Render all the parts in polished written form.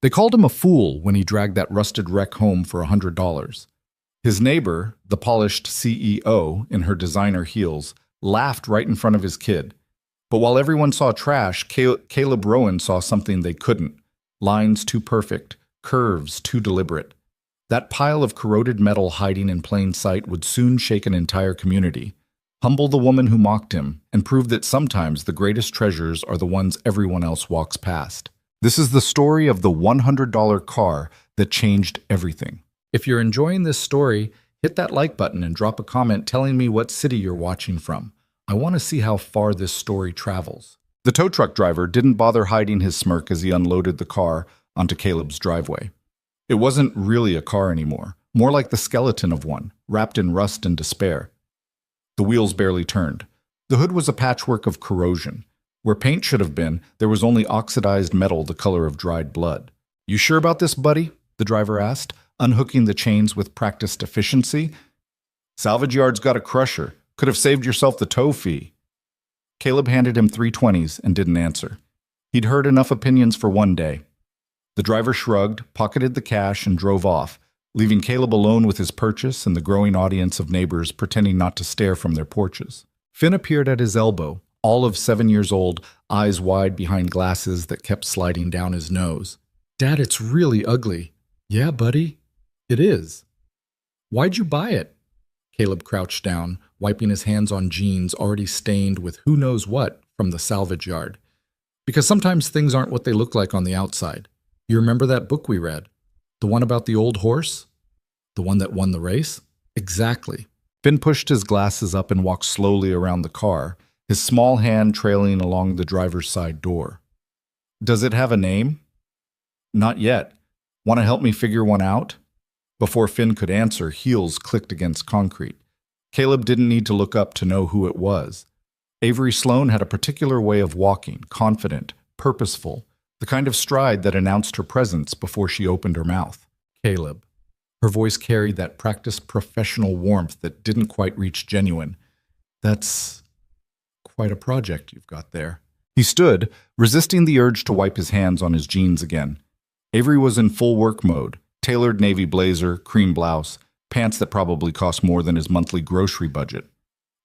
They called him a fool when he dragged that rusted wreck home for $100. His neighbor, the polished CEO in her designer heels, laughed right in front of his kid. But while everyone saw trash, Caleb Rowan saw something they couldn't. Lines too perfect, curves too deliberate. That pile of corroded metal hiding in plain sight would soon shake an entire community, humble the woman who mocked him, and prove that sometimes the greatest treasures are the ones everyone else walks past. This is the story of the $100 car that changed everything. If you're enjoying this story, hit that like button and drop a comment telling me what city you're watching from. I want to see how far this story travels. The tow truck driver didn't bother hiding his smirk as he unloaded the car onto Caleb's driveway. It wasn't really a car anymore, more like the skeleton of one, wrapped in rust and despair. The wheels barely turned. The hood was a patchwork of corrosion. Where paint should have been, there was only oxidized metal the color of dried blood. "You sure about this, buddy?" the driver asked, unhooking the chains with practiced efficiency. "Salvage yard's got a crusher. Could have saved yourself the tow fee." Caleb handed him 320s and didn't answer. He'd heard enough opinions for one day. The driver shrugged, pocketed the cash, and drove off, leaving Caleb alone with his purchase and the growing audience of neighbors pretending not to stare from their porches. Finn appeared at his elbow, all of 7 years old, eyes wide behind glasses that kept sliding down his nose. "Dad, it's really ugly." "Yeah, buddy, it is." "Why'd you buy it?" Caleb crouched down, wiping his hands on jeans already stained with who knows what from the salvage yard. "Because sometimes things aren't what they look like on the outside. You remember that book we read? The one about the old horse? The one that won the race?" "Exactly." Finn pushed his glasses up and walked slowly around the car, his small hand trailing along the driver's side door. "Does it have a name?" "Not yet. Want to help me figure one out?" Before Finn could answer, heels clicked against concrete. Caleb didn't need to look up to know who it was. Avery Sloane had a particular way of walking, confident, purposeful, the kind of stride that announced her presence before she opened her mouth. "Caleb." Her voice carried that practiced professional warmth that didn't quite reach genuine. "That's quite a project you've got there." He stood, resisting the urge to wipe his hands on his jeans again. Avery was in full work mode, tailored navy blazer, cream blouse, pants that probably cost more than his monthly grocery budget.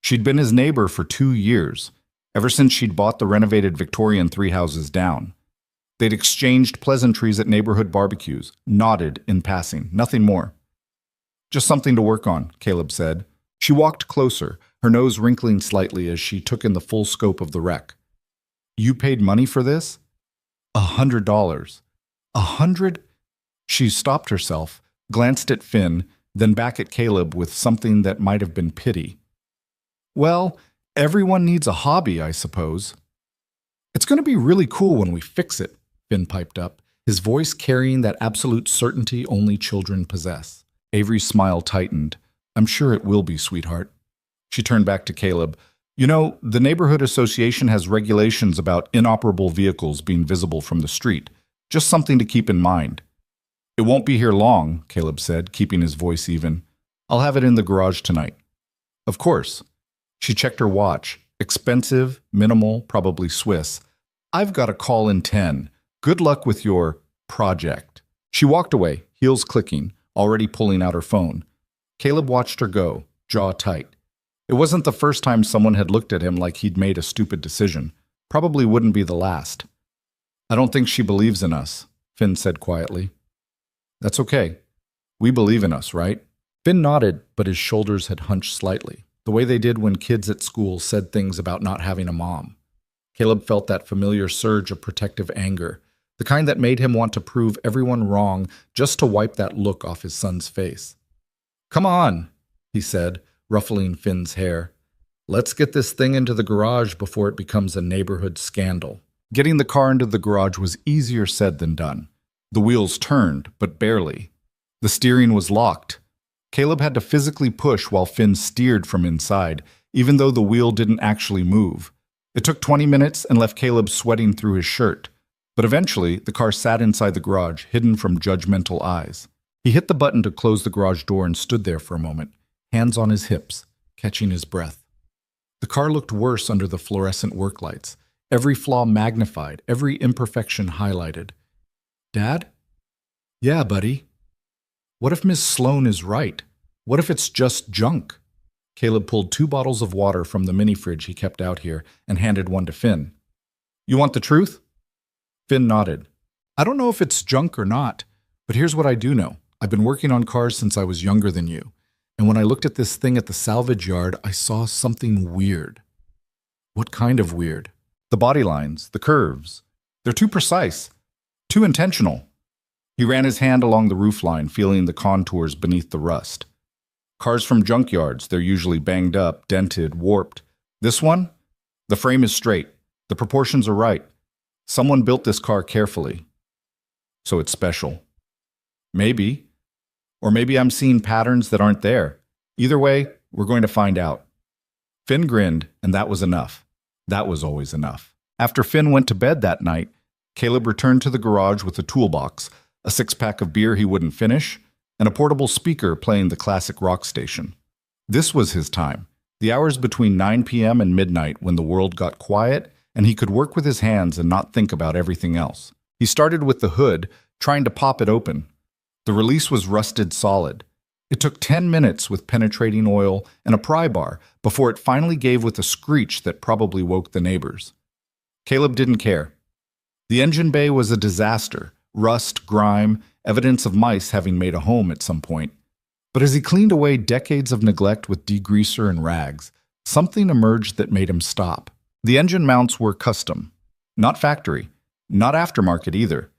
She'd been his neighbor for 2 years, ever since she'd bought the renovated Victorian 3 houses down. They'd exchanged pleasantries at neighborhood barbecues, nodded in passing, nothing more. "Just something to work on," Caleb said. She walked closer, her nose wrinkling slightly as she took in the full scope of the wreck. "You paid money for this?" $100. 100? She stopped herself, glanced at Finn, then back at Caleb with something that might have been pity. "Well, everyone needs a hobby, I suppose." "It's going to be really cool when we fix it," Finn piped up, his voice carrying that absolute certainty only children possess. Avery's smile tightened. "I'm sure it will be, sweetheart." She turned back to Caleb. "You know, the neighborhood association has regulations about inoperable vehicles being visible from the street. Just something to keep in mind." "It won't be here long," Caleb said, keeping his voice even. "I'll have it in the garage tonight." "Of course." She checked her watch. Expensive, minimal, probably Swiss. "I've got a call in 10. Good luck with your project." She walked away, heels clicking, already pulling out her phone. Caleb watched her go, jaw tight. It wasn't the first time someone had looked at him like he'd made a stupid decision. Probably wouldn't be the last. "I don't think she believes in us," Finn said quietly. "That's okay. We believe in us, right?" Finn nodded, but his shoulders had hunched slightly, the way they did when kids at school said things about not having a mom. Caleb felt that familiar surge of protective anger, the kind that made him want to prove everyone wrong just to wipe that look off his son's face. "Come on," he said, ruffling Finn's hair. "Let's get this thing into the garage before it becomes a neighborhood scandal." Getting the car into the garage was easier said than done. The wheels turned, but barely. The steering was locked. Caleb had to physically push while Finn steered from inside, even though the wheel didn't actually move. It took 20 minutes and left Caleb sweating through his shirt. But eventually, the car sat inside the garage, hidden from judgmental eyes. He hit the button to close the garage door and stood there for a moment, hands on his hips, catching his breath. The car looked worse under the fluorescent work lights, every flaw magnified, every imperfection highlighted. "Dad?" Yeah, buddy. What if Miss Sloan is right? What if it's just junk? Caleb pulled 2 bottles of water from the mini fridge he kept out here and handed one to Finn. You want the truth? Finn nodded. I don't know if it's junk or not, but here's what I do know. I've been working on cars since I was younger than you, and when I looked at this thing at the salvage yard, I saw something weird. What kind of weird? The body lines, the curves. They're too precise, too intentional. He ran his hand along the roofline, feeling the contours beneath the rust. Cars from junkyards, they're usually banged up, dented, warped. This one? The frame is straight. The proportions are right. Someone built this car carefully. So it's special. Maybe. Or maybe I'm seeing patterns that aren't there. Either way, we're going to find out. Finn grinned, and that was enough. That was always enough. After Finn went to bed that night, Caleb returned to the garage with a toolbox, a 6-pack of beer he wouldn't finish, and a portable speaker playing the classic rock station. This was his time, the hours between 9 p.m. and midnight when the world got quiet and he could work with his hands and not think about everything else. He started with the hood, trying to pop it open. The release was rusted solid. It took 10 minutes with penetrating oil and a pry bar before it finally gave with a screech that probably woke the neighbors. Caleb didn't care. The engine bay was a disaster, rust, grime, evidence of mice having made a home at some point. But as he cleaned away decades of neglect with degreaser and rags, something emerged that made him stop. The engine mounts were custom, not factory, not aftermarket either.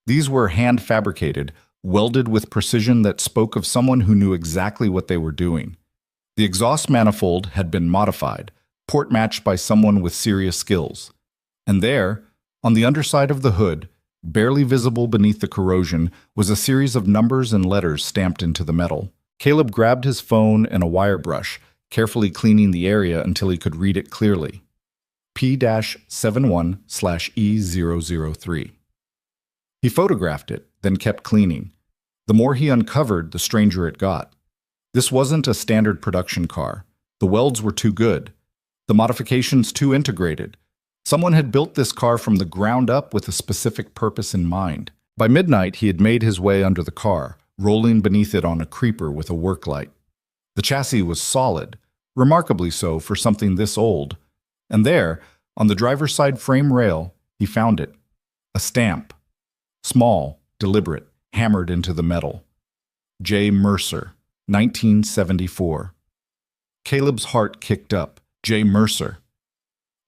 These were hand-fabricated, welded with precision that spoke of someone who knew exactly what they were doing. The exhaust manifold had been modified, port-matched by someone with serious skills. And there, on the underside of the hood, barely visible beneath the corrosion, was a series of numbers and letters stamped into the metal. Caleb grabbed his phone and a wire brush, carefully cleaning the area until he could read it clearly. P-71/E003. He photographed it, then kept cleaning. The more he uncovered, the stranger it got. This wasn't a standard production car. The welds were too good. The modifications too integrated. Someone had built this car from the ground up with a specific purpose in mind. By midnight, he had made his way under the car, rolling beneath it on a creeper with a work light. The chassis was solid, remarkably so for something this old. And there, on the driver's side frame rail, he found it. A stamp. Small, deliberate, hammered into the metal. J. Mercer, 1974. Caleb's heart kicked up. J. Mercer.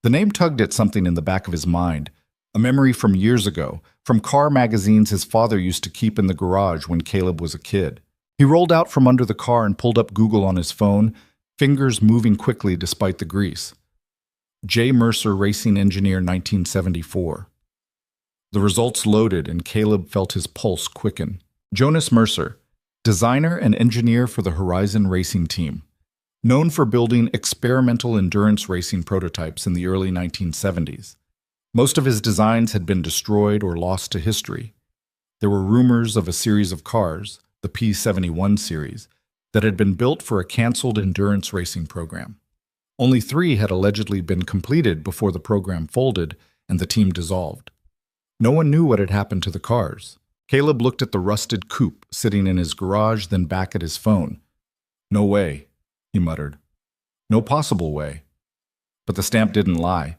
The name tugged at something in the back of his mind, a memory from years ago, from car magazines his father used to keep in the garage when Caleb was a kid. He rolled out from under the car and pulled up Google on his phone, fingers moving quickly despite the grease. J. Mercer Racing Engineer 1974. The results loaded and Caleb felt his pulse quicken. Jonas Mercer, designer and engineer for the Horizon Racing Team. Known for building experimental endurance racing prototypes in the early 1970s. Most of his designs had been destroyed or lost to history. There were rumors of a series of cars, the P-71 series, that had been built for a canceled endurance racing program. Only 3 had allegedly been completed before the program folded and the team dissolved. No one knew what had happened to the cars. Caleb looked at the rusted coupe sitting in his garage, then back at his phone. No way, he muttered. No possible way. But the stamp didn't lie,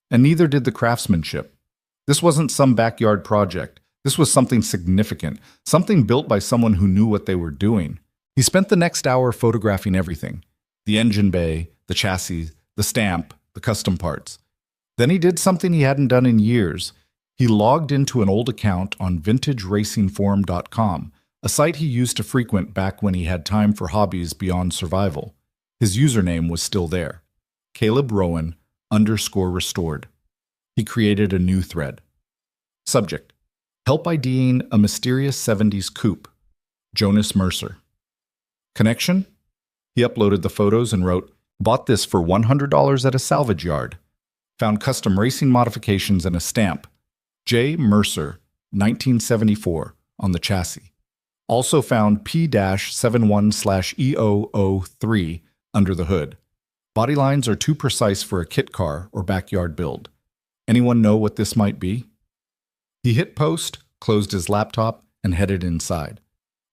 and neither did the craftsmanship. This wasn't some backyard project. This was something significant, something built by someone who knew what they were doing. He spent the next hour photographing everything. The engine bay, the chassis, the stamp, the custom parts. Then he did something he hadn't done in years. He logged into an old account on VintageRacingForum.com, a site he used to frequent back when he had time for hobbies beyond survival. His username was still there. Caleb Rowan _restored. He created a new thread. Subject: Help IDing a mysterious 70s coupe. Jonas Mercer. Connection? He uploaded the photos and wrote, bought this for $100 at a salvage yard. Found custom racing modifications and a stamp. J. Mercer, 1974, on the chassis. Also found P-71/E003 under the hood. Body lines are too precise for a kit car or backyard build. Anyone know what this might be? He hit post, closed his laptop, and headed inside.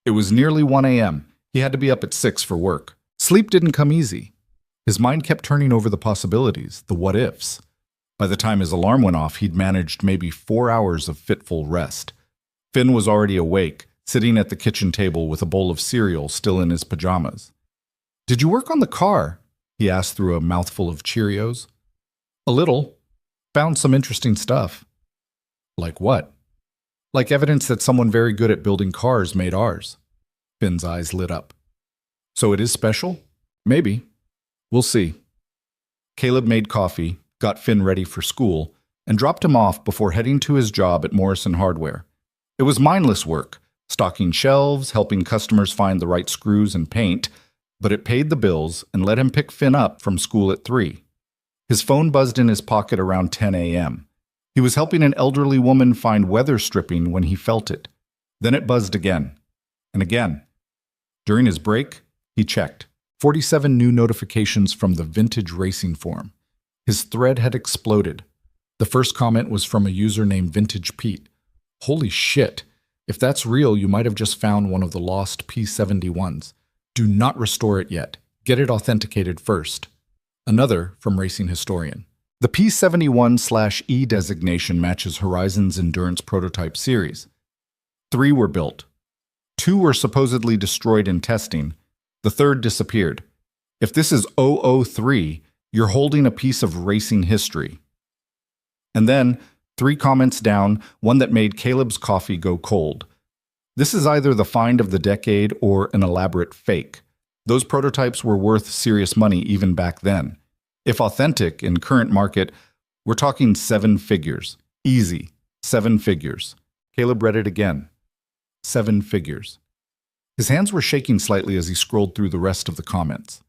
It was nearly 1 a.m. He had to be up at 6 for work. Sleep didn't come easy. His mind kept turning over the possibilities, the what-ifs. By the time his alarm went off, he'd managed maybe 4 hours of fitful rest. Finn was already awake, sitting at the kitchen table with a bowl of cereal still in his pajamas. "Did you work on the car?" he asked through a mouthful of Cheerios. "A little. Found some interesting stuff." "Like what?" "Like evidence that someone very good at building cars made ours." Finn's eyes lit up. "So it is special?" "Maybe. We'll see." Caleb made coffee, got Finn ready for school, and dropped him off before heading to his job at Morrison Hardware. It was mindless work, stocking shelves, helping customers find the right screws and paint, but it paid the bills and let him pick Finn up from school at 3. His phone buzzed in his pocket around 10 a.m. He was helping an elderly woman find weather stripping when he felt it. Then it buzzed again, and again. During his break, he checked. 47 new notifications from the Vintage Racing Forum. His thread had exploded. The first comment was from a user named Vintage Pete. "Holy shit. If that's real, you might have just found one of the lost P71s. Do not restore it yet. Get it authenticated first." Another from Racing Historian. The P71/E designation matches Horizon's Endurance prototype series. 3 were built. 2 were supposedly destroyed in testing. The third disappeared. If this is 003, you're holding a piece of racing history. And then, 3 comments down, one that made Caleb's coffee go cold. This is either the find of the decade or an elaborate fake. Those prototypes were worth serious money even back then. If authentic in current market, we're talking 7 figures. Easy. 7 figures. Caleb read it again. 7 figures. His hands were shaking slightly as he scrolled through the rest of the comments.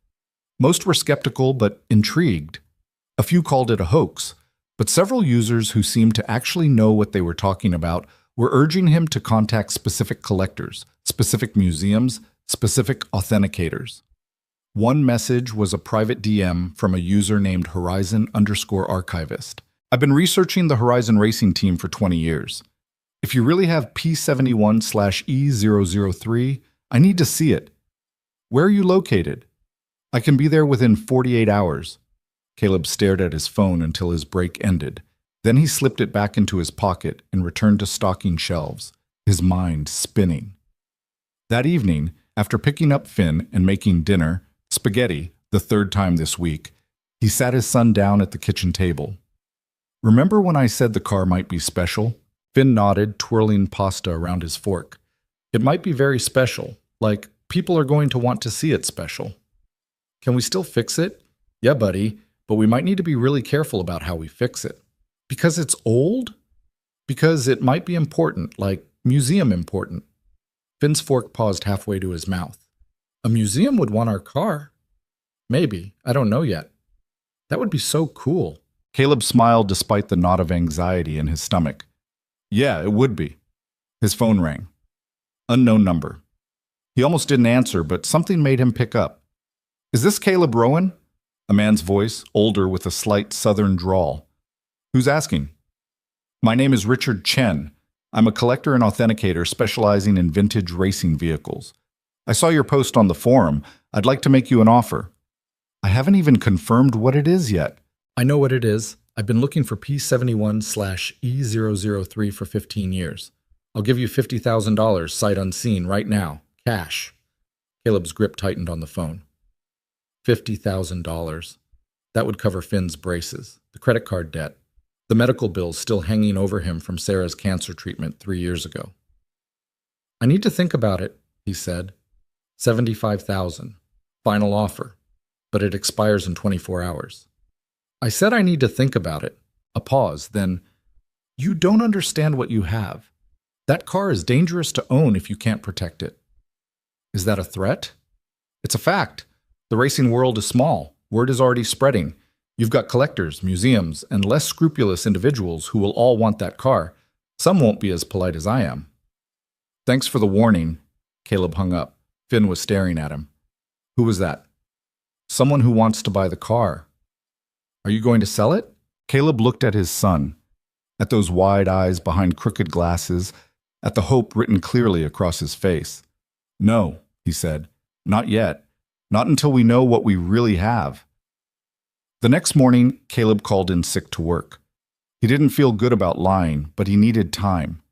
Most were skeptical but intrigued. A few called it a hoax, but several users who seemed to actually know what they were talking about were urging him to contact specific collectors, specific museums, specific authenticators. One message was a private DM from a user named Horizon_archivist. "I've been researching the Horizon Racing team for 20 years. If you really have P71/E003, I need to see it. Where are you located? I can be there within 48 hours. Caleb stared at his phone until his break ended. Then he slipped it back into his pocket and returned to stocking shelves, his mind spinning. That evening, after picking up Finn and making dinner, spaghetti, the 3rd time this week, he sat his son down at the kitchen table. "Remember when I said the car might be special?" Finn nodded, twirling pasta around his fork. "It might be very special, like people are going to want to see it special." "Can we still fix it?" "Yeah, buddy, but we might need to be really careful about how we fix it." "Because it's old?" "Because it might be important, like museum important." Finn's fork paused halfway to his mouth. "A museum would want our car." "Maybe. I don't know yet." "That would be so cool." Caleb smiled despite the knot of anxiety in his stomach. "Yeah, it would be." His phone rang. Unknown number. He almost didn't answer, but something made him pick up. "Is this Caleb Rowan?" A man's voice, older with a slight southern drawl. "Who's asking?" "My name is Richard Chen. I'm a collector and authenticator specializing in vintage racing vehicles. I saw your post on the forum. I'd like to make you an offer." "I haven't even confirmed what it is yet." "I know what it is. I've been looking for P71/E003 for 15 years. I'll give you $50,000 sight unseen right now. Cash." Caleb's grip tightened on the phone. $50,000. That would cover Finn's braces, the credit card debt, the medical bills still hanging over him from Sarah's cancer treatment 3 years ago. "I need to think about it," he said. $75,000. Final offer, but it expires in 24 hours. "I said I need to think about it." A pause, then, "You don't understand what you have. That car is dangerous to own if you can't protect it." "Is that a threat?" "It's a fact. The racing world is small. Word is already spreading. You've got collectors, museums, and less scrupulous individuals who will all want that car. Some won't be as polite as I am." "Thanks for the warning." Caleb hung up. Finn was staring at him. "Who was that?" "Someone who wants to buy the car." "Are you going to sell it?" Caleb looked at his son, at those wide eyes behind crooked glasses, at the hope written clearly across his face. "No," he said, "not yet. Not until we know what we really have." The next morning, Caleb called in sick to work. He didn't feel good about lying, but he needed time.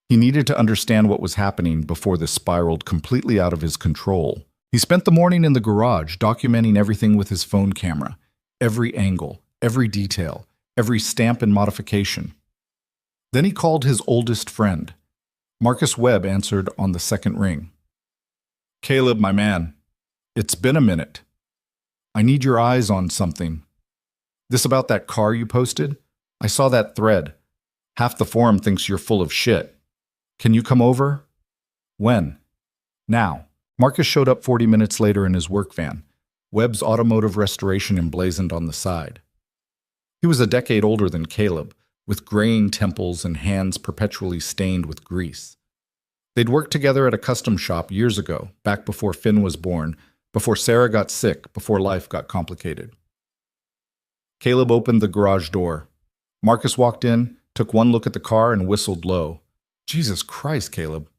He needed to understand what was happening before this spiraled completely out of his control. He spent the morning in the garage documenting everything with his phone camera, every angle, every detail, every stamp and modification. Then he called his oldest friend. Marcus Webb answered on the second ring. "Caleb, my man, it's been a minute. I need your eyes on something. This about that car you posted? I saw that thread. Half the forum thinks you're full of shit. Can you come over?" "When?" "Now." Marcus showed up 40 minutes later in his work van, Webb's automotive restoration emblazoned on the side. He was a decade older than Caleb, with graying temples and hands perpetually stained with grease. They'd worked together at a custom shop years ago, back before Finn was born, before Sarah got sick, before life got complicated. Caleb opened the garage door. Marcus walked in, took one look at the car, and whistled low. "Jesus Christ, Caleb.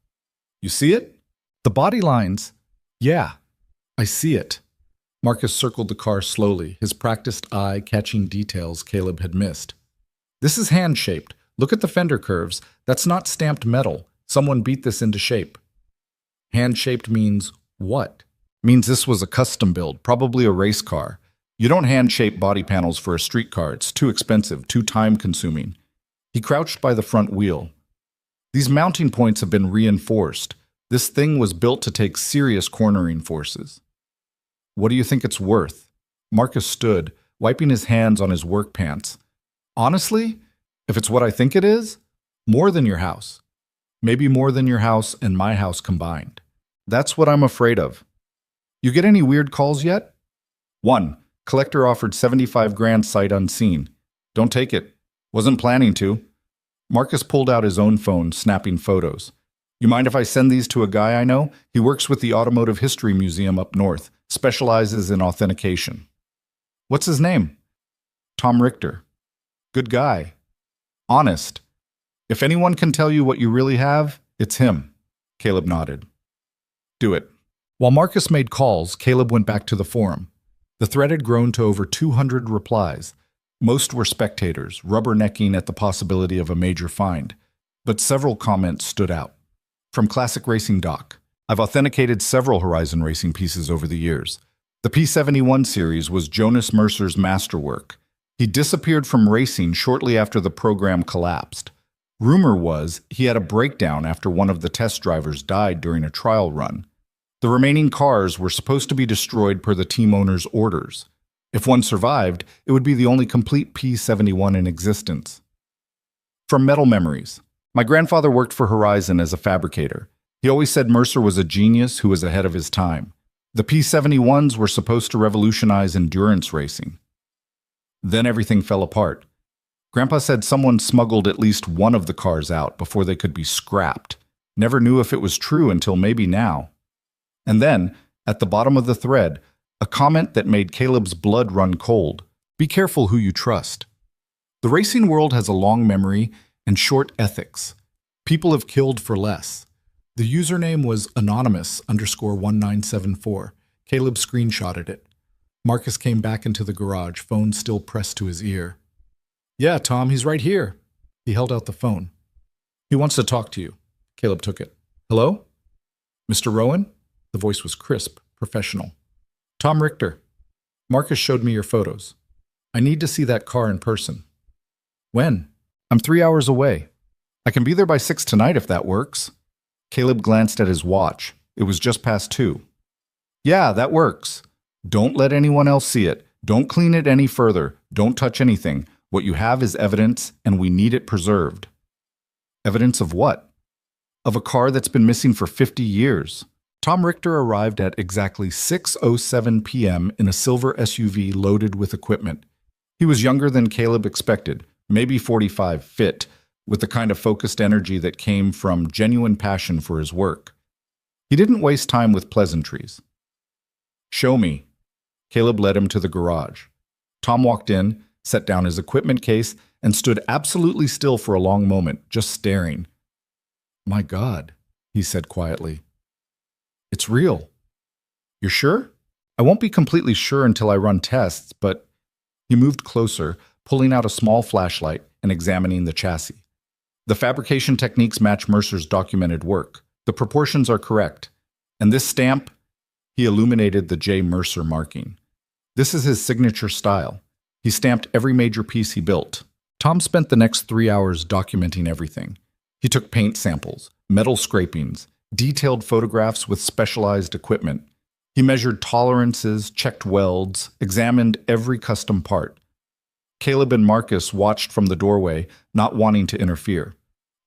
You see it? The body lines." "Yeah, I see it." Marcus circled the car slowly, his practiced eye catching details Caleb had missed. "This is hand-shaped. Look at the fender curves. That's not stamped metal. Someone beat this into shape." "Hand-shaped means what?" "Means this was a custom build, probably a race car. You don't hand-shape body panels for a street car. It's too expensive, too time-consuming." He crouched by the front wheel. "These mounting points have been reinforced. This thing was built to take serious cornering forces." "What do you think it's worth?" Marcus stood, wiping his hands on his work pants. "Honestly, if it's what I think it is, more than your house. Maybe more than your house and my house combined. That's what I'm afraid of." "You get any weird calls yet?" "One. Collector offered 75 grand sight unseen. Don't take it. Wasn't planning to." Marcus pulled out his own phone, snapping photos. "You mind if I send these to a guy I know? He works with the Automotive History Museum up north, specializes in authentication." "What's his name?" "Tom Richter." "Good guy. Honest. If anyone can tell you what you really have, it's him." Caleb nodded. "Do it." While Marcus made calls, Caleb went back to the forum. The thread had grown to over 200 replies. Most were spectators, rubbernecking at the possibility of a major find, but several comments stood out. From Classic Racing Doc, "I've authenticated several Horizon Racing pieces over the years. The P71 series was Jonas Mercer's masterwork. He disappeared from racing shortly after the program collapsed. Rumor was he had a breakdown after one of the test drivers died during a trial run. The remaining cars were supposed to be destroyed per the team owner's orders. If one survived, it would be the only complete P71 in existence." From Metal Memories, "My grandfather worked for Horizon as a fabricator. He always said Mercer was a genius who was ahead of his time. The P71s were supposed to revolutionize endurance racing. Then everything fell apart. Grandpa said someone smuggled at least one of the cars out before they could be scrapped. Never knew if it was true until maybe now." And then, at the bottom of the thread, a comment that made Caleb's blood run cold. "Be careful who you trust. The racing world has a long memory and short ethics. People have killed for less." The username was anonymous_1974. Caleb screenshotted it. Marcus came back into the garage, phone still pressed to his ear. "Yeah, Tom, he's right here." He held out the phone. "He wants to talk to you." Caleb took it. "Hello? Mr. Rowan?" The voice was crisp, professional. "Tom Richter. Marcus showed me your photos. I need to see that car in person." "When?" "I'm 3 hours away. I can be there by 6 tonight if that works." Caleb glanced at his watch. It was just past 2. "Yeah, that works. Don't let anyone else see it. Don't clean it any further. Don't touch anything. What you have is evidence, and we need it preserved." "Evidence of what?" "Of a car that's been missing for 50 years. Tom Richter arrived at exactly 6:07 p.m. in a silver SUV loaded with equipment. He was younger than Caleb expected, maybe 45, fit, with the kind of focused energy that came from genuine passion for his work. He didn't waste time with pleasantries. "Show me." Caleb led him to the garage. Tom walked in, set down his equipment case, and stood absolutely still for a long moment, just staring. My God, he said quietly. It's real. You're sure? I won't be completely sure until I run tests, but he moved closer, pulling out a small flashlight and examining the chassis. The fabrication techniques match Mercer's documented work. The proportions are correct. And this stamp, he illuminated the J. Mercer marking. This is his signature style. He stamped every major piece he built. Tom spent the next 3 hours documenting everything. He took paint samples, metal scrapings, detailed photographs with specialized equipment. He measured tolerances, checked welds, examined every custom part. Caleb and Marcus watched from the doorway, not wanting to interfere.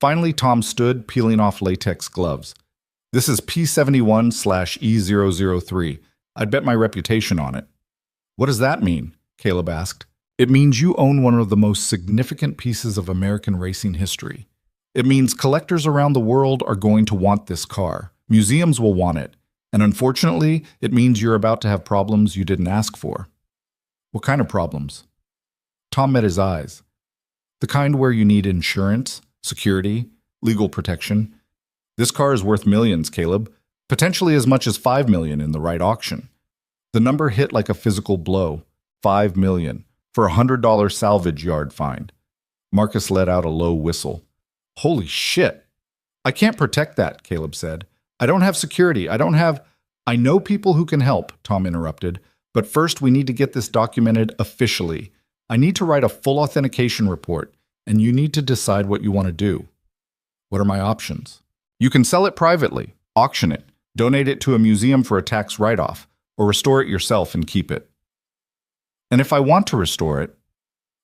Finally, Tom stood, peeling off latex gloves. This is P71/E003. I'd bet my reputation on it. What does that mean? Caleb asked. It means you own one of the most significant pieces of American racing history. It means collectors around the world are going to want this car. Museums will want it. And unfortunately, it means you're about to have problems you didn't ask for. What kind of problems? Tom met his eyes. The kind where you need insurance, security, legal protection. This car is worth millions, Caleb. Potentially as much as $5 million in the right auction. The number hit like a physical blow. $5 million for a $100 salvage yard find. Marcus let out a low whistle. Holy shit. I can't protect that, Caleb said. I don't have security. I know people who can help, Tom interrupted. But first we need to get this documented officially. I need to write a full authentication report, and you need to decide what you want to do. What are my options? You can sell it privately, auction it, donate it to a museum for a tax write-off, or restore it yourself and keep it. And if I want to restore it,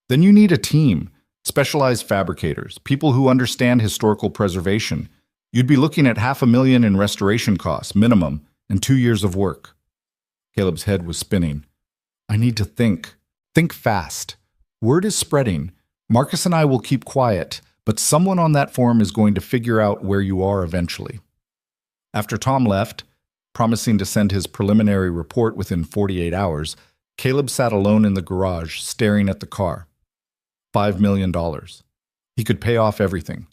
then you need a team. Specialized fabricators, people who understand historical preservation. You'd be looking at $500,000 in restoration costs, minimum, and 2 years of work. Caleb's head was spinning. I need to think. Think fast. Word is spreading. Marcus and I will keep quiet, but someone on that forum is going to figure out where you are eventually. After Tom left, promising to send his preliminary report within 48 hours, Caleb sat alone in the garage, staring at the car. $5 million. He could pay off everything.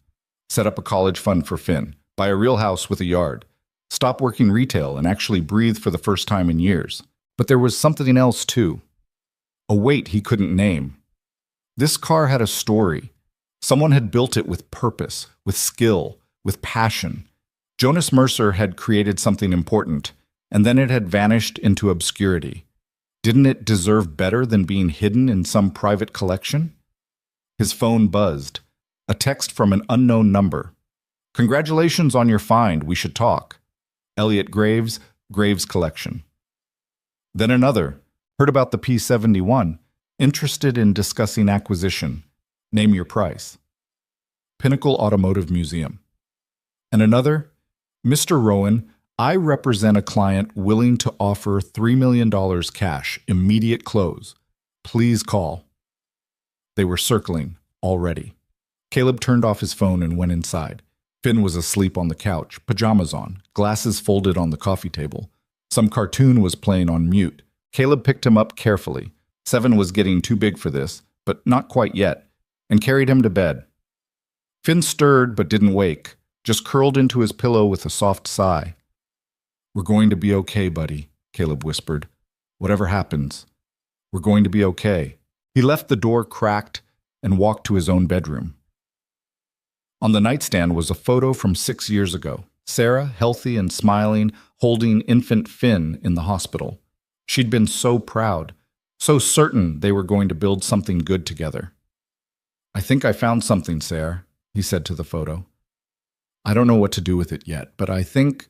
Set up a college fund for Finn, buy a real house with a yard, stop working retail and actually breathe for the first time in years. But there was something else too. A weight he couldn't name. This car had a story. Someone had built it with purpose, with skill, with passion. Jonas Mercer had created something important, and then it had vanished into obscurity. Didn't it deserve better than being hidden in some private collection? His phone buzzed. A text from an unknown number. Congratulations on your find, we should talk. Elliot Graves, Graves Collection. Then another. Heard about the P71. Interested in discussing acquisition. Name your price. Pinnacle Automotive Museum. And another. Mr. Rowan, I represent a client willing to offer $3 million cash, immediate close. Please call. They were circling already. Caleb turned off his phone and went inside. Finn was asleep on the couch, pajamas on, glasses folded on the coffee table. Some cartoon was playing on mute. Caleb picked him up carefully. Seven was getting too big for this, but not quite yet, and carried him to bed. Finn stirred but didn't wake, just curled into his pillow with a soft sigh. We're going to be okay, buddy, Caleb whispered. Whatever happens, we're going to be okay. He left the door cracked and walked to his own bedroom. On the nightstand was a photo from 6 years ago. Sarah, healthy and smiling, holding infant Finn in the hospital. She'd been so proud, so certain they were going to build something good together. I think I found something, Sarah, he said to the photo. I don't know what to do with it yet, but I think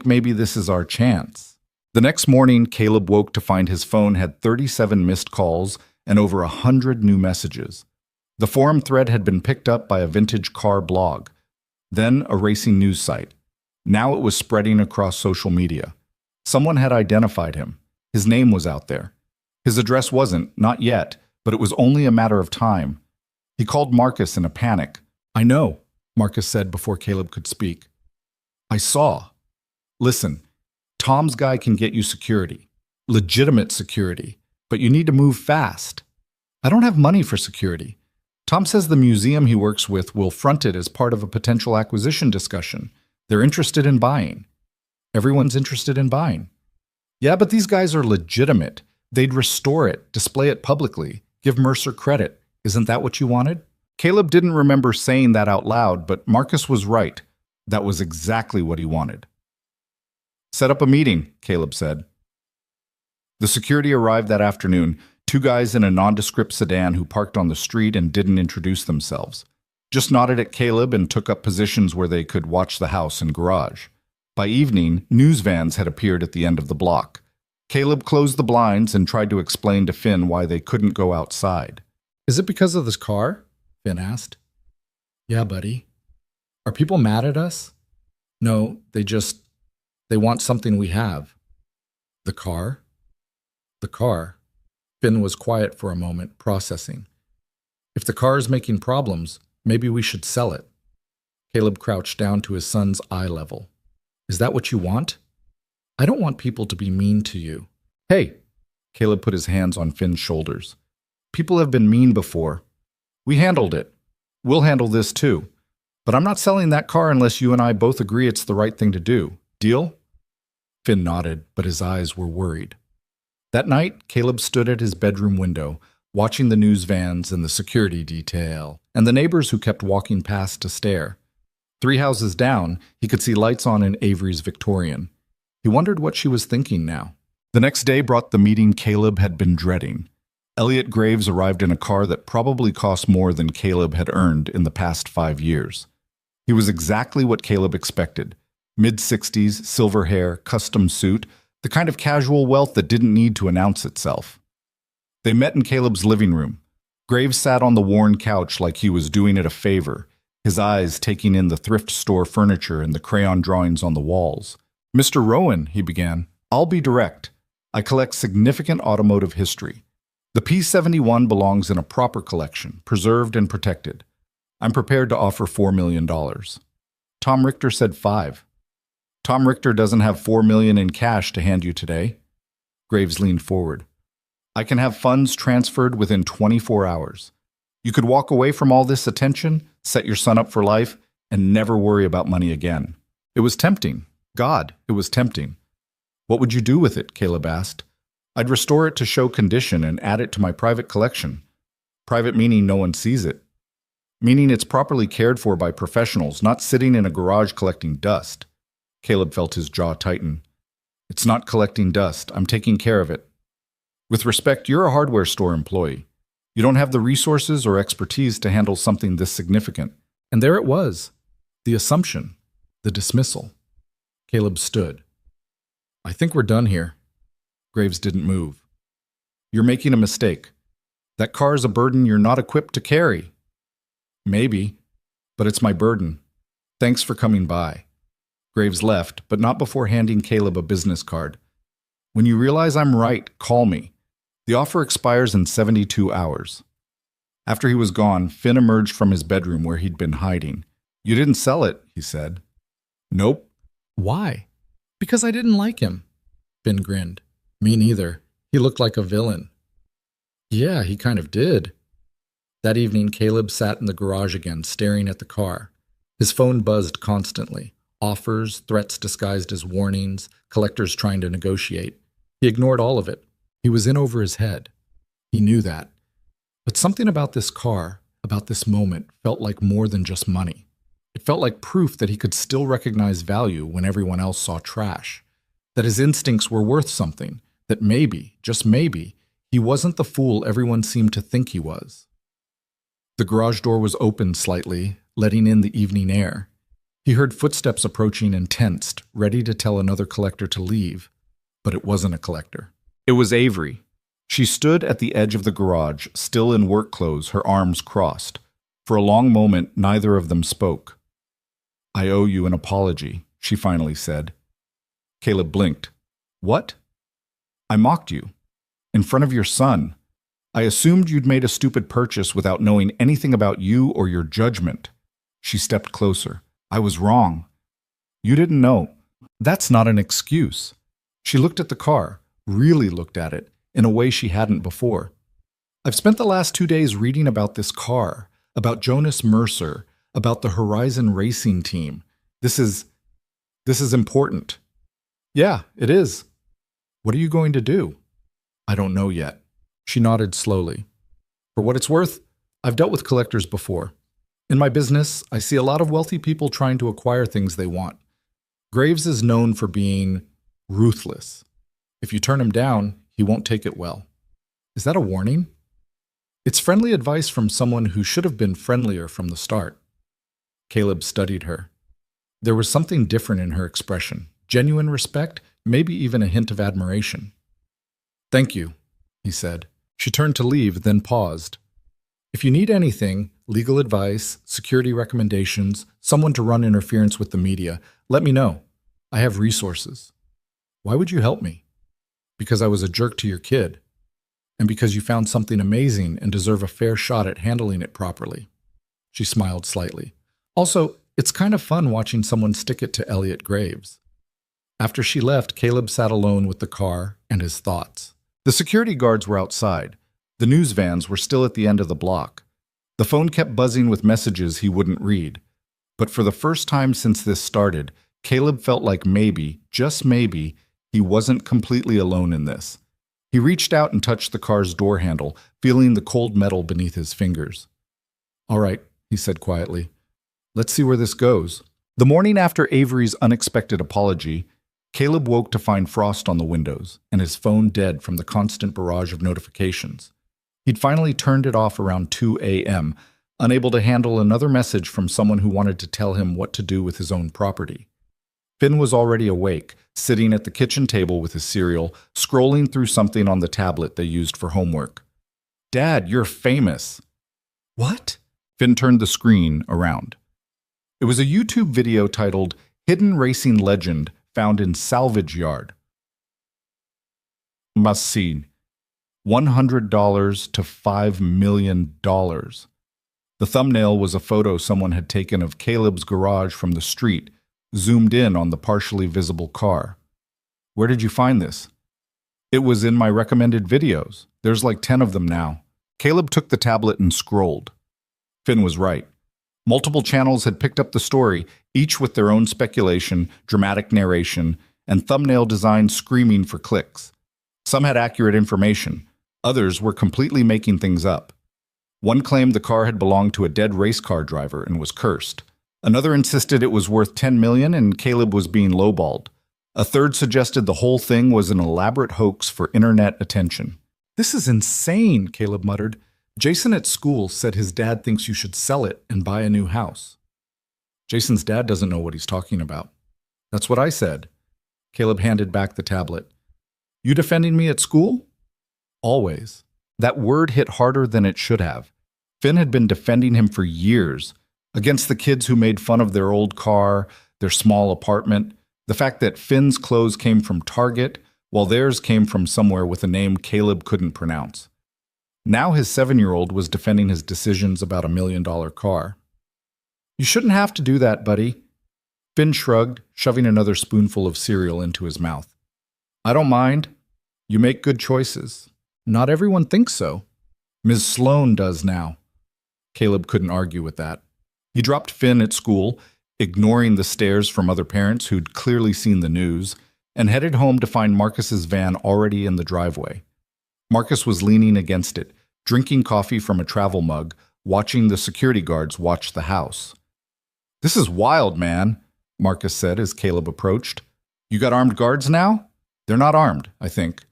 maybe this is our chance. The next morning, Caleb woke to find his phone had 37 missed calls and over 100 new messages. The forum thread had been picked up by a vintage car blog, then a racing news site. Now it was spreading across social media. Someone had identified him. His name was out there. His address wasn't, not yet, but it was only a matter of time. He called Marcus in a panic. I know, Marcus said before Caleb could speak. I saw. Listen, Tom's guy can get you security, legitimate security, but you need to move fast. I don't have money for security. Tom says the museum he works with will front it as part of a potential acquisition discussion. They're interested in buying. Everyone's interested in buying. Yeah, but these guys are legitimate. They'd restore it, display it publicly, give Mercer credit. Isn't that what you wanted? Caleb didn't remember saying that out loud, but Marcus was right. That was exactly what he wanted. Set up a meeting, Caleb said. The security arrived that afternoon, two guys in a nondescript sedan who parked on the street and didn't introduce themselves. Just nodded at Caleb and took up positions where they could watch the house and garage. By evening, news vans had appeared at the end of the block. Caleb closed the blinds and tried to explain to Finn why they couldn't go outside. Is it because of this car? Finn asked. Yeah, buddy. Are people mad at us? No, they want something we have. The car? The car. Finn was quiet for a moment, processing. If the car is making problems, maybe we should sell it. Caleb crouched down to his son's eye level. Is that what you want? I don't want people to be mean to you. Hey, Caleb put his hands on Finn's shoulders. People have been mean before. We handled it. We'll handle this too. But I'm not selling that car unless you and I both agree it's the right thing to do. Deal? Finn nodded, but his eyes were worried. That night, Caleb stood at his bedroom window, watching the news vans and the security detail, and the neighbors who kept walking past to stare. 3 houses down, he could see lights on in Avery's Victorian. He wondered what she was thinking now. The next day brought the meeting Caleb had been dreading. Elliot Graves arrived in a car that probably cost more than Caleb had earned in the past 5 years. He was exactly what Caleb expected. Mid-60s, silver hair, custom suit, the kind of casual wealth that didn't need to announce itself. They met in Caleb's living room. Graves sat on the worn couch like he was doing it a favor, his eyes taking in the thrift store furniture and the crayon drawings on the walls. Mr. Rowan, he began, I'll be direct. I collect significant automotive history. The P-71 belongs in a proper collection, preserved and protected. I'm prepared to offer $4 million. Tom Richter said 5. Tom Richter doesn't have $4 million in cash to hand you today. Graves leaned forward. I can have funds transferred within 24 hours. You could walk away from all this attention, set your son up for life, and never worry about money again. It was tempting. God, it was tempting. What would you do with it? Caleb asked. I'd restore it to show condition and add it to my private collection. Private meaning no one sees it. Meaning it's properly cared for by professionals, not sitting in a garage collecting dust. Caleb felt his jaw tighten. It's not collecting dust. I'm taking care of it. With respect, you're a hardware store employee. You don't have the resources or expertise to handle something this significant. And there it was. The assumption. The dismissal. Caleb stood. I think we're done here. Graves didn't move. You're making a mistake. That car is a burden you're not equipped to carry. Maybe, but it's my burden. Thanks for coming by. Graves left, but not before handing Caleb a business card. When you realize I'm right, call me. The offer expires in 72 hours. After he was gone, Finn emerged from his bedroom where he'd been hiding. You didn't sell it, he said. Nope. Why? Because I didn't like him. Finn grinned. Me neither. He looked like a villain. Yeah, he kind of did. That evening, Caleb sat in the garage again, staring at the car. His phone buzzed constantly. Offers, threats disguised as warnings, collectors trying to negotiate. He ignored all of it. He was in over his head. He knew that. But something about this car, about this moment, felt like more than just money. It felt like proof that he could still recognize value when everyone else saw trash. That his instincts were worth something. That maybe, just maybe, he wasn't the fool everyone seemed to think he was. The garage door was opened slightly, letting in the evening air. He heard footsteps approaching and tensed, ready to tell another collector to leave. But it wasn't a collector. It was Avery. She stood at the edge of the garage, still in work clothes, her arms crossed. For a long moment, neither of them spoke. I owe you an apology, she finally said. Caleb blinked. What? I mocked you. In front of your son. I assumed you'd made a stupid purchase without knowing anything about you or your judgment. She stepped closer. I was wrong. You didn't know. That's not an excuse. She looked at the car, really looked at it, in a way she hadn't before. I've spent the last 2 days reading about this car. about Jonas Mercer, about the Horizon Racing team. This is important. Yeah, it is. What are you going to do? I don't know yet. She nodded slowly. For what it's worth, I've dealt with collectors before. In my business, I see a lot of wealthy people trying to acquire things they want. Graves is known for being ruthless. If you turn him down, he won't take it well. Is that a warning? It's friendly advice from someone who should have been friendlier from the start. Caleb studied her. There was something different in her expression, genuine respect, maybe even a hint of admiration. Thank you, he said. She turned to leave, then paused. If you need anything, legal advice, security recommendations, someone to run interference with the media, let me know. I have resources. Why would you help me? Because I was a jerk to your kid. And because you found something amazing and deserve a fair shot at handling it properly. She smiled slightly. Also, it's kind of fun watching someone stick it to Elliot Graves. After she left, Caleb sat alone with the car and his thoughts. The security guards were outside. The news vans were still at the end of the block. The phone kept buzzing with messages he wouldn't read. But for the first time since this started, Caleb felt like maybe, just maybe, he wasn't completely alone in this. He reached out and touched the car's door handle, feeling the cold metal beneath his fingers. All right, he said quietly. Let's see where this goes. The morning after Avery's unexpected apology, Caleb woke to find frost on the windows and his phone dead from the constant barrage of notifications. He'd finally turned it off around 2 a.m., unable to handle another message from someone who wanted to tell him what to do with his own property. Finn was already awake, sitting at the kitchen table with his cereal, scrolling through something on the tablet they used for homework. Dad, you're famous. What? Finn turned the screen around. It was a YouTube video titled Hidden Racing Legend Found in Salvage Yard. Must see. $100 to $5 million. The thumbnail was a photo someone had taken of Caleb's garage from the street, zoomed in on the partially visible car. Where did you find this? It was in my recommended videos. There's like 10 of them now. Caleb took the tablet and scrolled. Finn was right. Multiple channels had picked up the story, each with their own speculation, dramatic narration, and thumbnail design screaming for clicks. Some had accurate information. Others were completely making things up. One claimed the car had belonged to a dead race car driver and was cursed. Another insisted it was worth $10 million and Caleb was being lowballed. A third suggested the whole thing was an elaborate hoax for internet attention. This is insane, Caleb muttered. Jason at school said his dad thinks you should sell it and buy a new house. Jason's dad doesn't know what he's talking about. That's what I said. Caleb handed back the tablet. You defending me at school? Always. That word hit harder than it should have. Finn had been defending him for years, against the kids who made fun of their old car, their small apartment, the fact that Finn's clothes came from Target, while theirs came from somewhere with a name Caleb couldn't pronounce. Now his 7-year-old was defending his decisions about a $1 million car. You shouldn't have to do that, buddy. Finn shrugged, shoving another spoonful of cereal into his mouth. I don't mind. You make good choices. Not everyone thinks so. Ms. Sloan does now. Caleb couldn't argue with that. He dropped Finn at school, ignoring the stares from other parents who'd clearly seen the news, and headed home to find Marcus's van already in the driveway. Marcus was leaning against it, drinking coffee from a travel mug, watching the security guards watch the house. This is wild, man, Marcus said as Caleb approached. You got armed guards now? They're not armed, I think.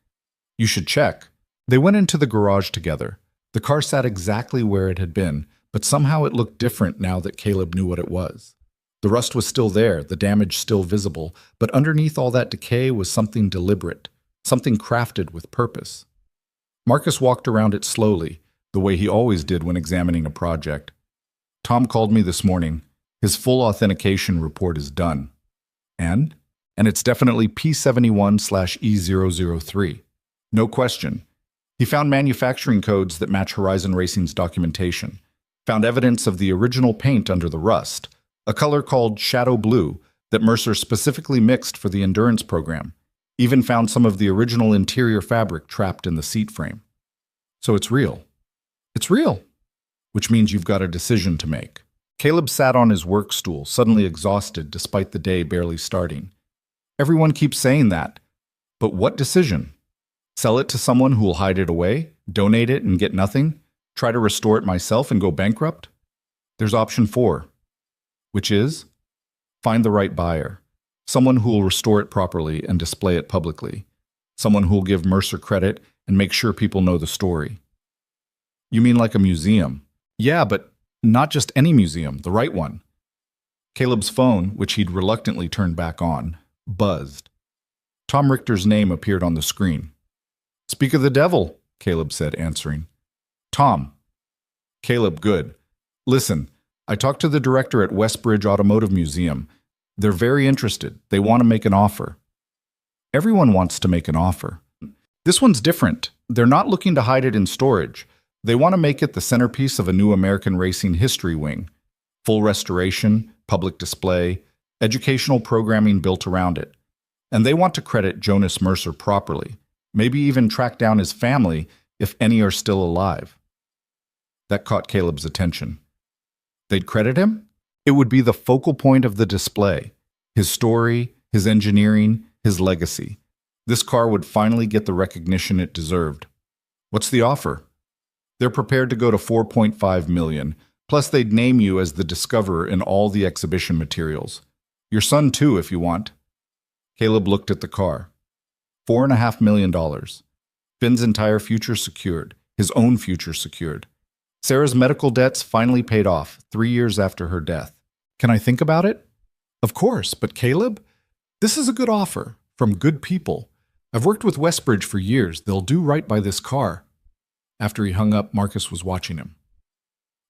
You should check. They went into the garage together. The car sat exactly where it had been, but somehow it looked different now that Caleb knew what it was. The rust was still there, the damage still visible, but underneath all that decay was something deliberate, something crafted with purpose. Marcus walked around it slowly, the way he always did when examining a project. Tom called me this morning. His full authentication report is done. And it's definitely P71/E003. No question. He found manufacturing codes that match Horizon Racing's documentation, found evidence of the original paint under the rust, a color called Shadow Blue that Mercer specifically mixed for the endurance program, even found some of the original interior fabric trapped in the seat frame. So it's real. It's real. which means you've got a decision to make. Caleb sat on his work stool, suddenly exhausted despite the day barely starting. Everyone keeps saying that. But what decision? Sell it to someone who will hide it away? Donate it and get nothing? Try to restore it myself and go bankrupt? There's option 4, which is find the right buyer. Someone who will restore it properly and display it publicly. Someone who will give Mercer credit and make sure people know the story. You mean like a museum? Yeah, but not just any museum, the right one. Caleb's phone, which he'd reluctantly turned back on, buzzed. Tom Richter's name appeared on the screen. Speak of the devil, Caleb said, answering. Tom. Caleb, good. Listen, I talked to the director at Westbridge Automotive Museum. They're very interested. They want to make an offer. Everyone wants to make an offer. This one's different. They're not looking to hide it in storage. They want to make it the centerpiece of a new American racing history wing. Full restoration, public display, educational programming built around it. And they want to credit Jonas Mercer properly, maybe even track down his family if any are still alive. That caught Caleb's attention. They'd credit him? It would be the focal point of the display. His story, his engineering, his legacy. This car would finally get the recognition it deserved. What's the offer? They're prepared to go to $4.5 million, plus they'd name you as the discoverer in all the exhibition materials. Your son too, if you want. Caleb looked at the car. $4.5 million. Finn's entire future secured, his own future secured. Sarah's medical debts finally paid off 3 years after her death. Can I think about it? Of course, but Caleb, this is a good offer from good people. I've worked with Westbridge for years. They'll do right by this car. After he hung up, Marcus was watching him.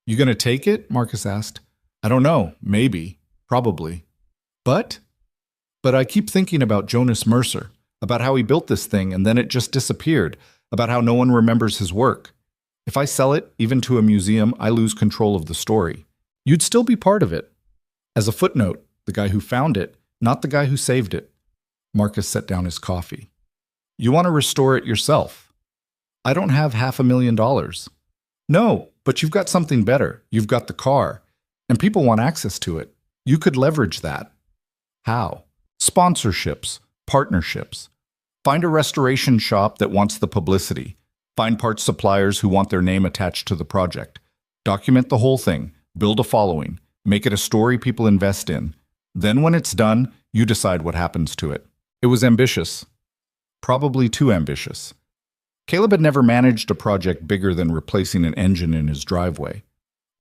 You gonna take it? Marcus asked. I don't know. Maybe. Probably. But I keep thinking about Jonas Mercer, about how he built this thing and then it just disappeared, about how no one remembers his work. If I sell it, even to a museum, I lose control of the story. You'd still be part of it. As a footnote, the guy who found it, not the guy who saved it. Marcus set down his coffee. You want to restore it yourself. I don't have $500,000. No, but you've got something better. You've got the car. And people want access to it. You could leverage that. How? Sponsorships, partnerships. Find a restoration shop that wants the publicity. Find parts suppliers who want their name attached to the project. Document the whole thing. Build a following. Make it a story people invest in. Then when it's done, you decide what happens to it. It was ambitious. Probably too ambitious. Caleb had never managed a project bigger than replacing an engine in his driveway.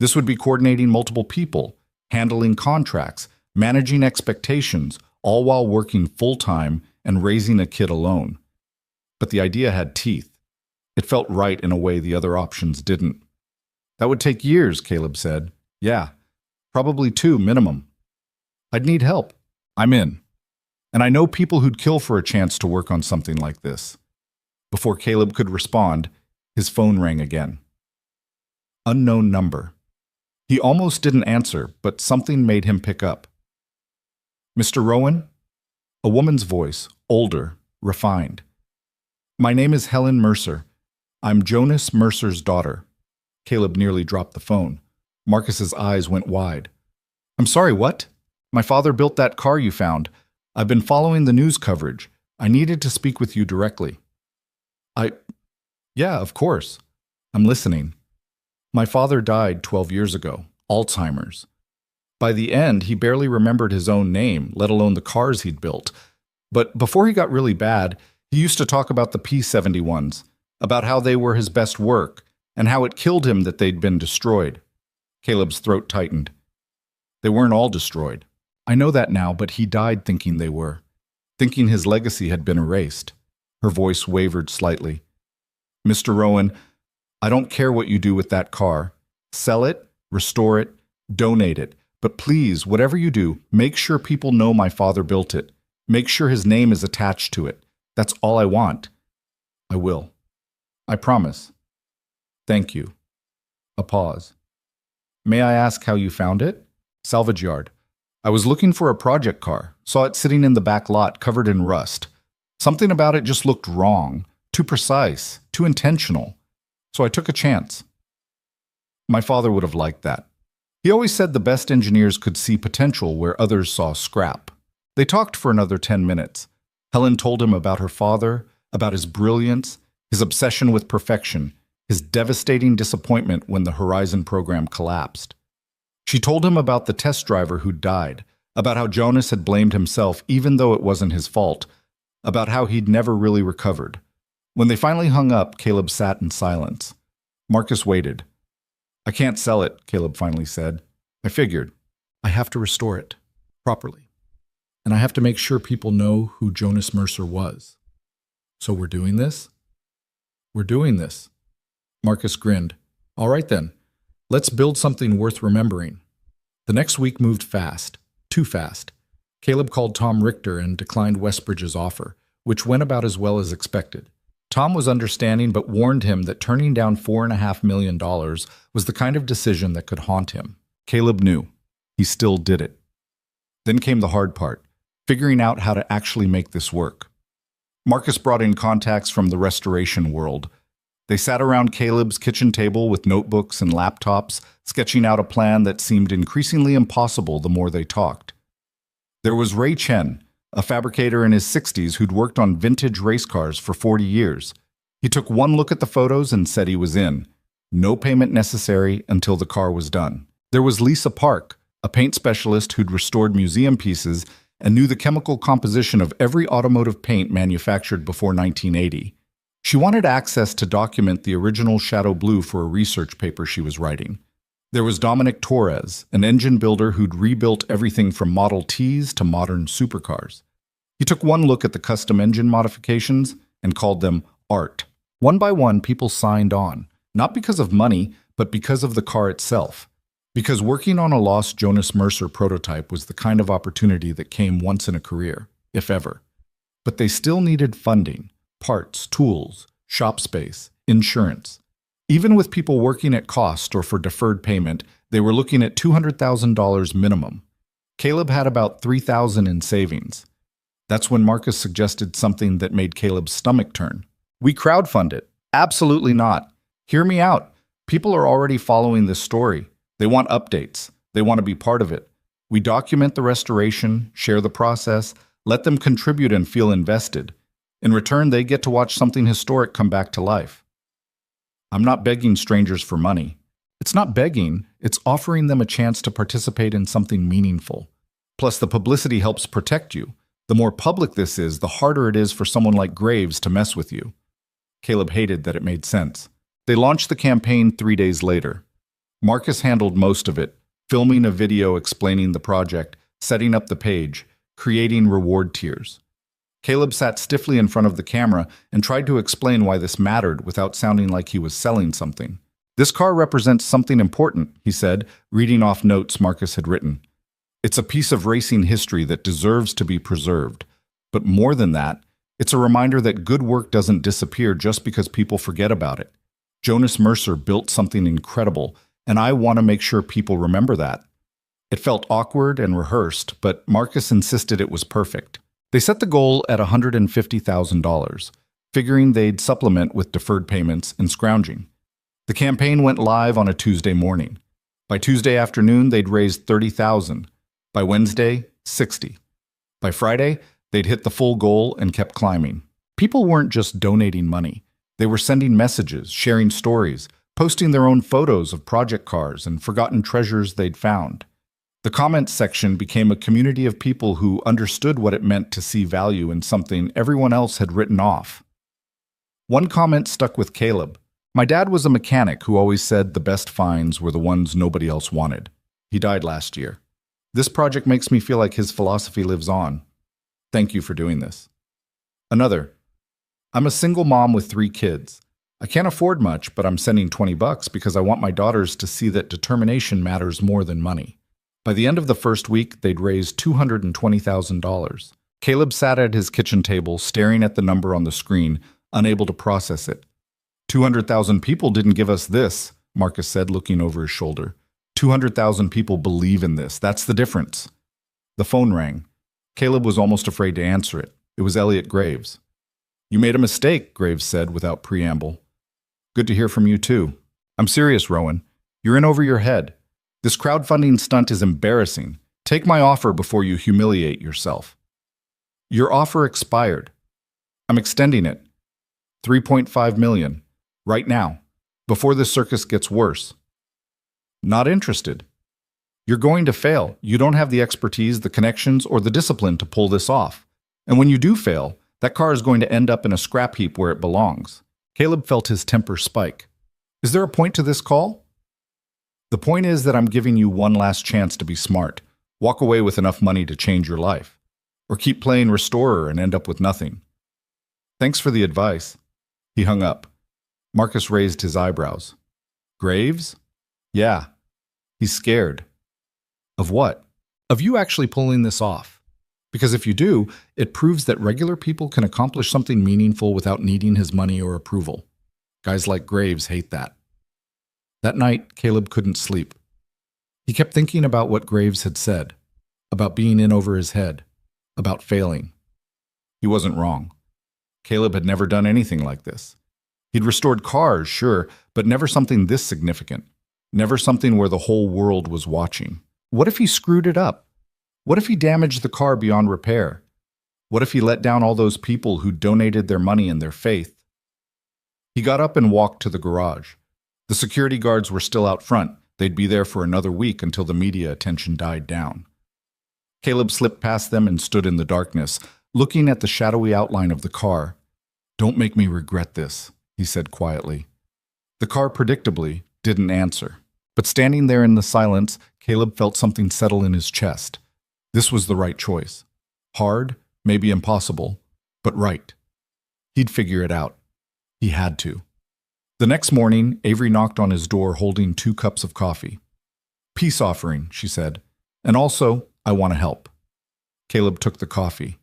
This would be coordinating multiple people, handling contracts, managing expectations, all while working full-time and raising a kid alone. But the idea had teeth. It felt right in a way the other options didn't. That would take years, Caleb said. Yeah, probably 2 minimum. I'd need help. I'm in. And I know people who'd kill for a chance to work on something like this. Before Caleb could respond, his phone rang again. Unknown number. He almost didn't answer, but something made him pick up. Mr. Rowan? A woman's voice, older, refined. My name is Helen Mercer. I'm Jonas Mercer's daughter. Caleb nearly dropped the phone. Marcus's eyes went wide. I'm sorry, what? My father built that car you found. I've been following the news coverage. I needed to speak with you directly. Yeah, of course. I'm listening. My father died 12 years ago, Alzheimer's. By the end, he barely remembered his own name, let alone the cars he'd built. But before he got really bad, he used to talk about the P-71s, about how they were his best work, and how it killed him that they'd been destroyed. Caleb's throat tightened. They weren't all destroyed. I know that now, but he died thinking they were, thinking his legacy had been erased. Her voice wavered slightly. Mr. Rowan, I don't care what you do with that car. Sell it, restore it, donate it. But please, whatever you do, make sure people know my father built it. Make sure his name is attached to it. That's all I want. I will. I promise. Thank you. A pause. May I ask how you found it? Salvage yard. I was looking for a project car, saw it sitting in the back lot covered in rust. Something about it just looked wrong, too precise, too intentional. So I took a chance. My father would have liked that. He always said the best engineers could see potential where others saw scrap. They talked for another 10 minutes. Helen told him about her father, about his brilliance, his obsession with perfection, his devastating disappointment when the Horizon program collapsed. She told him about the test driver who died, about how Jonas had blamed himself even though it wasn't his fault, about how he'd never really recovered. When they finally hung up, Caleb sat in silence. Marcus waited. "I can't sell it," Caleb finally said. "I figured. I have to restore it properly. And I have to make sure people know who Jonas Mercer was. So we're doing this?" "We're doing this." Marcus grinned. "All right then. Let's build something worth remembering." The next week moved fast. Too fast. Caleb called Tom Richter and declined Westbridge's offer, which went about as well as expected. Tom was understanding but warned him that turning down $4.5 million was the kind of decision that could haunt him. Caleb knew. He still did it. Then came the hard part, figuring out how to actually make this work. Marcus brought in contacts from the restoration world. They sat around Caleb's kitchen table with notebooks and laptops, sketching out a plan that seemed increasingly impossible the more they talked. There was Ray Chen, a fabricator in his 60s who'd worked on vintage race cars for 40 years. He took one look at the photos and said he was in. No payment necessary until the car was done. There was Lisa Park, a paint specialist who'd restored museum pieces and knew the chemical composition of every automotive paint manufactured before 1980. She wanted access to document the original Shadow Blue for a research paper she was writing. There was Dominic Torres, an engine builder who'd rebuilt everything from Model Ts to modern supercars. He took one look at the custom engine modifications and called them art. One by one, people signed on, not because of money, but because of the car itself. Because working on a lost Jonas Mercer prototype was the kind of opportunity that came once in a career, if ever. But they still needed funding, parts, tools, shop space, insurance. Even with people working at cost or for deferred payment, they were looking at $200,000 minimum. Caleb had about $3,000 in savings. That's when Marcus suggested something that made Caleb's stomach turn. "We crowdfund it." "Absolutely not. Hear me out. People are already following this story. They want updates. They want to be part of it. We document the restoration, share the process, let them contribute and feel invested. In return, they get to watch something historic come back to life." "I'm not begging strangers for money." "It's not begging, it's offering them a chance to participate in something meaningful. Plus, the publicity helps protect you. The more public this is, the harder it is for someone like Graves to mess with you." Caleb hated that it made sense. They launched the campaign 3 days later. Marcus handled most of it, filming a video explaining the project, setting up the page, creating reward tiers. Caleb sat stiffly in front of the camera and tried to explain why this mattered without sounding like he was selling something. "This car represents something important," he said, reading off notes Marcus had written. "It's a piece of racing history that deserves to be preserved. But more than that, it's a reminder that good work doesn't disappear just because people forget about it. Jonas Mercer built something incredible, and I want to make sure people remember that." It felt awkward and rehearsed, but Marcus insisted it was perfect. They set the goal at $150,000, figuring they'd supplement with deferred payments and scrounging. The campaign went live on a Tuesday morning. By Tuesday afternoon, they'd raised $30,000. By Wednesday, $60,000. By Friday, they'd hit the full goal and kept climbing. People weren't just donating money. They were sending messages, sharing stories, posting their own photos of project cars and forgotten treasures they'd found. The comments section became a community of people who understood what it meant to see value in something everyone else had written off. One comment stuck with Caleb. "My dad was a mechanic who always said the best finds were the ones nobody else wanted. He died last year. This project makes me feel like his philosophy lives on. Thank you for doing this." Another. "I'm a single mom with 3 kids. I can't afford much, but I'm sending $20 because I want my daughters to see that determination matters more than money." By the end of the first week, they'd raised $220,000. Caleb sat at his kitchen table, staring at the number on the screen, unable to process it. 200,000 people didn't give us this," Marcus said, looking over his shoulder. 200,000 people believe in this. That's the difference." The phone rang. Caleb was almost afraid to answer it. It was Elliot Graves. "You made a mistake," Graves said without preamble. "Good to hear from you, too." "I'm serious, Rowan. You're in over your head. This crowdfunding stunt is embarrassing. Take my offer before you humiliate yourself. Your offer expired. I'm extending it. 3.5 million. Right now. Before the circus gets worse. Not interested. You're going to fail. You don't have the expertise, the connections, or the discipline to pull this off. And when you do fail, that car is going to end up in a scrap heap where it belongs. Caleb felt his temper spike. Is there a point to this call? The point is that I'm giving you one last chance to be smart. Walk away with enough money to change your life. Or keep playing restorer and end up with nothing. Thanks for the advice. He hung up. Marcus raised his eyebrows. Graves? Yeah. He's scared. Of what? Of you actually pulling this off. Because if you do, it proves that regular people can accomplish something meaningful without needing his money or approval. Guys like Graves hate that. That night, Caleb couldn't sleep. He kept thinking about what Graves had said, about being in over his head, about failing. He wasn't wrong. Caleb had never done anything like this. He'd restored cars, sure, but never something this significant. Never something where the whole world was watching. What if he screwed it up? What if he damaged the car beyond repair? What if he let down all those people who donated their money and their faith? He got up and walked to the garage. The security guards were still out front. They'd be there for another week until the media attention died down. Caleb slipped past them and stood in the darkness, looking at the shadowy outline of the car. Don't make me regret this, he said quietly. The car predictably didn't answer. But standing there in the silence, Caleb felt something settle in his chest. This was the right choice. Hard, maybe impossible, but right. He'd figure it out. He had to. The next morning, Avery knocked on his door holding 2 cups of coffee. Peace offering, she said. And also, I want to help. Caleb took the coffee.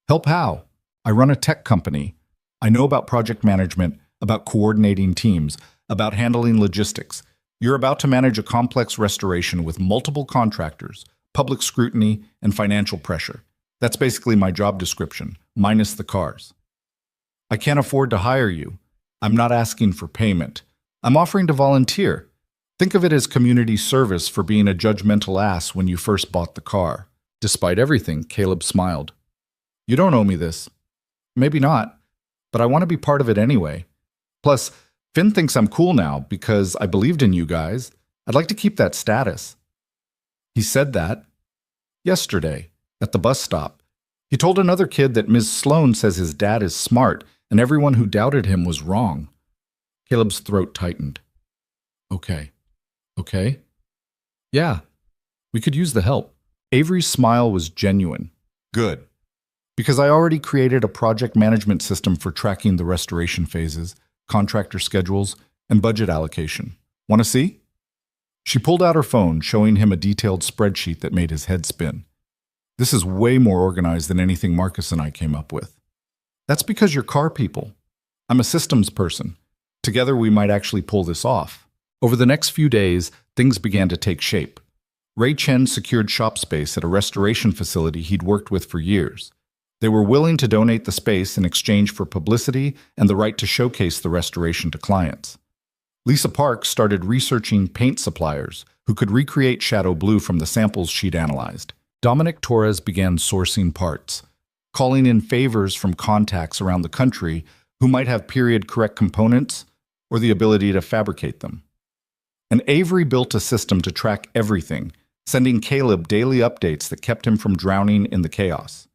Help how? I run a tech company. I know about project management, about coordinating teams, about handling logistics. You're about to manage a complex restoration with multiple contractors, public scrutiny, and financial pressure. That's basically my job description, minus the cars. I can't afford to hire you. I'm not asking for payment. I'm offering to volunteer. Think of it as community service for being a judgmental ass when you first bought the car. Despite everything, Caleb smiled. You don't owe me this. Maybe not, but I want to be part of it anyway. Plus, Finn thinks I'm cool now because I believed in you guys. I'd like to keep that status. He said that yesterday at the bus stop. He told another kid that Ms. Sloan says his dad is smart and everyone who doubted him was wrong. Caleb's throat tightened. Okay. Yeah, we could use the help. Avery's smile was genuine. Good. Because I already created a project management system for tracking the restoration phases, contractor schedules, and budget allocation. Want to see? She pulled out her phone, showing him a detailed spreadsheet that made his head spin. This is way more organized than anything Marcus and I came up with. That's because you're car people. I'm a systems person. Together we might actually pull this off. Over the next few days, things began to take shape. Ray Chen secured shop space at a restoration facility he'd worked with for years. They were willing to donate the space in exchange for publicity and the right to showcase the restoration to clients. Lisa Parks started researching paint suppliers who could recreate Shadow Blue from the samples she'd analyzed. Dominic Torres began sourcing parts, calling in favors from contacts around the country who might have period-correct components or the ability to fabricate them. And Avery built a system to track everything, sending Caleb daily updates that kept him from drowning in the chaos.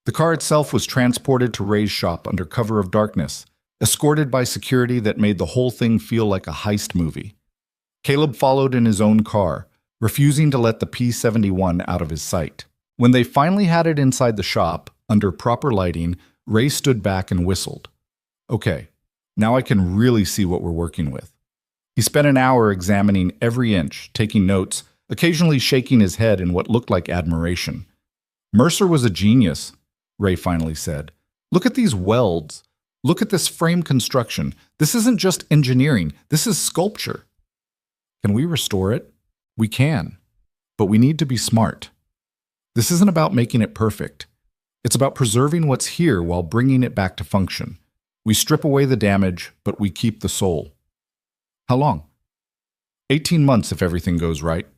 The car itself was transported to Ray's shop under cover of darkness, escorted by security that made the whole thing feel like a heist movie. Caleb followed in his own car, refusing to let the P-71 out of his sight. When they finally had it inside the shop, under proper lighting, Ray stood back and whistled. Okay, now I can really see what we're working with. He spent an hour examining every inch, taking notes, occasionally shaking his head in what looked like admiration. Mercer was a genius, Ray finally said. Look at these welds. Look at this frame construction. This isn't just engineering. This is sculpture. Can we restore it? We can. But we need to be smart. This isn't about making it perfect. It's about preserving what's here while bringing it back to function. We strip away the damage, but we keep the soul. How long? 18 months if everything goes right.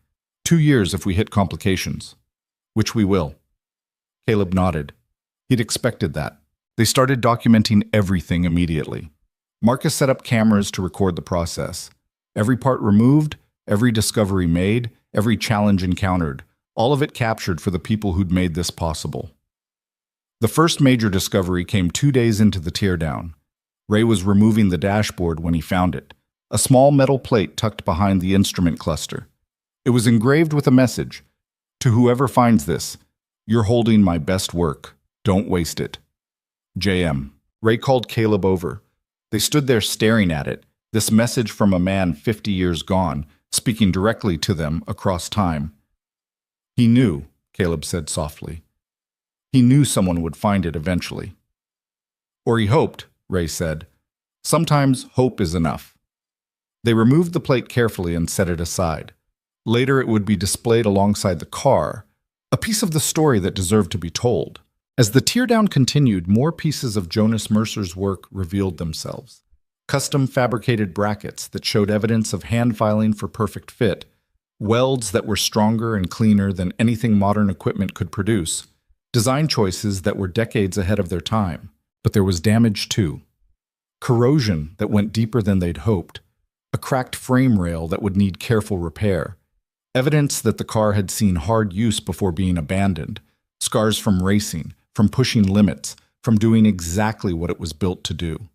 2 years if we hit complications. Which we will. Caleb nodded. He'd expected that. They started documenting everything immediately. Marcus set up cameras to record the process. Every part removed, every discovery made, every challenge encountered, all of it captured for the people who'd made this possible. The first major discovery came 2 days into the teardown. Ray was removing the dashboard when he found it, a small metal plate tucked behind the instrument cluster. It was engraved with a message. To whoever finds this, you're holding my best work. Don't waste it. JM. Ray called Caleb over. They stood there staring at it, this message from a man 50 years gone, speaking directly to them across time. He knew, Caleb said softly. He knew someone would find it eventually. Or he hoped, Ray said. Sometimes hope is enough. They removed the plate carefully and set it aside. Later it would be displayed alongside the car, a piece of the story that deserved to be told. As the teardown continued, more pieces of Jonas Mercer's work revealed themselves. Custom fabricated brackets that showed evidence of hand filing for perfect fit, welds that were stronger and cleaner than anything modern equipment could produce, design choices that were decades ahead of their time. But there was damage too. Corrosion that went deeper than they'd hoped, a cracked frame rail that would need careful repair, evidence that the car had seen hard use before being abandoned, scars from racing, from pushing limits, from doing exactly what it was built to do.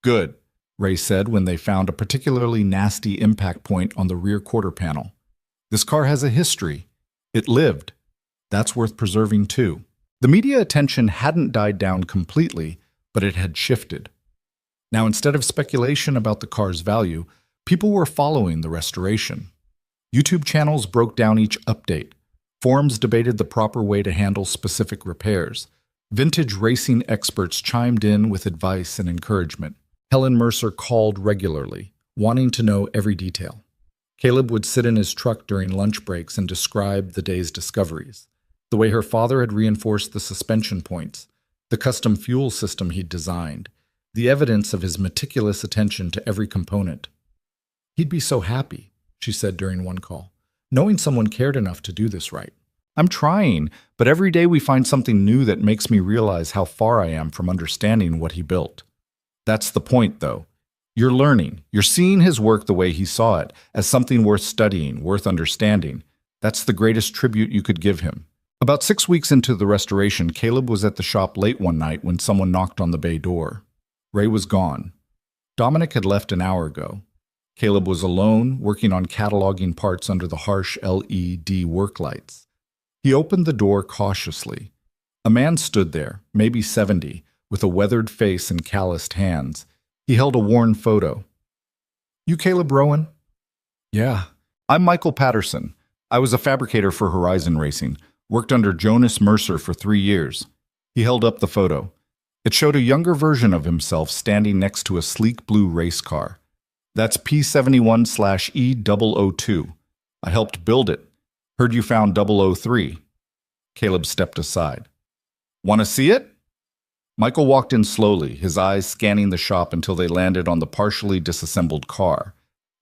Good, Ray said when they found a particularly nasty impact point on the rear quarter panel. This car has a history. It lived. That's worth preserving too. The media attention hadn't died down completely, but it had shifted. Now, instead of speculation about the car's value, people were following the restoration. YouTube channels broke down each update. Forums debated the proper way to handle specific repairs. Vintage racing experts chimed in with advice and encouragement. Helen Mercer called regularly, wanting to know every detail. Caleb would sit in his truck during lunch breaks and describe the day's discoveries. The way her father had reinforced the suspension points, the custom fuel system he'd designed, the evidence of his meticulous attention to every component. He'd be so happy, she said during one call, knowing someone cared enough to do this right. I'm trying, but every day we find something new that makes me realize how far I am from understanding what he built. That's the point, though. You're learning. You're seeing his work the way he saw it, as something worth studying, worth understanding. That's the greatest tribute you could give him. About 6 weeks into the restoration, Caleb was at the shop late one night when someone knocked on the bay door. Ray was gone. Dominic had left an hour ago. Caleb was alone, working on cataloging parts under the harsh LED work lights. He opened the door cautiously. A man stood there, maybe 70, with a weathered face and calloused hands. He held a worn photo. You Caleb Rowan? Yeah. I'm Michael Patterson. I was a fabricator for Horizon Racing, worked under Jonas Mercer for 3 years. He held up the photo. It showed a younger version of himself standing next to a sleek blue race car. That's P71/E002. I helped build it. Heard you found 003. Caleb stepped aside. Want to see it? Michael walked in slowly, his eyes scanning the shop until they landed on the partially disassembled car.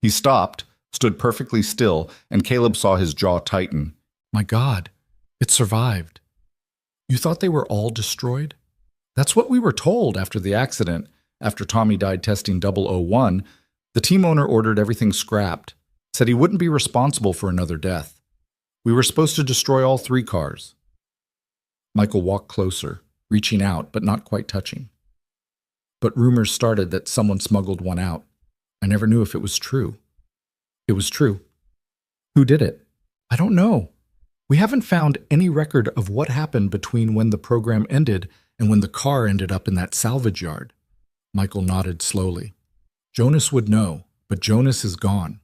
He stopped, stood perfectly still, and Caleb saw his jaw tighten. My God, it survived. You thought they were all destroyed? That's what we were told after the accident. After Tommy died testing 001, the team owner ordered everything scrapped, said he wouldn't be responsible for another death. We were supposed to destroy all 3 cars. Michael walked closer, reaching out but not quite touching. But rumors started that someone smuggled one out. I never knew if it was true. It was true. Who did it? I don't know. We haven't found any record of what happened between when the program ended and when the car ended up in that salvage yard. Michael nodded slowly. Jonas would know, but Jonas is gone.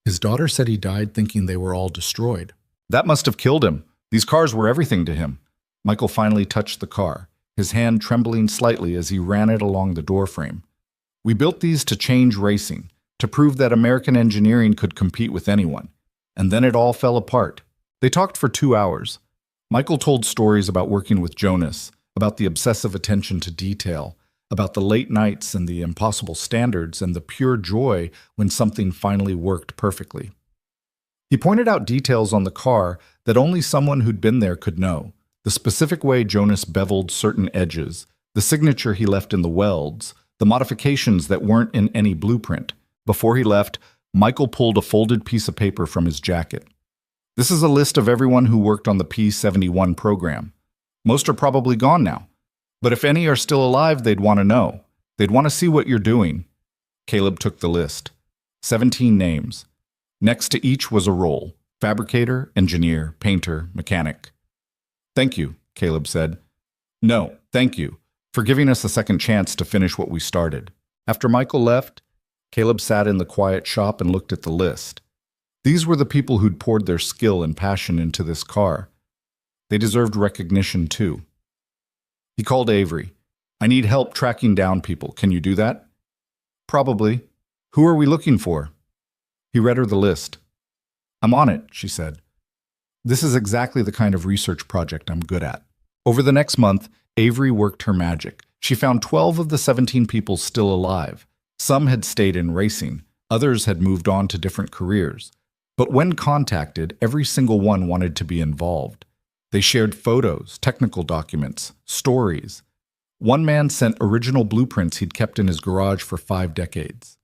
His daughter said he died thinking they were all destroyed. That must have killed him. These cars were everything to him. Michael finally touched the car, his hand trembling slightly as he ran it along the doorframe. We built these to change racing, to prove that American engineering could compete with anyone. And then it all fell apart. They talked for 2 hours. Michael told stories about working with Jonas, about the obsessive attention to detail, about the late nights and the impossible standards and the pure joy when something finally worked perfectly. He pointed out details on the car that only someone who'd been there could know: the specific way Jonas beveled certain edges, the signature he left in the welds, the modifications that weren't in any blueprint. Before he left, Michael pulled a folded piece of paper from his jacket. "This is a list of everyone who worked on the P-71 program. Most are probably gone now. But if any are still alive, they'd want to know. They'd want to see what you're doing." Caleb took the list. 17 names. Next to each was a role: fabricator, engineer, painter, mechanic. "Thank you," Caleb said. "No, thank you for giving us a second chance to finish what we started." After Michael left, Caleb sat in the quiet shop and looked at the list. These were the people who'd poured their skill and passion into this car. They deserved recognition too. He called Avery. "I need help tracking down people. Can you do that?" "Probably. Who are we looking for?" He read her the list. "I'm on it," she said. "This is exactly the kind of research project I'm good at." Over the next month, Avery worked her magic. She found 12 of the 17 people still alive. Some had stayed in racing. Others had moved on to different careers. But when contacted, every single one wanted to be involved. They shared photos, technical documents, stories. One man sent original blueprints he'd kept in his garage for 5 decades.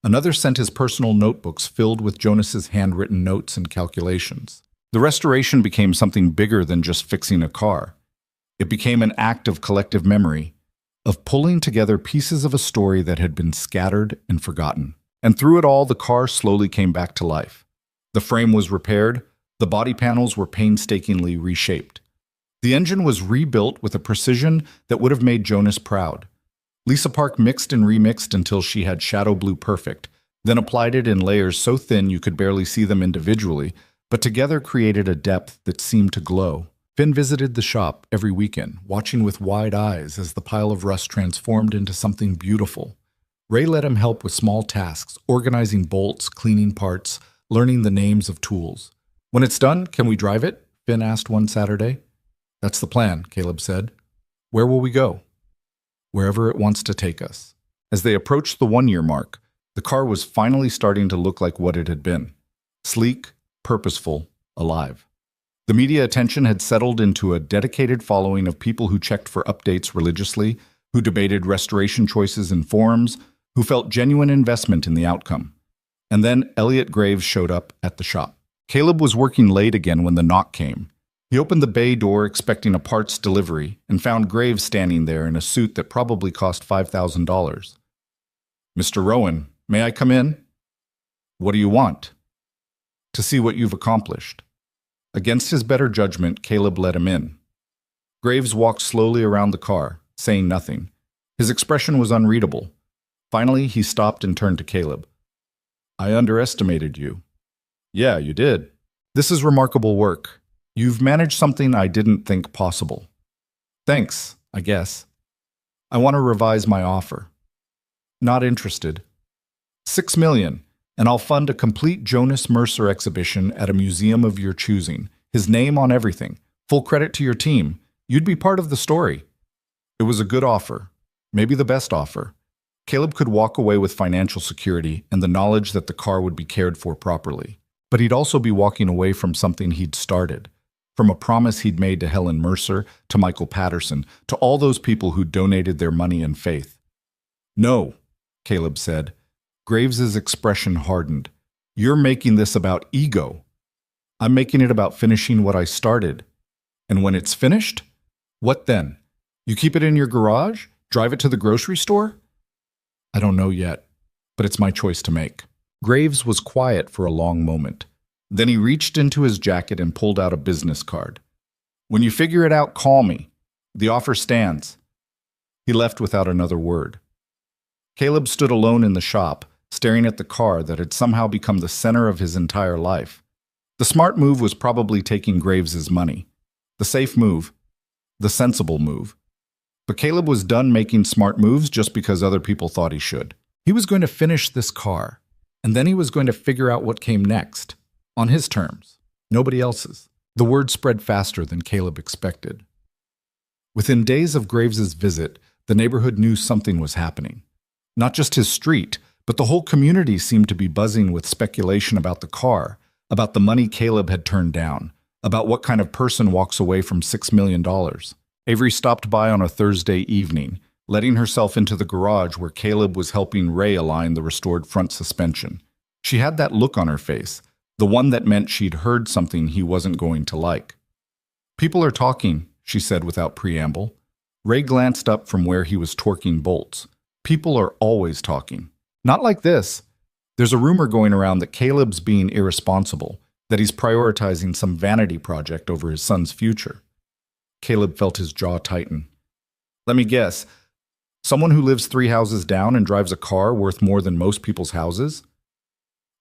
Another sent his personal notebooks filled with Jonas's handwritten notes and calculations. The restoration became something bigger than just fixing a car. It became an act of collective memory, of pulling together pieces of a story that had been scattered and forgotten. And through it all, the car slowly came back to life. The frame was repaired. The body panels were painstakingly reshaped. The engine was rebuilt with a precision that would have made Jonas proud. Lisa Park mixed and remixed until she had shadow blue perfect, then applied it in layers so thin you could barely see them individually, but together created a depth that seemed to glow. Finn visited the shop every weekend, watching with wide eyes as the pile of rust transformed into something beautiful. Ray let him help with small tasks, organizing bolts, cleaning parts, learning the names of tools. "When it's done, can we drive it?" Finn asked one Saturday. "That's the plan," Caleb said. "Where will we go?" "Wherever it wants to take us." As they approached the 1-year mark, the car was finally starting to look like what it had been: sleek, purposeful, alive. The media attention had settled into a dedicated following of people who checked for updates religiously, who debated restoration choices in forums, who felt genuine investment in the outcome. And then Elliot Graves showed up at the shop. Caleb was working late again when the knock came. He opened the bay door expecting a parts delivery and found Graves standing there in a suit that probably cost $5,000. "Mr. Rowan, may I come in?" "What do you want?" "To see what you've accomplished." Against his better judgment, Caleb let him in. Graves walked slowly around the car, saying nothing. His expression was unreadable. Finally, he stopped and turned to Caleb. "I underestimated you." "Yeah, you did. This is remarkable work. You've managed something I didn't think possible." "Thanks, I guess." "I want to revise my offer." "Not interested." $6 million, and I'll fund a complete Jonas Mercer exhibition at a museum of your choosing. His name on everything. Full credit to your team. You'd be part of the story." It was a good offer. Maybe the best offer. Caleb could walk away with financial security and the knowledge that the car would be cared for properly. But he'd also be walking away from something he'd started. From a promise he'd made to Helen Mercer, to Michael Patterson, to all those people who donated their money and faith. "No," Caleb said. Graves's expression hardened. "You're making this about ego. I'm making it about finishing what I started. And when it's finished, what then? You keep it in your garage? Drive it to the grocery store?" "I don't know yet, but it's my choice to make." Graves was quiet for a long moment. Then he reached into his jacket and pulled out a business card. "When you figure it out, call me. The offer stands." He left without another word. Caleb stood alone in the shop, staring at the car that had somehow become the center of his entire life. The smart move was probably taking Graves's money. The safe move. The sensible move. But Caleb was done making smart moves just because other people thought he should. He was going to finish this car, and then he was going to figure out what came next. On his terms, nobody else's. The word spread faster than Caleb expected. Within days of Graves's visit, the neighborhood knew something was happening. Not just his street, but the whole community seemed to be buzzing with speculation about the car, about the money Caleb had turned down, about what kind of person walks away from $6 million. Avery stopped by on a Thursday evening, letting herself into the garage where Caleb was helping Ray align the restored front suspension. She had that look on her face, the one that meant she'd heard something he wasn't going to like. "People are talking," she said without preamble. Ray glanced up from where he was torquing bolts. "People are always talking. Not like this. There's a rumor going around that Caleb's being irresponsible, that he's prioritizing some vanity project over his son's future." Caleb felt his jaw tighten. "Let me guess. Someone who lives 3 houses down and drives a car worth more than most people's houses?"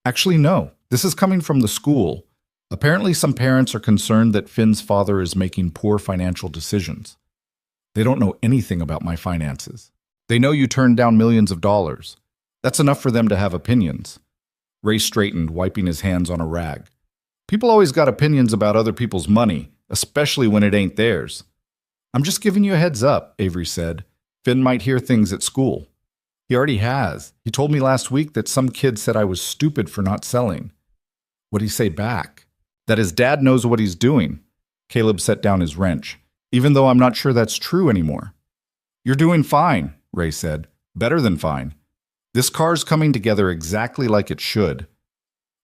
"Actually, no. This is coming from the school. Apparently some parents are concerned that Finn's father is making poor financial decisions. They don't know anything about my finances. They know you turned down millions of dollars. That's enough for them to have opinions." Ray straightened, wiping his hands on a rag. "People always got opinions about other people's money, especially when it ain't theirs." "I'm just giving you a heads up," Avery said. "Finn might hear things at school." "He already has. He told me last week that some kid said I was stupid for not selling." "What'd he say back?" "That his dad knows what he's doing." Caleb set down his wrench. "Even though I'm not sure that's true anymore." "You're doing fine," Ray said. "Better than fine. This car's coming together exactly like it should."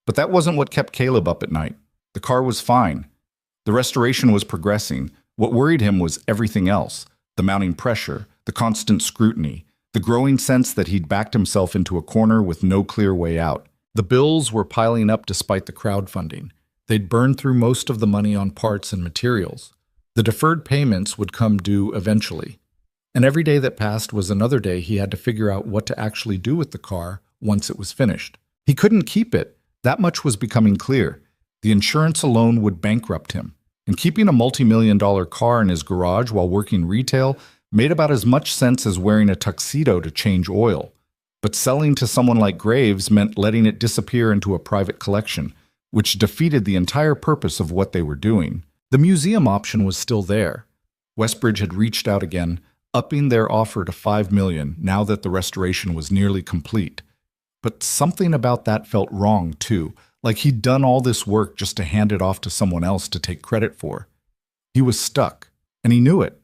But that wasn't what kept Caleb up at night. The car was fine. The restoration was progressing. What worried him was everything else: the mounting pressure, the constant scrutiny, the growing sense that he'd backed himself into a corner with no clear way out. The bills were piling up despite the crowdfunding. They'd burned through most of the money on parts and materials. The deferred payments would come due eventually. And every day that passed was another day he had to figure out what to actually do with the car once it was finished. He couldn't keep it. That much was becoming clear. The insurance alone would bankrupt him. And keeping a multi-million-dollar car in his garage while working retail made about as much sense as wearing a tuxedo to change oil. But selling to someone like Graves meant letting it disappear into a private collection, which defeated the entire purpose of what they were doing. The museum option was still there. Westbridge had reached out again, upping their offer to $5 million now that the restoration was nearly complete. But something about that felt wrong, too, like he'd done all this work just to hand it off to someone else to take credit for. He was stuck, and he knew it.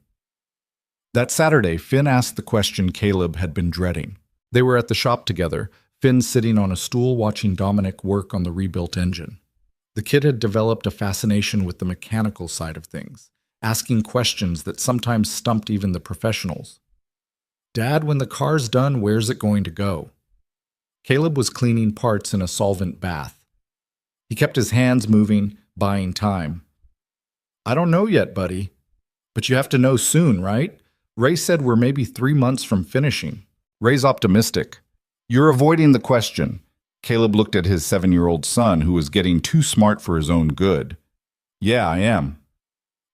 That Saturday, Finn asked the question Caleb had been dreading. They were at the shop together, Finn sitting on a stool watching Dominic work on the rebuilt engine. The kid had developed a fascination with the mechanical side of things, asking questions that sometimes stumped even the professionals. "Dad, when the car's done, where's it going to go?" Caleb was cleaning parts in a solvent bath. He kept his hands moving, buying time. "I don't know yet, buddy. But you have to know soon, right? Ray said we're maybe 3 months from finishing." Ray's optimistic. "You're avoiding the question." Caleb looked at his 7-year-old son, who was getting too smart for his own good. "Yeah, I am."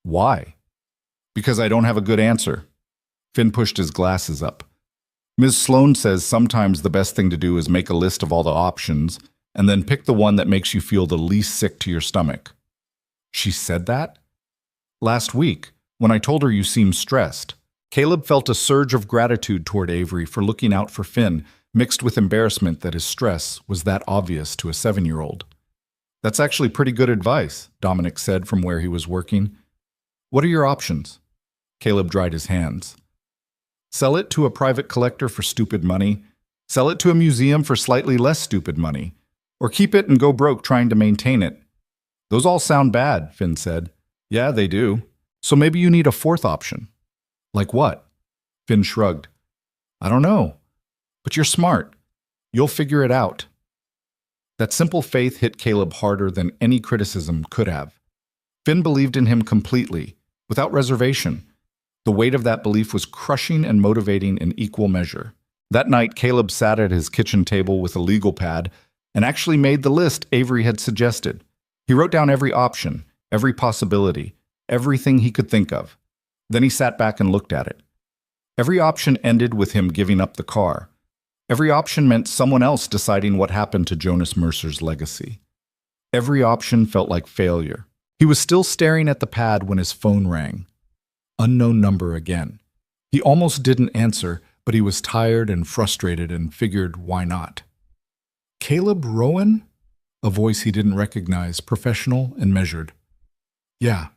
"Why?" "Because I don't have a good answer." Finn pushed his glasses up. "Ms. Sloan says sometimes the best thing to do is make a list of all the options and then pick the one that makes you feel the least sick to your stomach." "She said that?" "Last week, when I told her you seemed stressed." Caleb felt a surge of gratitude toward Avery for looking out for Finn, mixed with embarrassment that his stress was that obvious to a 7-year-old. "That's actually pretty good advice," Dominic said from where he was working. "What are your options?" Caleb dried his hands. "Sell it to a private collector for stupid money, sell it to a museum for slightly less stupid money, or keep it and go broke trying to maintain it." "Those all sound bad," Finn said. "Yeah, they do. So maybe you need a fourth option." "Like what?" Finn shrugged. "I don't know. But you're smart. You'll figure it out." That simple faith hit Caleb harder than any criticism could have. Finn believed in him completely, without reservation. The weight of that belief was crushing and motivating in equal measure. That night, Caleb sat at his kitchen table with a legal pad and actually made the list Avery had suggested. He wrote down every option, every possibility, everything he could think of. Then he sat back and looked at it. Every option ended with him giving up the car. Every option meant someone else deciding what happened to Jonas Mercer's legacy. Every option felt like failure. He was still staring at the pad when his phone rang. Unknown number again. He almost didn't answer, but he was tired and frustrated and figured, why not? Caleb Rowan? A voice he didn't recognize, professional and measured. Yeah.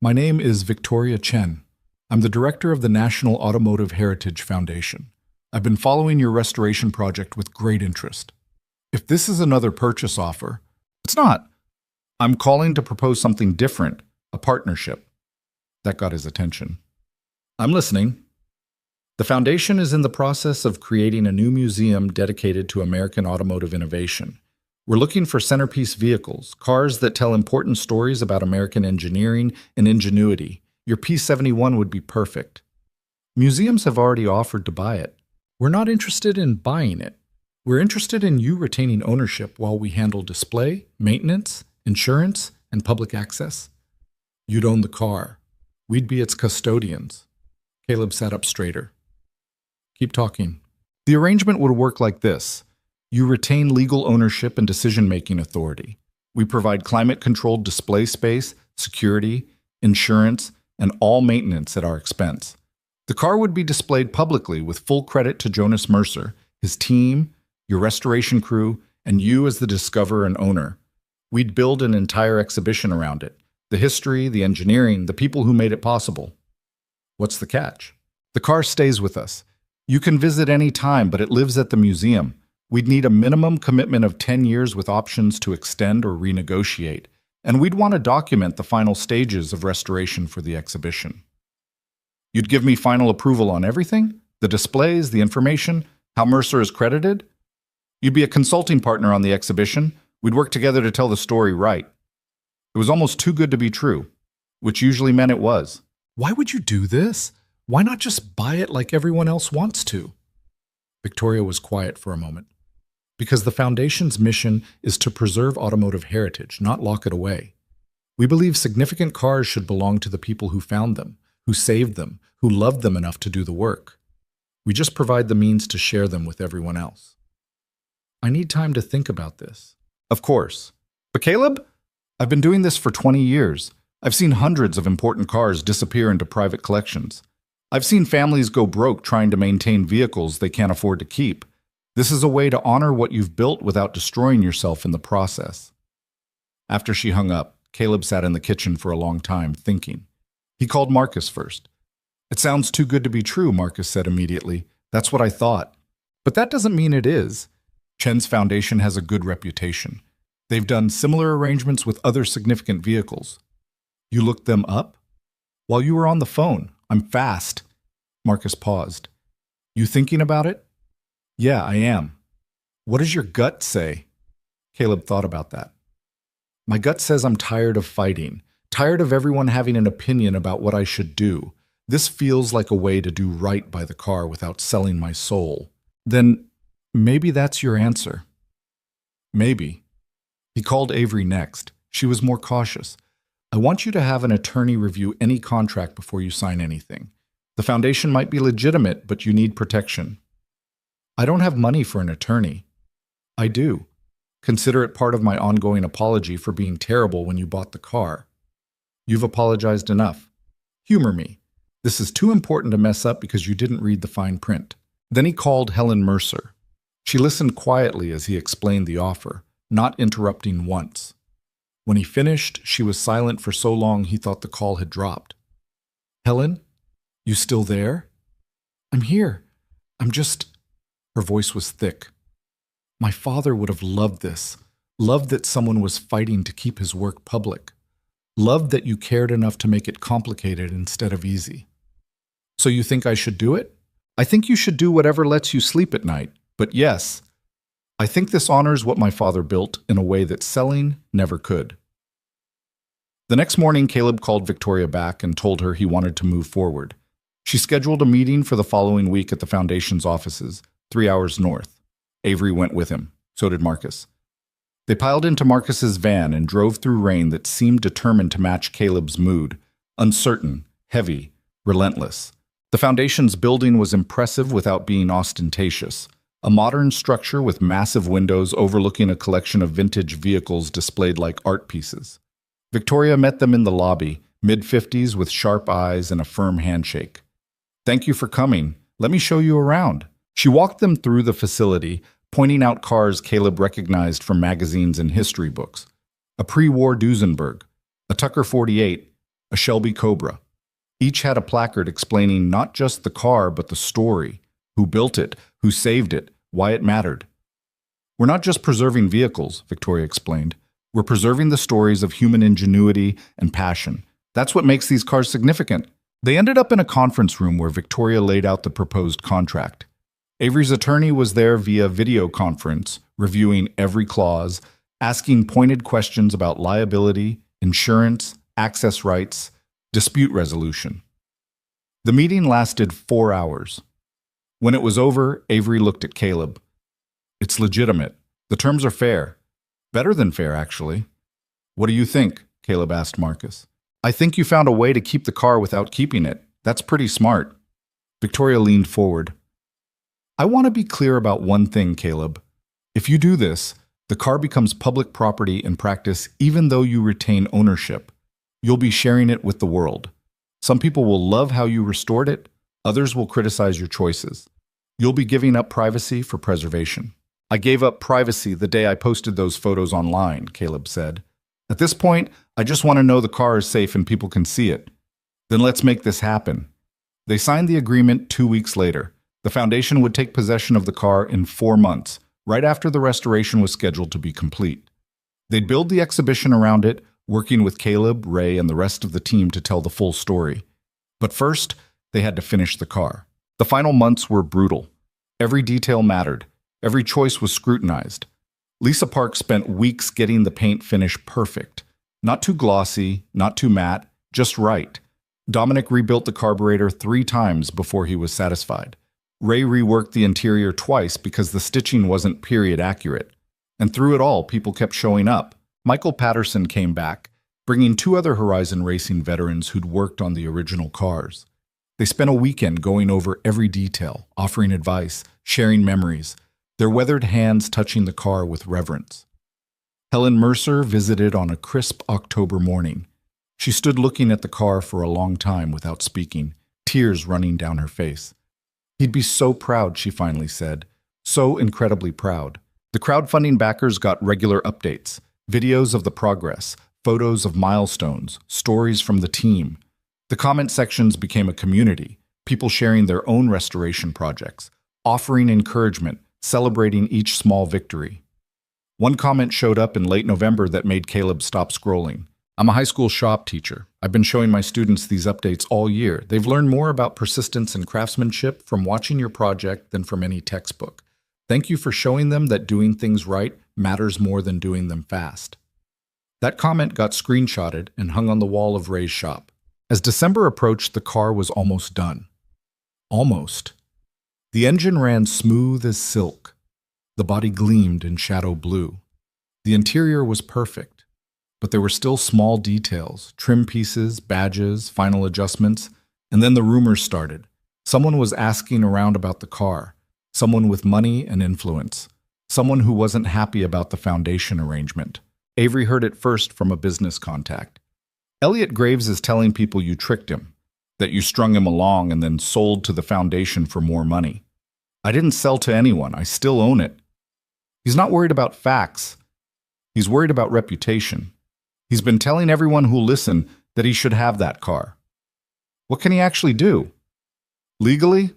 My name is Victoria Chen. I'm the director of the National Automotive Heritage Foundation. I've been following your restoration project with great interest. If this is another purchase offer, it's not. I'm calling to propose something different, a partnership. That got his attention. I'm listening. The foundation is in the process of creating a new museum dedicated to American automotive innovation. We're looking for centerpiece vehicles, cars that tell important stories about American engineering and ingenuity. Your P71 would be perfect. Museums have already offered to buy it. We're not interested in buying it. We're interested in you retaining ownership while we handle display, maintenance, insurance, and public access. You'd own the car. We'd be its custodians. Caleb sat up straighter. Keep talking. The arrangement would work like this. You retain legal ownership and decision-making authority. We provide climate-controlled display space, security, insurance, and all maintenance at our expense. The car would be displayed publicly with full credit to Jonas Mercer, his team, your restoration crew, and you as the discoverer and owner. We'd build an entire exhibition around it. The history, the engineering, the people who made it possible. What's the catch? The car stays with us. You can visit any time, but it lives at the museum. We'd need a minimum commitment of 10 years with options to extend or renegotiate, and we'd want to document the final stages of restoration for the exhibition. You'd give me final approval on everything? The displays, the information, how Mercer is credited? You'd be a consulting partner on the exhibition. We'd work together to tell the story right. It was almost too good to be true, which usually meant it was. Why would you do this? Why not just buy it like everyone else wants to? Victoria was quiet for a moment. Because the Foundation's mission is to preserve automotive heritage, not lock it away. We believe significant cars should belong to the people who found them, who saved them, who loved them enough to do the work. We just provide the means to share them with everyone else. I need time to think about this. Of course. But Caleb, I've been doing this for 20 years. I've seen hundreds of important cars disappear into private collections. I've seen families go broke trying to maintain vehicles they can't afford to keep. This is a way to honor what you've built without destroying yourself in the process. After she hung up, Caleb sat in the kitchen for a long time, thinking. He called Marcus first. It sounds too good to be true, Marcus said immediately. That's what I thought. But that doesn't mean it is. Chen's Foundation has a good reputation. They've done similar arrangements with other significant vehicles. You looked them up? While you were on the phone. I'm fast. Marcus paused. You thinking about it? Yeah, I am. What does your gut say? Caleb thought about that. My gut says I'm tired of fighting, tired of everyone having an opinion about what I should do. This feels like a way to do right by the car without selling my soul. Then maybe that's your answer. Maybe. He called Avery next. She was more cautious. I want you to have an attorney review any contract before you sign anything. The foundation might be legitimate, but you need protection. I don't have money for an attorney. I do. Consider it part of my ongoing apology for being terrible when you bought the car. You've apologized enough. Humor me. This is too important to mess up because you didn't read the fine print. Then he called Helen Mercer. She listened quietly as he explained the offer, not interrupting once. When he finished, she was silent for so long he thought the call had dropped. Helen, you still there? I'm here. I'm just... Her voice was thick. My father would have loved this. Loved that someone was fighting to keep his work public. Loved that you cared enough to make it complicated instead of easy. So you think I should do it? I think you should do whatever lets you sleep at night. But yes, I think this honors what my father built in a way that selling never could. The next morning, Caleb called Victoria back and told her he wanted to move forward. She scheduled a meeting for the following week at the Foundation's offices, 3 hours north. Avery went with him. So did Marcus. They piled into Marcus's van and drove through rain that seemed determined to match Caleb's mood, uncertain, heavy, relentless. The Foundation's building was impressive without being ostentatious. A modern structure with massive windows overlooking a collection of vintage vehicles displayed like art pieces. Victoria met them in the lobby, mid-50s with sharp eyes and a firm handshake. Thank you for coming. Let me show you around. She walked them through the facility, pointing out cars Caleb recognized from magazines and history books. A pre-war Duesenberg, a Tucker 48, a Shelby Cobra. Each had a placard explaining not just the car, but the story, who built it, who saved it, why it mattered. We're not just preserving vehicles, Victoria explained. We're preserving the stories of human ingenuity and passion. That's what makes these cars significant. They ended up in a conference room where Victoria laid out the proposed contract. Avery's attorney was there via video conference, reviewing every clause, asking pointed questions about liability, insurance, access rights, dispute resolution. The meeting lasted 4 hours. When it was over, Avery looked at Caleb. It's legitimate. The terms are fair. Better than fair, actually. What do you think? Caleb asked Marcus. I think you found a way to keep the car without keeping it. That's pretty smart. Victoria leaned forward. I want to be clear about one thing, Caleb. If you do this, the car becomes public property in practice even though you retain ownership. You'll be sharing it with the world. Some people will love how you restored it, others will criticize your choices. You'll be giving up privacy for preservation. I gave up privacy the day I posted those photos online, Caleb said. At this point, I just want to know the car is safe and people can see it. Then let's make this happen. They signed the agreement 2 weeks later. The foundation would take possession of the car in 4 months, right after the restoration was scheduled to be complete. They'd build the exhibition around it, working with Caleb, Ray, and the rest of the team to tell the full story. But first, they had to finish the car. The final months were brutal. Every detail mattered. Every choice was scrutinized. Lisa Park spent weeks getting the paint finish perfect. Not too glossy, not too matte, just right. Dominic rebuilt the carburetor 3 times before he was satisfied. Ray reworked the interior twice because the stitching wasn't period accurate. And through it all, people kept showing up. Michael Patterson came back, bringing 2 other Horizon Racing veterans who'd worked on the original cars. They spent a weekend going over every detail, offering advice, sharing memories, their weathered hands touching the car with reverence. Helen Mercer visited on a crisp October morning. She stood looking at the car for a long time without speaking, tears running down her face. He'd be so proud, she finally said. So incredibly proud. The crowdfunding backers got regular updates, videos of the progress, photos of milestones, stories from the team. The comment sections became a community, people sharing their own restoration projects, offering encouragement, celebrating each small victory. One comment showed up in late November that made Caleb stop scrolling. I'm a high school shop teacher. I've been showing my students these updates all year. They've learned more about persistence and craftsmanship from watching your project than from any textbook. Thank you for showing them that doing things right matters more than doing them fast. That comment got screenshotted and hung on the wall of Ray's shop. As December approached, the car was almost done. Almost. The engine ran smooth as silk. The body gleamed in shadow blue. The interior was perfect, but there were still small details, trim pieces, badges, final adjustments, and then the rumors started. Someone was asking around about the car, someone with money and influence, someone who wasn't happy about the foundation arrangement. Avery heard it first from a business contact. Elliot Graves is telling people you tricked him, that you strung him along and then sold to the foundation for more money. I didn't sell to anyone. I still own it. He's not worried about facts. He's worried about reputation. He's been telling everyone who'll listen that he should have that car. What can he actually do? Legally?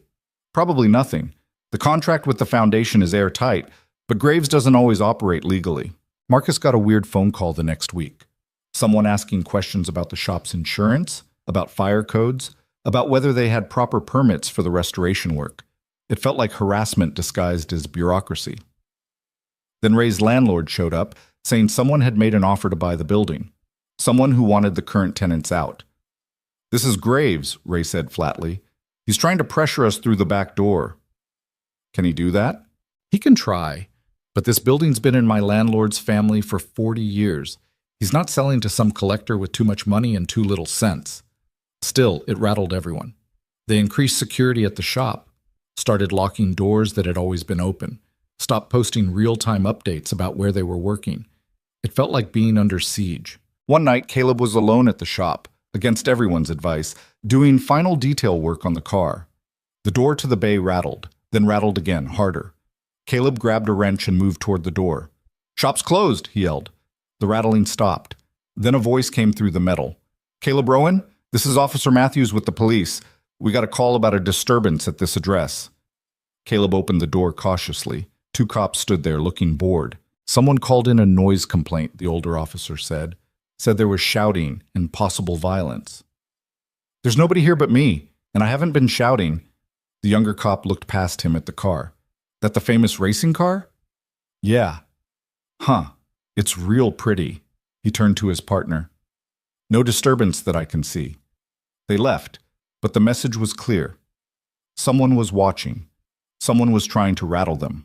Probably nothing. The contract with the foundation is airtight, but Graves doesn't always operate legally. Marcus got a weird phone call the next week. Someone asking questions about the shop's insurance, about fire codes, about whether they had proper permits for the restoration work. It felt like harassment disguised as bureaucracy. Then Ray's landlord showed up, saying someone had made an offer to buy the building, someone who wanted the current tenants out. This is Graves, Ray said flatly. He's trying to pressure us through the back door. Can he do that? He can try, but this building's been in my landlord's family for 40 years. He's not selling to some collector with too much money and too little sense. Still, it rattled everyone. They increased security at the shop, started locking doors that had always been open, stopped posting real-time updates about where they were working. It felt like being under siege. One night, Caleb was alone at the shop, against everyone's advice, doing final detail work on the car. The door to the bay rattled, then rattled again, harder. Caleb grabbed a wrench and moved toward the door. "Shop's closed," he yelled. The rattling stopped. Then a voice came through the metal. "Caleb Rowan, this is Officer Matthews with the police. We got a call about a disturbance at this address." Caleb opened the door cautiously. 2 cops stood there looking bored. "Someone called in a noise complaint," the older officer said. "Said there was shouting and possible violence." "There's nobody here but me, and I haven't been shouting." The younger cop looked past him at the car. "That the famous racing car?" "Yeah." "Huh. It's real pretty." He turned to his partner. "No disturbance that I can see." They left, but the message was clear. Someone was watching. Someone was trying to rattle them.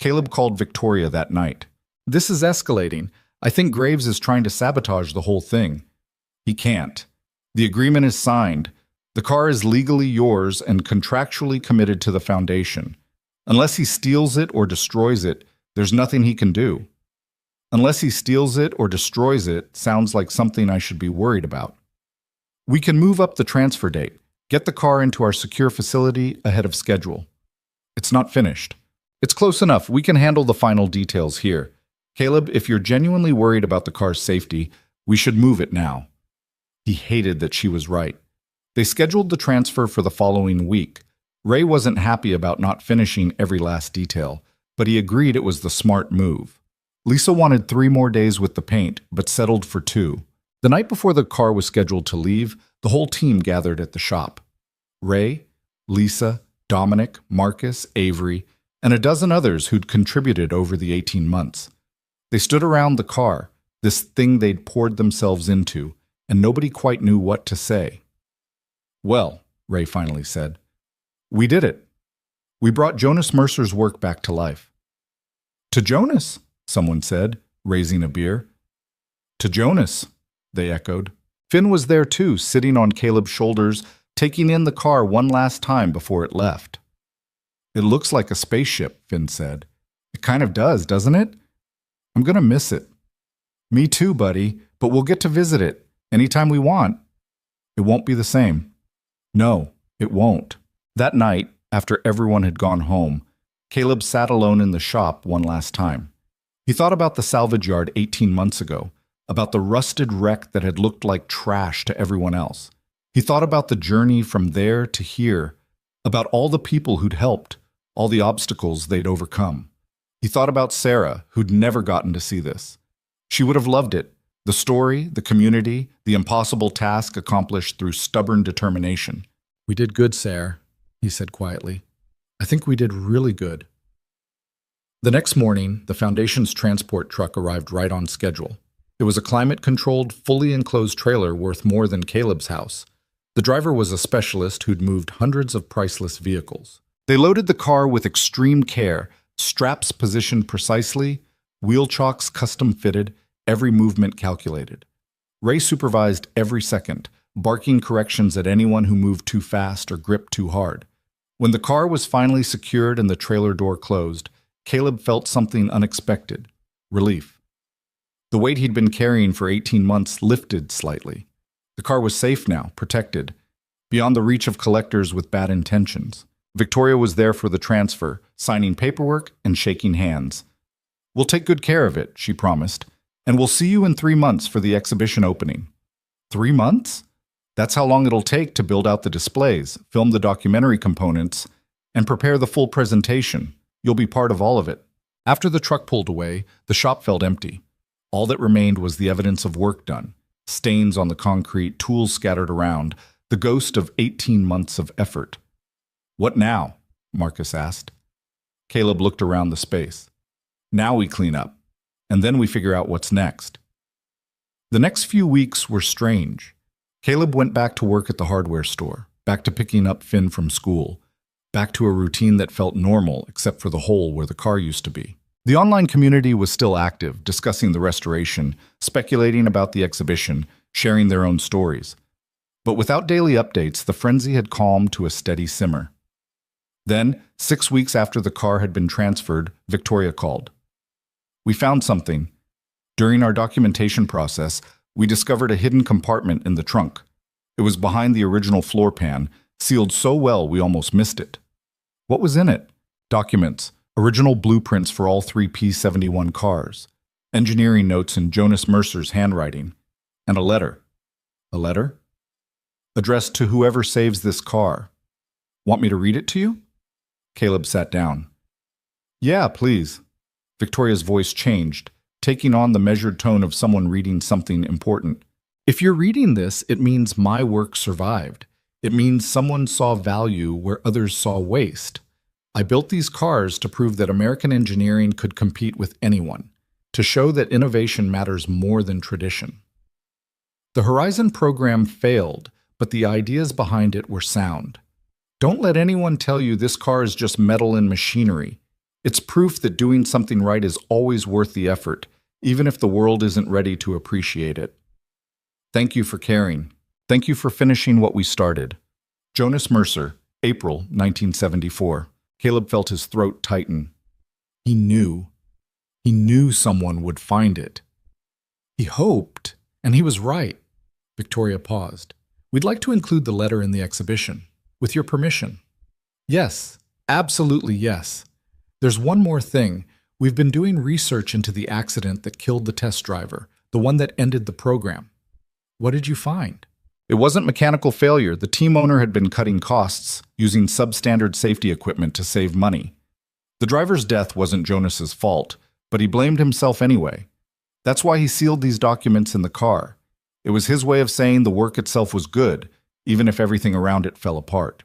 Caleb called Victoria that night. "This is escalating. I think Graves is trying to sabotage the whole thing." "He can't. The agreement is signed. The car is legally yours and contractually committed to the foundation. Unless he steals it or destroys it, there's nothing he can do." "Unless he steals it or destroys it" sounds like something I should be worried about. "We can move up the transfer date. Get the car into our secure facility ahead of schedule." "It's not finished." "It's close enough. We can handle the final details here. Caleb, if you're genuinely worried about the car's safety, we should move it now." He hated that she was right. They scheduled the transfer for the following week. Ray wasn't happy about not finishing every last detail, but he agreed it was the smart move. Lisa wanted 3 more days with the paint, but settled for 2. The night before the car was scheduled to leave, the whole team gathered at the shop. Ray, Lisa, Dominic, Marcus, Avery, and a dozen others who'd contributed over the 18 months. They stood around the car, this thing they'd poured themselves into, and nobody quite knew what to say. "Well," Ray finally said, "we did it. We brought Jonas Mercer's work back to life." "To Jonas," someone said, raising a beer. "To Jonas," they echoed. Finn was there too, sitting on Caleb's shoulders, taking in the car one last time before it left. "It looks like a spaceship," Finn said. "It kind of does, doesn't it? I'm gonna miss it." "Me too, buddy, but we'll get to visit it anytime we want." "It won't be the same." "No, it won't." That night, after everyone had gone home, Caleb sat alone in the shop one last time. He thought about the salvage yard 18 months ago, about the rusted wreck that had looked like trash to everyone else. He thought about the journey from there to here, about all the people who'd helped, all the obstacles they'd overcome. He thought about Sarah, who'd never gotten to see this. She would have loved it, the story, the community, the impossible task accomplished through stubborn determination. "We did good, Sarah," he said quietly. "I think we did really good." The next morning, the Foundation's transport truck arrived right on schedule. It was a climate-controlled, fully enclosed trailer worth more than Caleb's house. The driver was a specialist who'd moved hundreds of priceless vehicles. They loaded the car with extreme care, straps positioned precisely, wheel chocks custom-fitted, every movement calculated. Ray supervised every second, barking corrections at anyone who moved too fast or gripped too hard. When the car was finally secured and the trailer door closed, Caleb felt something unexpected: relief. The weight he'd been carrying for 18 months lifted slightly. The car was safe now, protected, beyond the reach of collectors with bad intentions. Victoria was there for the transfer, signing paperwork and shaking hands. "We'll take good care of it," she promised, "and we'll see you in 3 months for the exhibition opening." 3 months? That's how long it'll take to build out the displays, film the documentary components, and prepare the full presentation. You'll be part of all of it. After the truck pulled away, the shop felt empty. All that remained was the evidence of work done, stains on the concrete, tools scattered around, the ghost of 18 months of effort. "What now?" Marcus asked. Caleb looked around the space. "Now we clean up, and then we figure out what's next." The next few weeks were strange. Caleb went back to work at the hardware store, back to picking up Finn from school, back to a routine that felt normal except for the hole where the car used to be. The online community was still active, discussing the restoration, speculating about the exhibition, sharing their own stories. But without daily updates, the frenzy had calmed to a steady simmer. Then, 6 weeks after the car had been transferred, Victoria called. "We found something. During our documentation process, we discovered a hidden compartment in the trunk. It was behind the original floor pan, sealed so well we almost missed it. What was in it? Documents, original blueprints for all three P-71 cars, engineering notes in Jonas Mercer's handwriting, and a letter. A letter? Addressed to whoever saves this car. Want me to read it to you? Caleb sat down. Yeah, please. Victoria's voice changed, taking on the measured tone of someone reading something important. If you're reading this, it means my work survived. It means someone saw value where others saw waste. I built these cars to prove that American engineering could compete with anyone, to show that innovation matters more than tradition. The Horizon program failed, but the ideas behind it were sound. Don't let anyone tell you this car is just metal and machinery. It's proof that doing something right is always worth the effort, even if the world isn't ready to appreciate it. Thank you for caring. Thank you for finishing what we started. Jonas Mercer, April 1974. Caleb felt his throat tighten. He knew. He knew someone would find it. He hoped, and he was right. Victoria paused. We'd like to include the letter in the exhibition, with your permission. Yes, absolutely yes. There's one more thing. We've been doing research into the accident that killed the test driver, the one that ended the program. What did you find? It wasn't mechanical failure. The team owner had been cutting costs, using substandard safety equipment to save money. The driver's death wasn't Jonas's fault, but he blamed himself anyway. That's why he sealed these documents in the car. It was his way of saying the work itself was good, even if everything around it fell apart.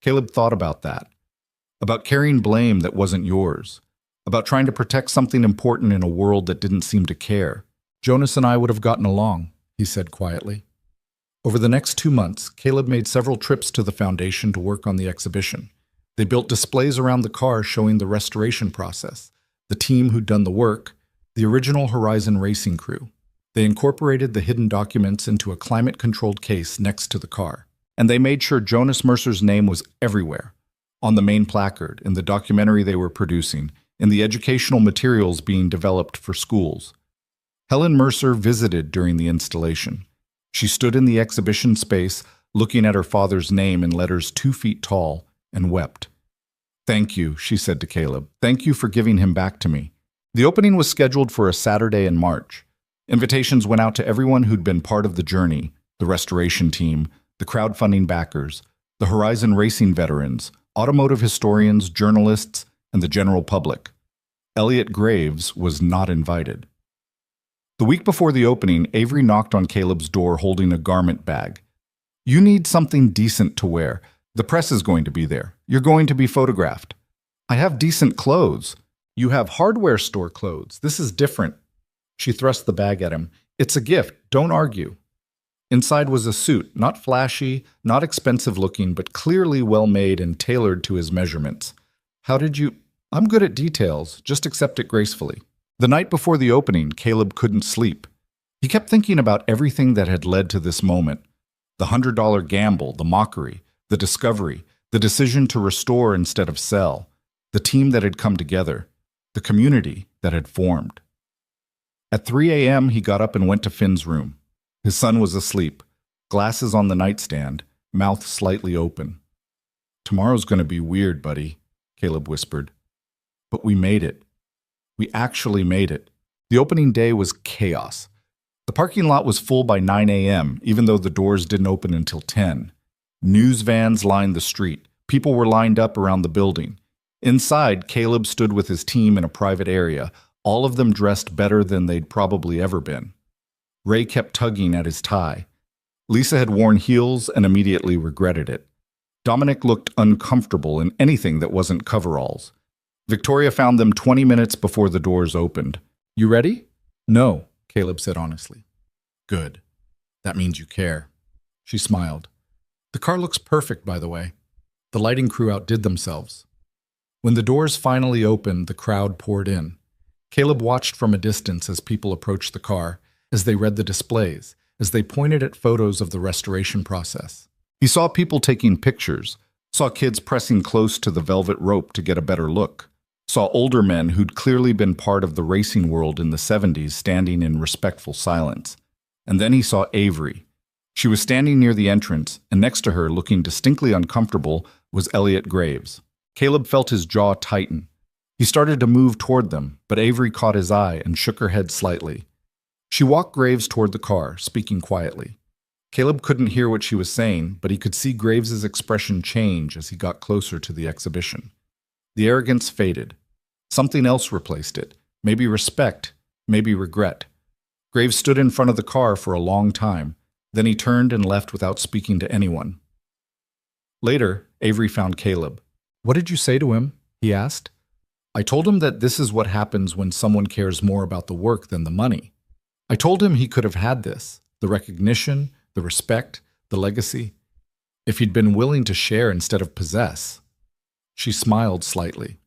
Caleb thought about that. About carrying blame that wasn't yours. About trying to protect something important in a world that didn't seem to care. Jonas and I would have gotten along, he said quietly. Over the next 2 months, Caleb made several trips to the foundation to work on the exhibition. They built displays around the car showing the restoration process, the team who'd done the work, the original Horizon racing crew. They incorporated the hidden documents into a climate-controlled case next to the car. And they made sure Jonas Mercer's name was everywhere. On the main placard, in the documentary they were producing, in the educational materials being developed for schools. Helen Mercer visited during the installation. She stood in the exhibition space, looking at her father's name in letters 2 feet tall, and wept. Thank you, she said to Caleb. Thank you for giving him back to me. The opening was scheduled for a Saturday in March. Invitations went out to everyone who'd been part of the journey, the restoration team, the crowdfunding backers, the Horizon racing veterans, automotive historians, journalists, and the general public. Elliot Graves was not invited. The week before the opening, Avery knocked on Caleb's door holding a garment bag. You need something decent to wear. The press is going to be there. You're going to be photographed. I have decent clothes. You have hardware store clothes. This is different. She thrust the bag at him. It's a gift. Don't argue. Inside was a suit, not flashy, not expensive looking, but clearly well made and tailored to his measurements. How did you... I'm good at details. Just accept it gracefully. The night before the opening, Caleb couldn't sleep. He kept thinking about everything that had led to this moment. The $100 gamble, the mockery, the discovery, the decision to restore instead of sell, the team that had come together, the community that had formed. At 3 a.m., he got up and went to Finn's room. His son was asleep, glasses on the nightstand, mouth slightly open. Tomorrow's going to be weird, buddy, Caleb whispered. But we made it. We actually made it. The opening day was chaos. The parking lot was full by 9 a.m., even though the doors didn't open until 10. News vans lined the street. People were lined up around the building. Inside, Caleb stood with his team in a private area, all of them dressed better than they'd probably ever been. Ray kept tugging at his tie. Lisa had worn heels and immediately regretted it. Dominic looked uncomfortable in anything that wasn't coveralls. Victoria found them 20 minutes before the doors opened. You ready? No, Caleb said honestly. Good. That means you care. She smiled. The car looks perfect, by the way. The lighting crew outdid themselves. When the doors finally opened, the crowd poured in. Caleb watched from a distance as people approached the car, as they read the displays, as they pointed at photos of the restoration process. He saw people taking pictures, saw kids pressing close to the velvet rope to get a better look, saw older men who'd clearly been part of the racing world in the 70s standing in respectful silence. And then he saw Avery. She was standing near the entrance, and next to her, looking distinctly uncomfortable, was Elliot Graves. Caleb felt his jaw tighten. He started to move toward them, but Avery caught his eye and shook her head slightly. She walked Graves toward the car, speaking quietly. Caleb couldn't hear what she was saying, but he could see Graves's expression change as he got closer to the exhibition. The arrogance faded. Something else replaced it. Maybe respect, maybe regret. Graves stood in front of the car for a long time. Then he turned and left without speaking to anyone. Later, Avery found Caleb. "What did you say to him?" he asked. "I told him that this is what happens when someone cares more about the work than the money. I told him he could have had this, the recognition, the respect, the legacy, if he'd been willing to share instead of possess." She smiled slightly.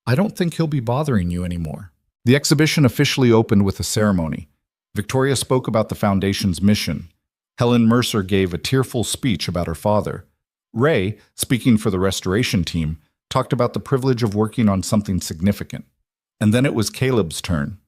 "I don't think he'll be bothering you anymore." The exhibition officially opened with a ceremony. Victoria spoke about the Foundation's mission. Helen Mercer gave a tearful speech about her father. Ray, speaking for the restoration team, talked about the privilege of working on something significant. And then it was Caleb's turn.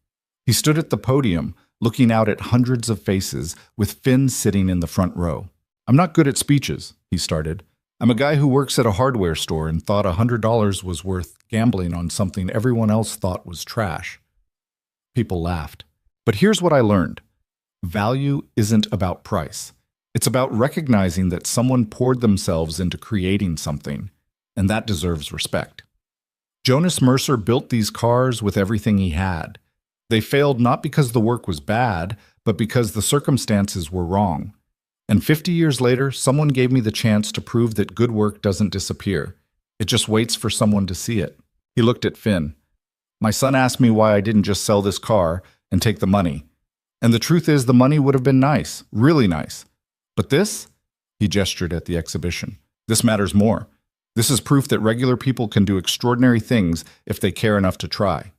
He stood at the podium, looking out at hundreds of faces, with Finn sitting in the front row. "I'm not good at speeches," he started. "I'm a guy who works at a hardware store and thought $100 was worth gambling on something everyone else thought was trash." People laughed. "But here's what I learned. Value isn't about price. It's about recognizing that someone poured themselves into creating something, and that deserves respect." Jonas Mercer built these cars with everything he had. They failed not because the work was bad, but because the circumstances were wrong. And 50 years later, someone gave me the chance to prove that good work doesn't disappear. It just waits for someone to see it. He looked at Finn. "My son asked me why I didn't just sell this car and take the money. And the truth is, the money would have been nice, really nice. But this," he gestured at the exhibition, "this matters more. This is proof that regular people can do extraordinary things if they care enough to try."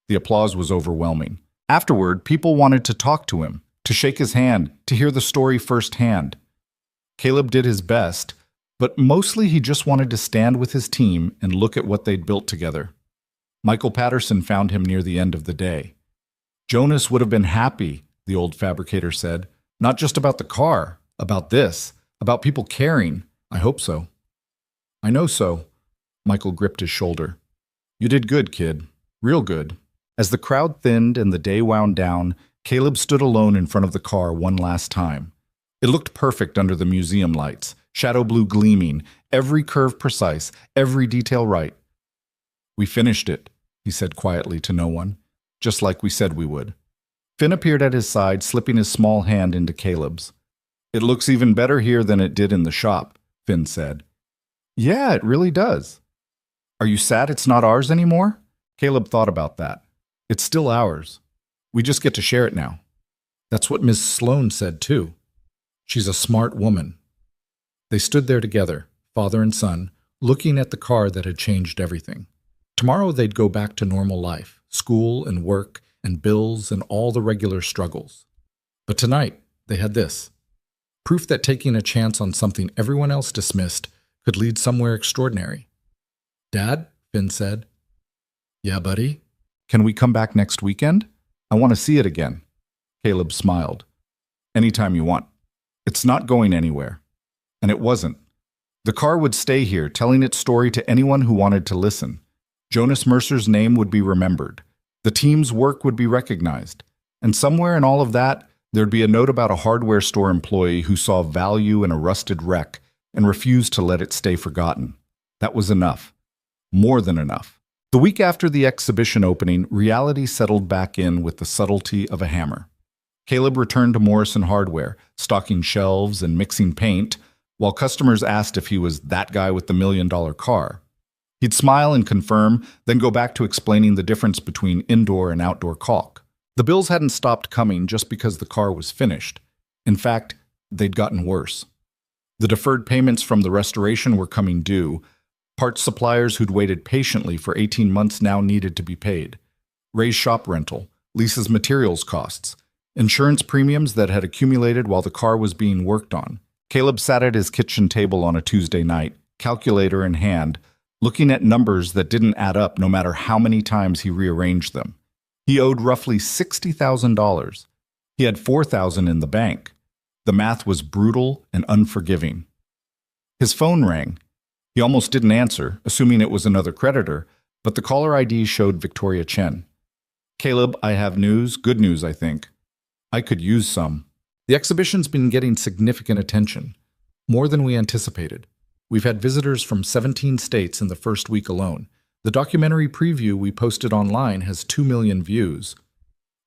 The applause was overwhelming. Afterward, people wanted to talk to him, to shake his hand, to hear the story firsthand. Caleb did his best, but mostly he just wanted to stand with his team and look at what they'd built together. Michael Patterson found him near the end of the day. "Jonas would have been happy," the old fabricator said. "Not just about the car, about this, about people caring. I hope so." "I know so." Michael gripped his shoulder. "You did good, kid. Real good." As the crowd thinned and the day wound down, Caleb stood alone in front of the car one last time. It looked perfect under the museum lights, shadow blue gleaming, every curve precise, every detail right. "We finished it," he said quietly to no one, "just like we said we would." Finn appeared at his side, slipping his small hand into Caleb's. "It looks even better here than it did in the shop," Finn said. "Yeah, it really does." "Are you sad it's not ours anymore?" Caleb thought about that. "It's still ours. We just get to share it now." That's what Ms. Sloan said, too. She's a smart woman. They stood there together, father and son, looking at the car that had changed everything. Tomorrow they'd go back to normal life, school and work and bills and all the regular struggles. But tonight, they had this. Proof that taking a chance on something everyone else dismissed could lead somewhere extraordinary. "Dad," Finn said. "Yeah, buddy? Can we come back next weekend? I want to see it again." Caleb smiled. "Anytime you want. It's not going anywhere." And it wasn't. The car would stay here, telling its story to anyone who wanted to listen. Jonas Mercer's name would be remembered. The team's work would be recognized. And somewhere in all of that, there'd be a note about a hardware store employee who saw value in a rusted wreck and refused to let it stay forgotten. That was enough. More than enough. The week after the exhibition opening, reality settled back in with the subtlety of a hammer. Caleb returned to Morrison Hardware, stocking shelves and mixing paint, while customers asked if he was that guy with the $1 million car. He'd smile and confirm, then go back to explaining the difference between indoor and outdoor caulk. The bills hadn't stopped coming just because the car was finished. In fact, they'd gotten worse. The deferred payments from the restoration were coming due. Parts suppliers who'd waited patiently for 18 months now needed to be paid. Ray's shop rental, Lisa's materials costs, insurance premiums that had accumulated while the car was being worked on. Caleb sat at his kitchen table on a Tuesday night, calculator in hand, looking at numbers that didn't add up no matter how many times he rearranged them. He owed roughly $60,000. He had $4,000 in the bank. The math was brutal and unforgiving. His phone rang. He almost didn't answer, assuming it was another creditor, but the caller ID showed Victoria Chen. "Caleb, I have news. Good news, I think. I could use some." The exhibition's been getting significant attention, more than we anticipated. We've had visitors from 17 states in the first week alone. The documentary preview we posted online has 2 million views.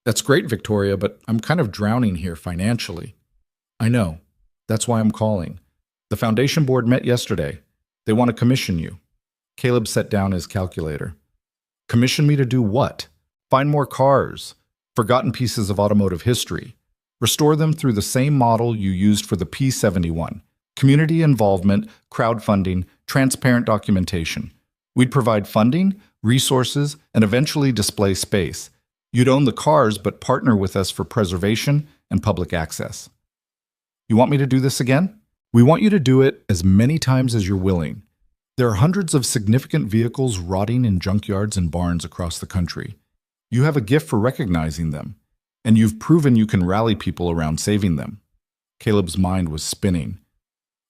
"That's great, Victoria, but I'm kind of drowning here financially." "I know. That's why I'm calling. The foundation board met yesterday. They want to commission you." Caleb set down his calculator. "Commission me to do what?" "Find more cars, forgotten pieces of automotive history. Restore them through the same model you used for the P71. Community involvement, crowdfunding, transparent documentation. We'd provide funding, resources, and eventually display space. You'd own the cars, but partner with us for preservation and public access." "You want me to do this again?" "We want you to do it as many times as you're willing. There are hundreds of significant vehicles rotting in junkyards and barns across the country. You have a gift for recognizing them, and you've proven you can rally people around saving them." Caleb's mind was spinning.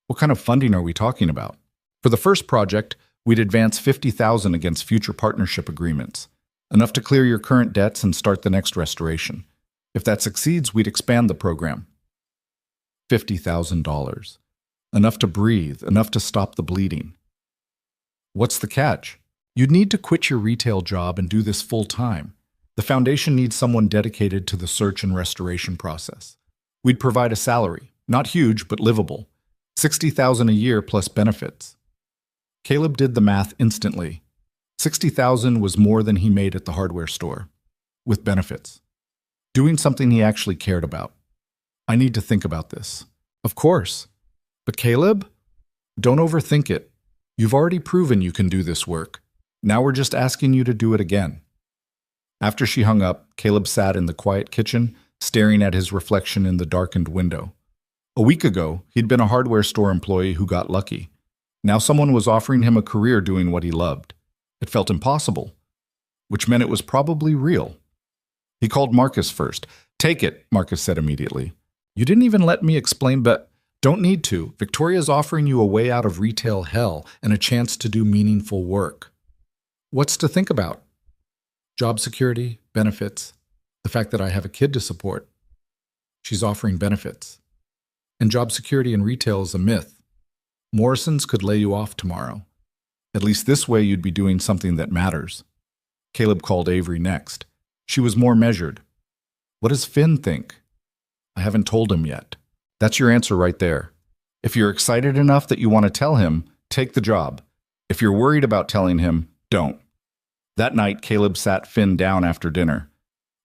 "What kind of funding are we talking about?" "For the first project, we'd advance $50,000 against future partnership agreements, enough to clear your current debts and start the next restoration. If that succeeds, we'd expand the program." $50,000. Enough to breathe, enough to stop the bleeding. "What's the catch?" "You'd need to quit your retail job and do this full time. The foundation needs someone dedicated to the search and restoration process. We'd provide a salary, not huge, but livable. $60,000 a year plus benefits." Caleb did the math instantly. $60,000 was more than he made at the hardware store, with benefits. Doing something he actually cared about. "I need to think about this." "Of course. But Caleb, don't overthink it. You've already proven you can do this work. Now we're just asking you to do it again." After she hung up, Caleb sat in the quiet kitchen, staring at his reflection in the darkened window. A week ago, he'd been a hardware store employee who got lucky. Now someone was offering him a career doing what he loved. It felt impossible, which meant it was probably real. He called Marcus first. "Take it," Marcus said immediately. "You didn't even let me explain, but..." "Don't need to. Victoria's offering you a way out of retail hell and a chance to do meaningful work." "What's to think about?" "Job security, benefits, the fact that I have a kid to support." She's offering benefits. And job security in retail is a myth. Morrison's could lay you off tomorrow. At least this way you'd be doing something that matters. Caleb called Avery next. She was more measured. "What does Finn think?" "I haven't told him yet." That's your answer right there. If you're excited enough that you want to tell him, take the job. If you're worried about telling him, don't. That night, Caleb sat Finn down after dinner.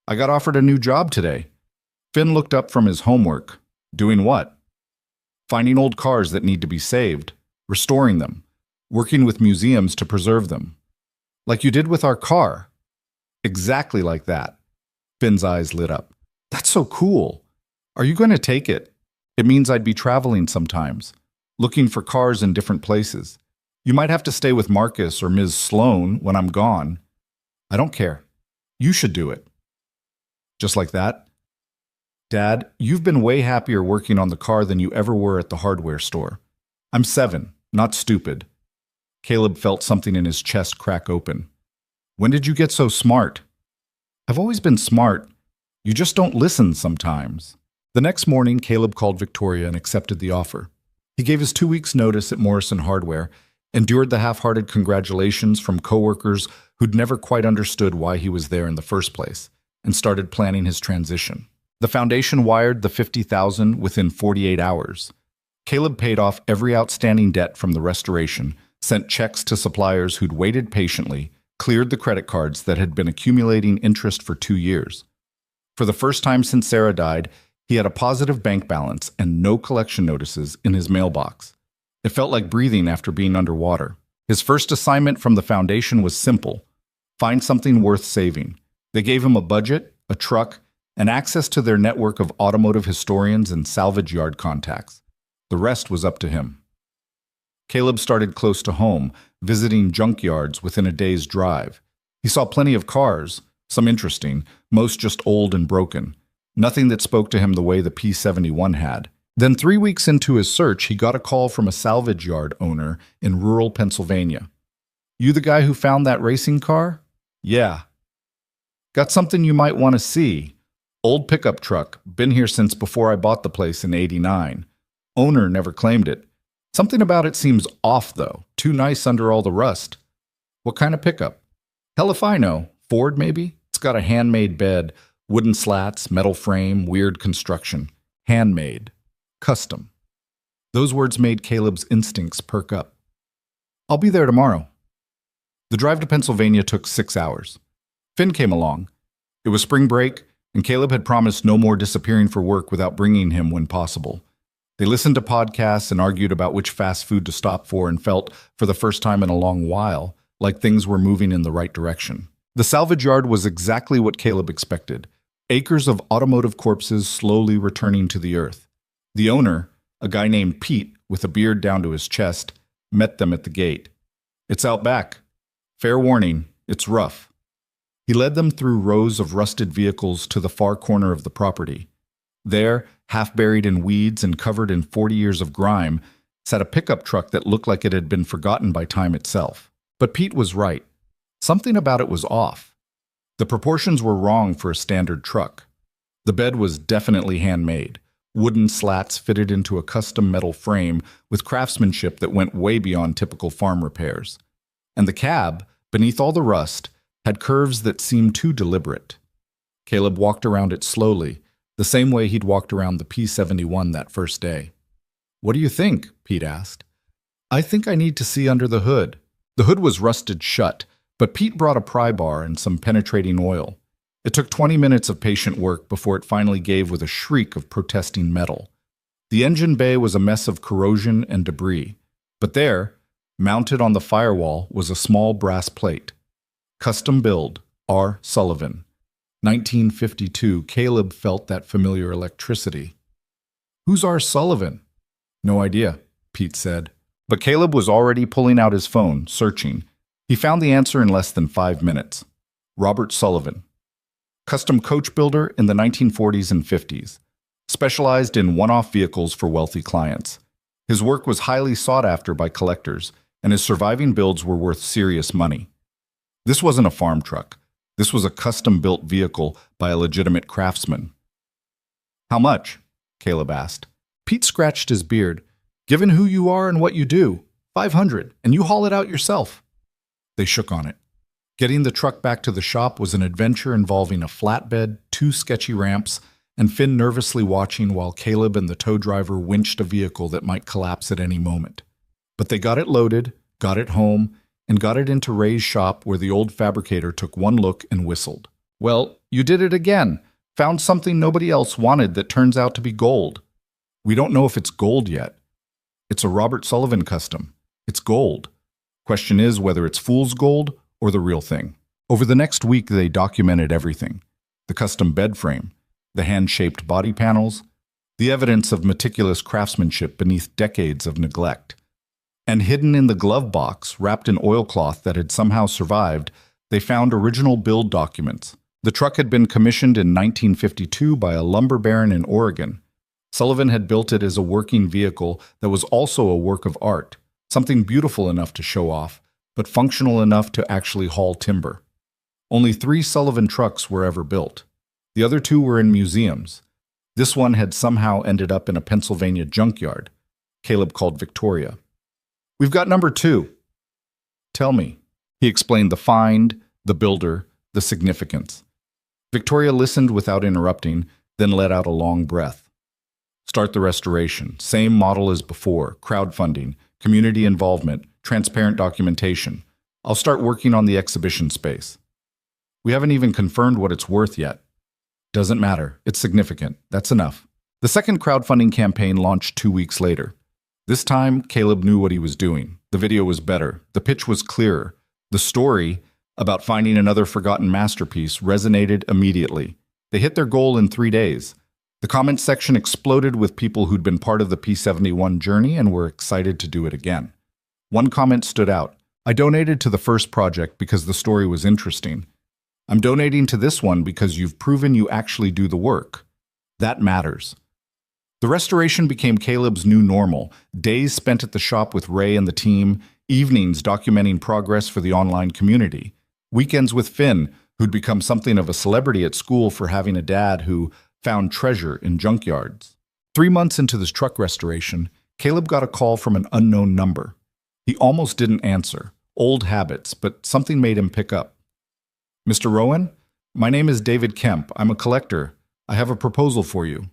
"I got offered a new job today." Finn looked up from his homework. "Doing what?" "Finding old cars that need to be saved, restoring them, working with museums to preserve them." "Like you did with our car." "Exactly like that." Finn's eyes lit up. "That's so cool. Are you going to take it? It means I'd be traveling sometimes, looking for cars in different places. You might have to stay with Marcus or Ms. Sloan when I'm gone." "I don't care. You should do it." "Just like that?" "Dad, you've been way happier working on the car than you ever were at the hardware store. I'm 7, not stupid." Caleb felt something in his chest crack open. "When did you get so smart?" "I've always been smart. You just don't listen sometimes." The next morning, Caleb called Victoria and accepted the offer. He gave his 2 weeks' notice at Morrison Hardware, endured the half-hearted congratulations from coworkers who'd never quite understood why he was there in the first place, and started planning his transition. The foundation wired the $50,000 within 48 hours. Caleb paid off every outstanding debt from the restoration, sent checks to suppliers who'd waited patiently, cleared the credit cards that had been accumulating interest for 2 years. For the first time since Sarah died, he had a positive bank balance and no collection notices in his mailbox. It felt like breathing after being underwater. His first assignment from the foundation was simple: find something worth saving. They gave him a budget, a truck, and access to their network of automotive historians and salvage yard contacts. The rest was up to him. Caleb started close to home, visiting junkyards within a day's drive. He saw plenty of cars, some interesting, most just old and broken. Nothing that spoke to him the way the P71 had. Then 3 weeks into his search, he got a call from a salvage yard owner in rural Pennsylvania. "You the guy who found that racing car?" "Yeah." "Got something you might want to see. Old pickup truck, been here since before I bought the place in '89. Owner never claimed it. Something about it seems off, though. Too nice under all the rust." "What kind of pickup?" "Hell if I know. Ford, maybe? It's got a handmade bed, wooden slats, metal frame, weird construction. Handmade. Custom." Those words made Caleb's instincts perk up. "I'll be there tomorrow." The drive to Pennsylvania took 6 hours. Finn came along. It was spring break, and Caleb had promised no more disappearing for work without bringing him when possible. They listened to podcasts and argued about which fast food to stop for and felt, for the first time in a long while, like things were moving in the right direction. The salvage yard was exactly what Caleb expected. Acres of automotive corpses slowly returning to the earth. The owner, a guy named Pete with a beard down to his chest, met them at the gate. "It's out back. Fair warning, it's rough." He led them through rows of rusted vehicles to the far corner of the property. There, half buried in weeds and covered in 40 years of grime, sat a pickup truck that looked like it had been forgotten by time itself. But Pete was right. Something about it was off. The proportions were wrong for a standard truck. The bed was definitely handmade. Wooden slats fitted into a custom metal frame with craftsmanship that went way beyond typical farm repairs. And the cab, beneath all the rust, had curves that seemed too deliberate. Caleb walked around it slowly, the same way he'd walked around the P-71 that first day. "What do you think?" Pete asked. "I think I need to see under the hood." The hood was rusted shut, but Pete brought a pry bar and some penetrating oil. It took 20 minutes of patient work before it finally gave with a shriek of protesting metal. The engine bay was a mess of corrosion and debris, but there, mounted on the firewall, was a small brass plate. "Custom build, R. Sullivan. 1952." Caleb felt that familiar electricity. "Who's R. Sullivan?" "No idea," Pete said. But Caleb was already pulling out his phone, searching. He found the answer in less than 5 minutes. Robert Sullivan. Custom coach builder in the 1940s and 50s. Specialized in one-off vehicles for wealthy clients. His work was highly sought after by collectors, and his surviving builds were worth serious money. This wasn't a farm truck. This was a custom-built vehicle by a legitimate craftsman. "How much?" Caleb asked. Pete scratched his beard. "Given who you are and what you do, 500, and you haul it out yourself." They shook on it. Getting the truck back to the shop was an adventure involving a flatbed, 2 sketchy ramps, and Finn nervously watching while Caleb and the tow driver winched a vehicle that might collapse at any moment. But they got it loaded, got it home, and got it into Ray's shop where the old fabricator took one look and whistled. "Well, you did it again. Found something nobody else wanted that turns out to be gold." "We don't know if it's gold yet." "It's a Robert Sullivan custom. It's gold. Question is whether it's fool's gold or the real thing." Over the next week, they documented everything. The custom bed frame, the hand-shaped body panels, the evidence of meticulous craftsmanship beneath decades of neglect. And hidden in the glove box, wrapped in oilcloth that had somehow survived, they found original build documents. The truck had been commissioned in 1952 by a lumber baron in Oregon. Sullivan had built it as a working vehicle that was also a work of art, something beautiful enough to show off, but functional enough to actually haul timber. Only 3 Sullivan trucks were ever built. The other 2 were in museums. This one had somehow ended up in a Pennsylvania junkyard. Caleb called Victoria. "We've got number 2. "Tell me." He explained the find, the builder, the significance. Victoria listened without interrupting, then let out a long breath. "Start the restoration. Same model as before. Crowdfunding, community involvement, transparent documentation. I'll start working on the exhibition space. We haven't even confirmed what it's worth yet." "Doesn't matter. It's significant. That's enough." The second crowdfunding campaign launched 2 weeks later. This time, Caleb knew what he was doing. The video was better. The pitch was clearer. The story, about finding another forgotten masterpiece, resonated immediately. They hit their goal in 3 days. The comment section exploded with people who'd been part of the P-71 journey and were excited to do it again. One comment stood out. "I donated to the first project because the story was interesting. I'm donating to this one because you've proven you actually do the work. That matters." The restoration became Caleb's new normal, days spent at the shop with Ray and the team, evenings documenting progress for the online community, weekends with Finn, who'd become something of a celebrity at school for having a dad who found treasure in junkyards. 3 months into this truck restoration, Caleb got a call from an unknown number. He almost didn't answer. Old habits, but something made him pick up. "Mr. Rowan? My name is David Kemp. I'm a collector. I have a proposal for you."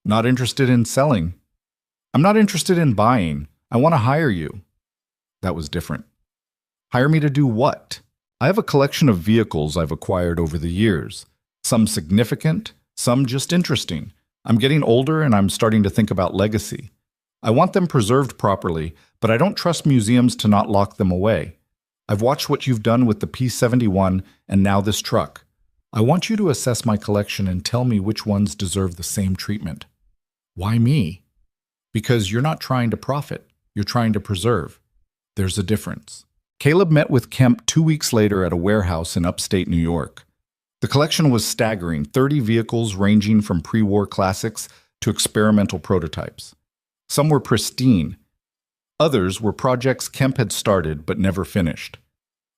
"Not interested in selling." "I'm not interested in buying. I want to hire you." That was different. "Hire me to do what?" "I have a collection of vehicles I've acquired over the years. Some significant, some just interesting. I'm getting older and I'm starting to think about legacy. I want them preserved properly, but I don't trust museums to not lock them away. I've watched what you've done with the P-71 and now this truck. I want you to assess my collection and tell me which ones deserve the same treatment." "Why me?" "Because you're not trying to profit. You're trying to preserve. There's a difference." Caleb met with Kemp 2 weeks later at a warehouse in upstate New York. The collection was staggering, 30 vehicles ranging from pre-war classics to experimental prototypes. Some were pristine. Others were projects Kemp had started but never finished.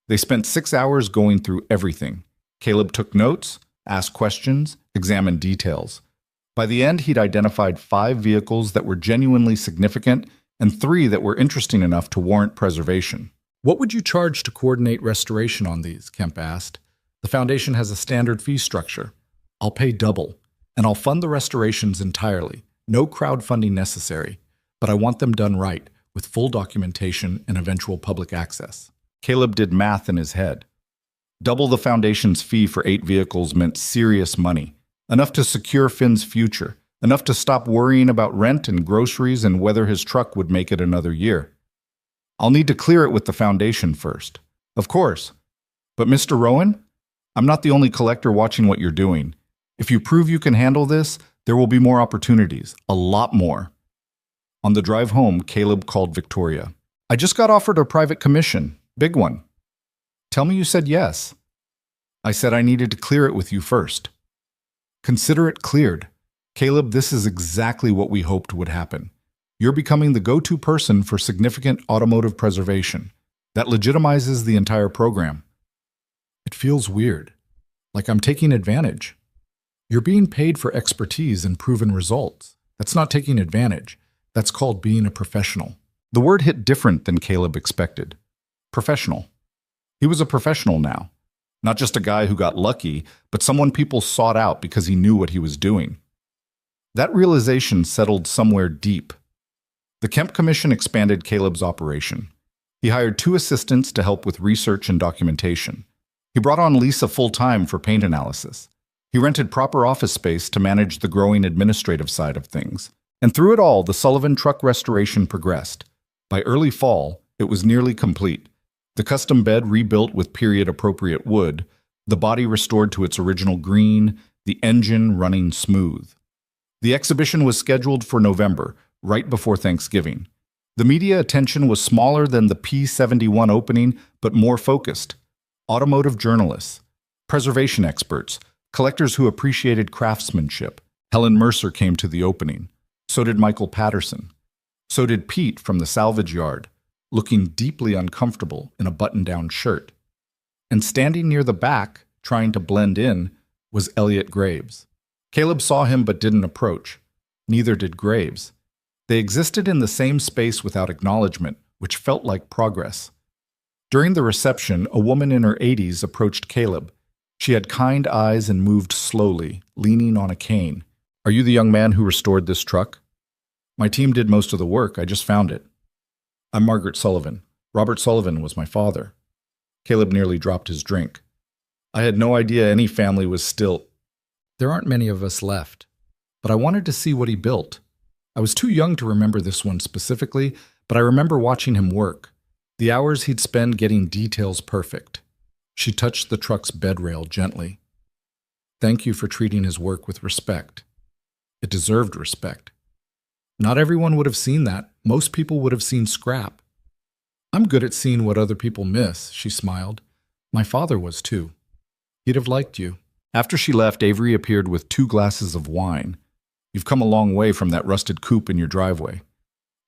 They spent 6 hours going through everything. Caleb took notes, asked questions, examined details. By the end, he'd identified 5 vehicles that were genuinely significant and 3 that were interesting enough to warrant preservation. "What would you charge to coordinate restoration on these?" Kemp asked. "The foundation has a standard fee structure. I'll pay double, and I'll fund the restorations entirely. No crowdfunding necessary, but I want them done right, with full documentation and eventual public access." Caleb did math in his head. Double the foundation's fee for 8 vehicles meant serious money, enough to secure Finn's future, enough to stop worrying about rent and groceries and whether his truck would make it another year. "I'll need to clear it with the foundation first." "Of course. But Mr. Rowan, I'm not the only collector watching what you're doing. If you prove you can handle this, there will be more opportunities, a lot more." On the drive home, Caleb called Victoria. "I just got offered a private commission, big one." "Tell me you said yes." "I said I needed to clear it with you first." "Consider it cleared. Caleb, this is exactly what we hoped would happen. You're becoming the go-to person for significant automotive preservation. That legitimizes the entire program." "It feels weird, like I'm taking advantage." "You're being paid for expertise and proven results. That's not taking advantage. That's called being a professional." The word hit different than Caleb expected. Professional. He was a professional now. Not just a guy who got lucky, but someone people sought out because he knew what he was doing. That realization settled somewhere deep. The Kemp Commission expanded Caleb's operation. He hired 2 assistants to help with research and documentation. He brought on Lisa full-time for paint analysis. He rented proper office space to manage the growing administrative side of things. And through it all, the Sullivan truck restoration progressed. By early fall, it was nearly complete. The custom bed rebuilt with period-appropriate wood, the body restored to its original green, the engine running smooth. The exhibition was scheduled for November, right before Thanksgiving. The media attention was smaller than the P-71 opening, but more focused. Automotive journalists, preservation experts, collectors who appreciated craftsmanship. Helen Mercer came to the opening. So did Michael Patterson. So did Pete from the salvage yard, looking deeply uncomfortable in a button-down shirt. And standing near the back, trying to blend in, was Elliot Graves. Caleb saw him but didn't approach. Neither did Graves. They existed in the same space without acknowledgement, which felt like progress. During the reception, a woman in her 80s approached Caleb. She had kind eyes and moved slowly, leaning on a cane. "Are you the young man who restored this truck?" "My team did most of the work. I just found it." "I'm Margaret Sullivan. Robert Sullivan was my father." Caleb nearly dropped his drink. "I had no idea any family was still—" "There aren't many of us left. But I wanted to see what he built. I was too young to remember this one specifically, but I remember watching him work. The hours he'd spend getting details perfect." She touched the truck's bed rail gently. "Thank you for treating his work with respect. It deserved respect. Not everyone would have seen that. Most people would have seen scrap." "I'm good at seeing what other people miss," she smiled. "My father was too. He'd have liked you." After she left, Avery appeared with 2 glasses of wine. You've come a long way from that rusted coupe in your driveway.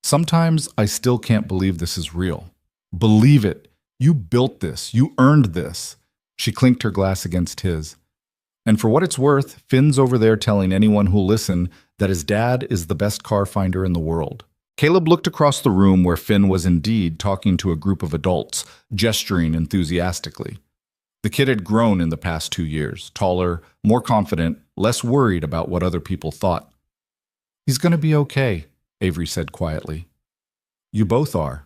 Sometimes I still can't believe this is real. Believe it. You built this. You earned this. She clinked her glass against his. And for what it's worth, Finn's over there telling anyone who'll listen that his dad is the best car finder in the world. Caleb looked across the room where Finn was indeed talking to a group of adults, gesturing enthusiastically. The kid had grown in the past 2 years, taller, more confident, less worried about what other people thought. "He's going to be okay," Avery said quietly. "You both are."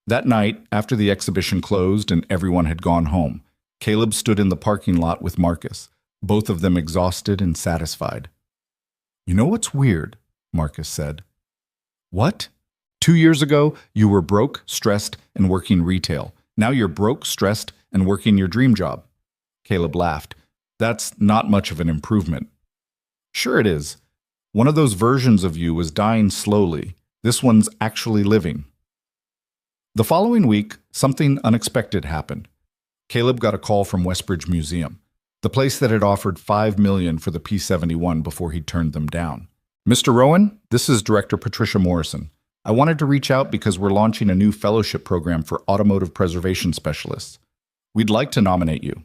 That night, after the exhibition closed and everyone had gone home, Caleb stood in the parking lot with Marcus, both of them exhausted and satisfied. "You know what's weird?" Marcus said. "What?" 2 years ago, you were broke, stressed, and working retail. Now you're broke, stressed, and working your dream job. Caleb laughed. "That's not much of an improvement." "Sure it is. One of those versions of you was dying slowly. This one's actually living." The following week, something unexpected happened. Caleb got a call from Westbridge Museum, the place that had offered $5 million for the P-71 before he'd turned them down. "Mr. Rowan, this is Director Patricia Morrison. I wanted to reach out because we're launching a new fellowship program for automotive preservation specialists. We'd like to nominate you."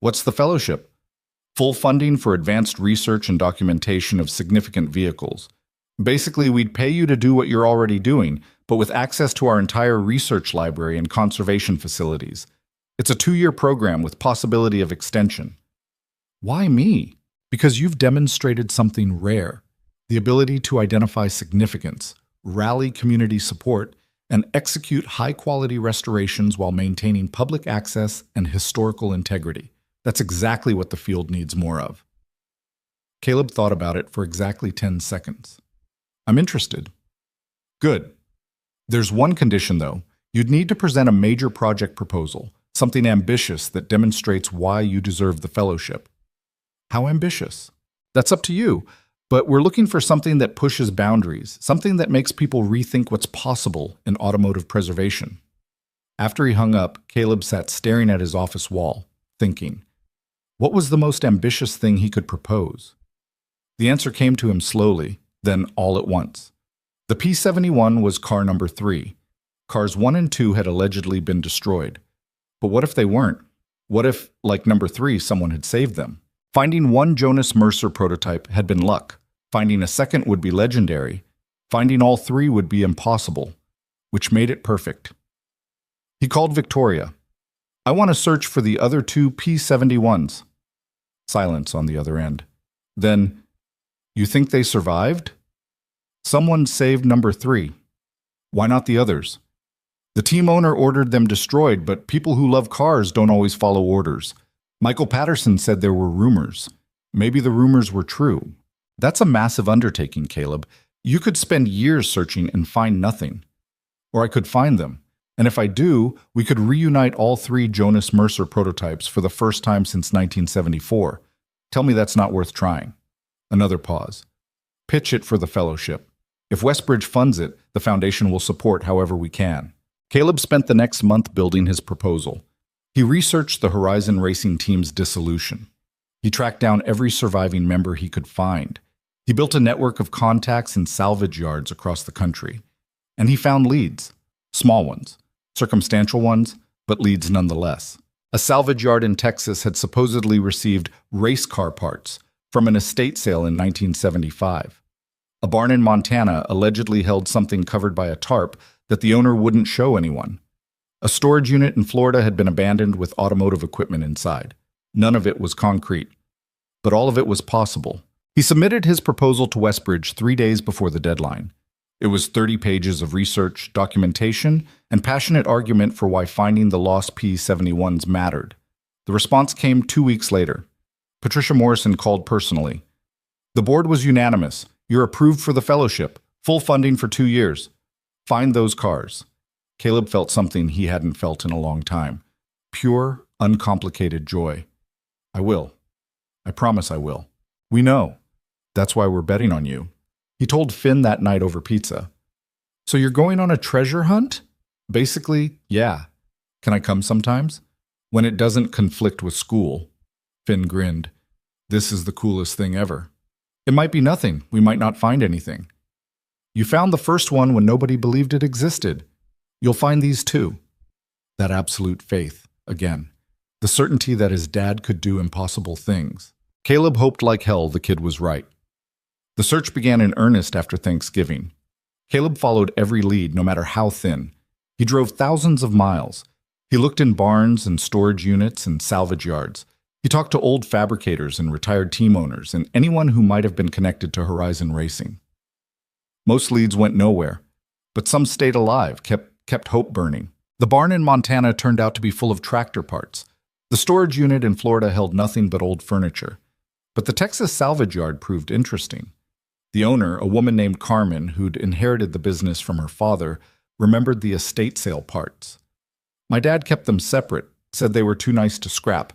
"What's the fellowship?" "Full funding for advanced research and documentation of significant vehicles. Basically, we'd pay you to do what you're already doing, but with access to our entire research library and conservation facilities. It's a 2-year program with possibility of extension." "Why me?" "Because you've demonstrated something rare, the ability to identify significance, rally community support, and execute high-quality restorations while maintaining public access and historical integrity. That's exactly what the field needs more of." Caleb thought about it for exactly 10 seconds. "I'm interested." "Good. There's one condition, though. You'd need to present a major project proposal, something ambitious that demonstrates why you deserve the fellowship." "How ambitious?" "That's up to you. But we're looking for something that pushes boundaries, something that makes people rethink what's possible in automotive preservation." After he hung up, Caleb sat staring at his office wall, thinking. What was the most ambitious thing he could propose? The answer came to him slowly, then all at once. The P-71 was car number 3. Cars 1 and 2 had allegedly been destroyed. But what if they weren't? What if, like number 3, someone had saved them? Finding one Jonas Mercer prototype had been luck. Finding a second would be legendary. Finding all 3 would be impossible, which made it perfect. He called Victoria. "I want to search for the other 2 P-71s. Silence on the other end. Then, "You think they survived?" "Someone saved number 3. "Why not the others?" "The team owner ordered them destroyed, but people who love cars don't always follow orders. Michael Patterson said there were rumors. Maybe the rumors were true." "That's a massive undertaking, Caleb. You could spend years searching and find nothing. Or I could find them. And if I do, we could reunite all 3 Jonas Mercer prototypes for the first time since 1974. Tell me that's not worth trying." Another pause. "Pitch it for the fellowship. If Westbridge funds it, the foundation will support however we can." Caleb spent the next month building his proposal. He researched the Horizon Racing team's dissolution. He tracked down every surviving member he could find. He built a network of contacts in salvage yards across the country. And he found leads. Small ones. Circumstantial ones, but leads nonetheless. A salvage yard in Texas had supposedly received race car parts from an estate sale in 1975. A barn in Montana allegedly held something covered by a tarp that the owner wouldn't show anyone. A storage unit in Florida had been abandoned with automotive equipment inside. None of it was concrete, but all of it was possible. He submitted his proposal to Westbridge 3 days before the deadline. It was 30 pages of research, documentation, and passionate argument for why finding the lost P-71s mattered. The response came 2 weeks later. Patricia Morrison called personally. "The board was unanimous. You're approved for the fellowship. Full funding for 2 years. Find those cars." Caleb felt something he hadn't felt in a long time. Pure, uncomplicated joy. "I will. I promise I will. We know. That's why we're betting on you." He told Finn that night over pizza. "So you're going on a treasure hunt?" "Basically, yeah. Can I come sometimes? When it doesn't conflict with school." Finn grinned. "This is the coolest thing ever." It might be nothing. We might not find anything. You found the first one when nobody believed it existed. You'll find these too. That absolute faith, again. The certainty that his dad could do impossible things. Caleb hoped like hell the kid was right. The search began in earnest after Thanksgiving. Caleb followed every lead, no matter how thin. He drove thousands of miles. He looked in barns and storage units and salvage yards. He talked to old fabricators and retired team owners and anyone who might have been connected to Horizon Racing. Most leads went nowhere, but some stayed alive, kept hope burning. The barn in Montana turned out to be full of tractor parts. The storage unit in Florida held nothing but old furniture. But the Texas salvage yard proved interesting. The owner, a woman named Carmen, who'd inherited the business from her father, remembered the estate sale parts. My dad kept them separate, said they were too nice to scrap.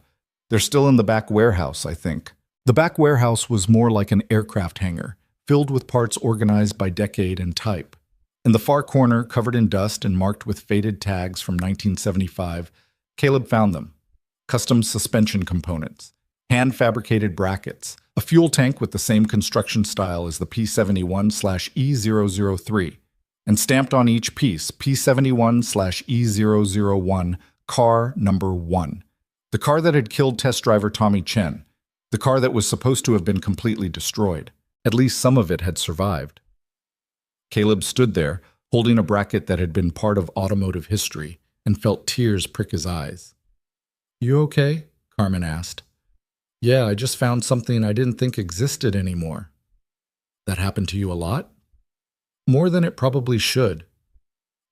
They're still in the back warehouse, I think. The back warehouse was more like an aircraft hangar, filled with parts organized by decade and type. In the far corner, covered in dust and marked with faded tags from 1975, Caleb found them. Custom suspension components, hand-fabricated brackets, a fuel tank with the same construction style as the P71/E003, and stamped on each piece, P71/E001, car number 1. The car that had killed test driver Tommy Chen. The car that was supposed to have been completely destroyed. At least some of it had survived. Caleb stood there, holding a bracket that had been part of automotive history, and felt tears prick his eyes. "You okay?" Carmen asked. "Yeah, I just found something I didn't think existed anymore." "That happened to you a lot?" "More than it probably should."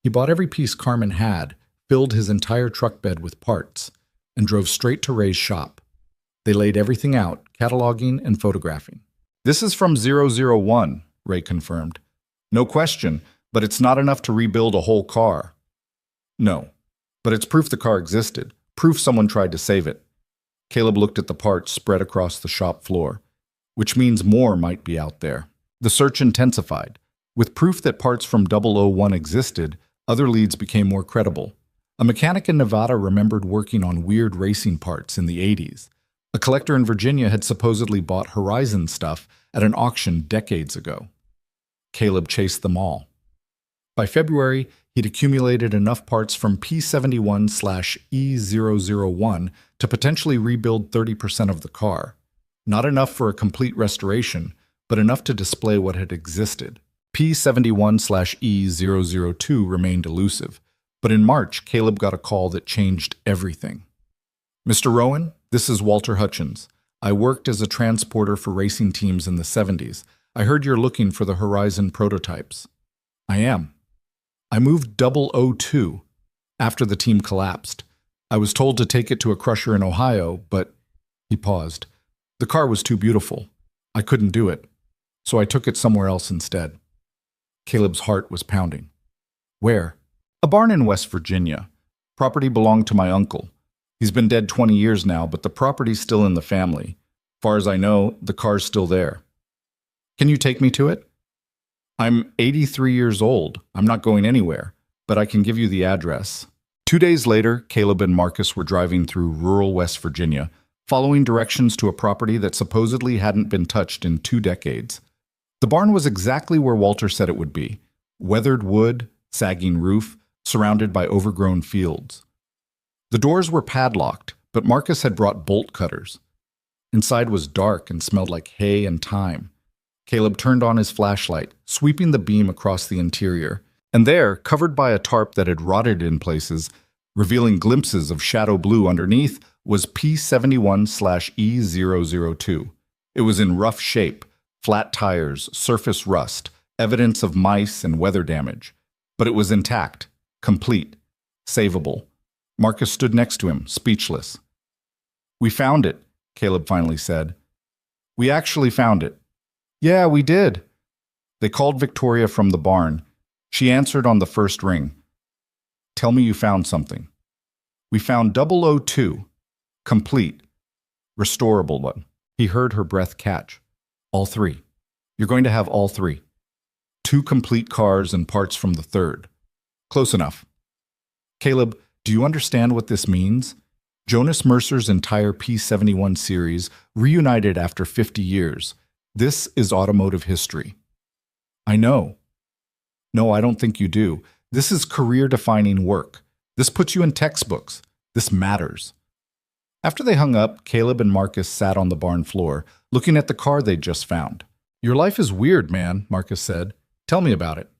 He bought every piece Carmen had, filled his entire truck bed with parts, and drove straight to Ray's shop. They laid everything out, cataloging and photographing. "This is from 001, Ray confirmed. "No question, but it's not enough to rebuild a whole car." "No, but it's proof the car existed, proof someone tried to save it." Caleb looked at the parts spread across the shop floor, which means more might be out there. The search intensified. With proof that parts from 001 existed, other leads became more credible. A mechanic in Nevada remembered working on weird racing parts in the 80s. A collector in Virginia had supposedly bought Horizon stuff at an auction decades ago. Caleb chased them all. By February, he'd accumulated enough parts from P71/E001 to potentially rebuild 30% of the car. Not enough for a complete restoration, but enough to display what had existed. P71/E002 remained elusive, but in March, Caleb got a call that changed everything. "Mr. Rowan, this is Walter Hutchins. I worked as a transporter for racing teams in the 70s. I heard you're looking for the Horizon prototypes." "I am. I moved 002 after the team collapsed. I was told to take it to a crusher in Ohio, but..." He paused. "The car was too beautiful. I couldn't do it, so I took it somewhere else instead." Caleb's heart was pounding. "Where?" "A barn in West Virginia. Property belonged to my uncle. He's been dead 20 years now, but the property's still in the family. Far as I know, the car's still there." "Can you take me to it?" "I'm 83 years old. I'm not going anywhere, but I can give you the address." 2 days later, Caleb and Marcus were driving through rural West Virginia, following directions to a property that supposedly hadn't been touched in 2 decades. The barn was exactly where Walter said it would be. Weathered wood, sagging roof, surrounded by overgrown fields. The doors were padlocked, but Marcus had brought bolt cutters. Inside was dark and smelled like hay and thyme. Caleb turned on his flashlight, sweeping the beam across the interior, and there, covered by a tarp that had rotted in places, revealing glimpses of shadow blue underneath, was P71/E002. It was in rough shape, flat tires, surface rust, evidence of mice and weather damage. But it was intact, complete, savable. Marcus stood next to him, speechless. "We found it," Caleb finally said. "We actually found it." "Yeah, we did." They called Victoria from the barn. She answered on the first ring. "Tell me you found something." "We found 002. Complete. Restorable one." He heard her breath catch. "All 3. You're going to have all 3. 2 complete cars and parts from the 3rd. Close enough." "Caleb, do you understand what this means? Jonas Mercer's entire P71 series reunited after 50 years. This is automotive history. I know. No, I don't think you do. This is career-defining work. This puts you in textbooks. This matters. After they hung up, Caleb and Marcus sat on the barn floor, looking at the car they'd just found. Your life is weird, man, Marcus said. Tell me about it.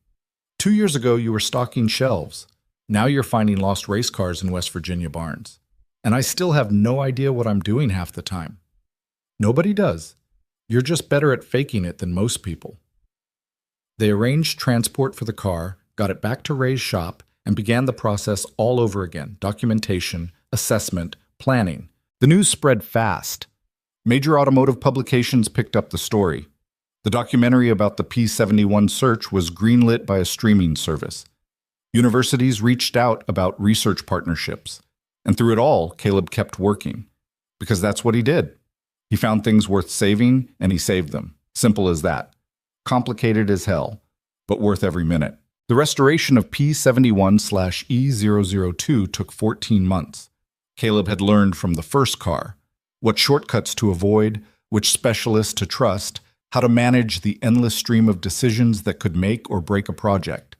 2 years ago, you were stocking shelves. Now you're finding lost race cars in West Virginia barns. And I still have no idea what I'm doing half the time. Nobody does. You're just better at faking it than most people. They arranged transport for the car, got it back to Ray's shop, and began the process all over again: documentation, assessment, planning. The news spread fast. Major automotive publications picked up the story. The documentary about the P-71 search was greenlit by a streaming service. Universities reached out about research partnerships. And through it all, Caleb kept working. Because that's what he did. He found things worth saving, and he saved them. Simple as that. Complicated as hell, but worth every minute. The restoration of P-71/E002 took 14 months. Caleb had learned from the first car what shortcuts to avoid, which specialists to trust, how to manage the endless stream of decisions that could make or break a project.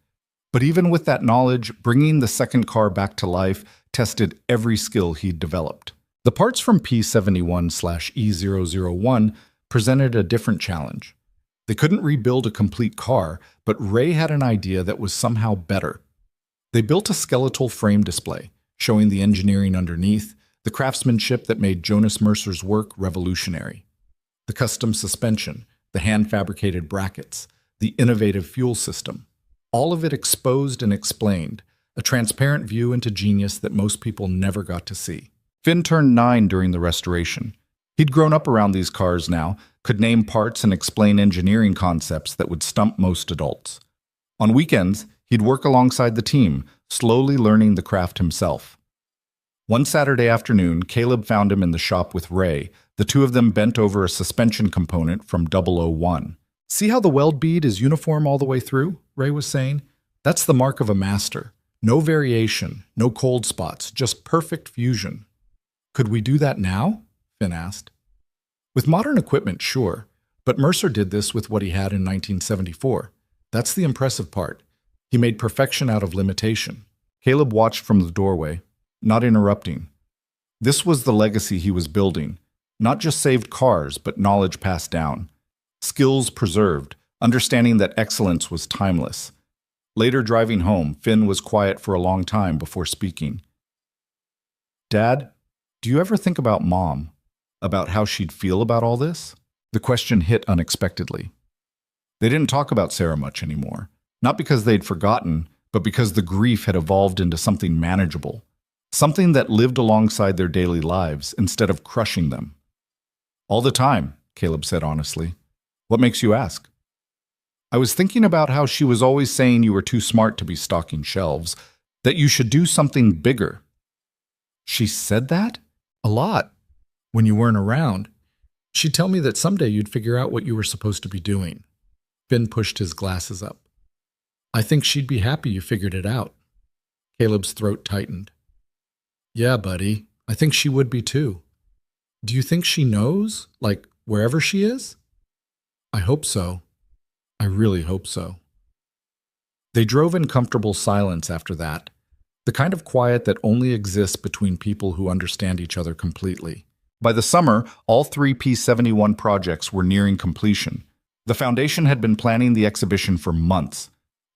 But even with that knowledge, bringing the second car back to life tested every skill he'd developed. The parts from P-71/E001 presented a different challenge. They couldn't rebuild a complete car, but Ray had an idea that was somehow better. They built a skeletal frame display, showing the engineering underneath, the craftsmanship that made Jonas Mercer's work revolutionary. The custom suspension, the hand-fabricated brackets, the innovative fuel system. All of it exposed and explained, a transparent view into genius that most people never got to see. Finn turned 9 during the restoration. He'd grown up around these cars now, could name parts and explain engineering concepts that would stump most adults. On weekends, he'd work alongside the team, slowly learning the craft himself. One Saturday afternoon, Caleb found him in the shop with Ray. The two of them bent over a suspension component from 001. See how the weld bead is uniform all the way through? Ray was saying. That's the mark of a master. No variation, no cold spots, just perfect fusion. Could we do that now? Finn asked. With modern equipment, sure, but Mercer did this with what he had in 1974. That's the impressive part. He made perfection out of limitation. Caleb watched from the doorway, not interrupting. This was the legacy he was building. Not just saved cars, but knowledge passed down. Skills preserved, understanding that excellence was timeless. Later driving home, Finn was quiet for a long time before speaking. Dad, do you ever think about Mom? About how she'd feel about all this? The question hit unexpectedly. They didn't talk about Sarah much anymore. Not because they'd forgotten, but because the grief had evolved into something manageable. Something that lived alongside their daily lives instead of crushing them. All the time, Caleb said honestly. What makes you ask? I was thinking about how she was always saying you were too smart to be stocking shelves, that you should do something bigger. She said that? A lot. When you weren't around. She'd tell me that someday you'd figure out what you were supposed to be doing. Finn pushed his glasses up. I think she'd be happy you figured it out. Caleb's throat tightened. Yeah, buddy. I think she would be too. Do you think she knows? Like, wherever she is? I hope so. I really hope so. They drove in comfortable silence after that, the kind of quiet that only exists between people who understand each other completely. By the summer, all 3 P-71 projects were nearing completion. The foundation had been planning the exhibition for months.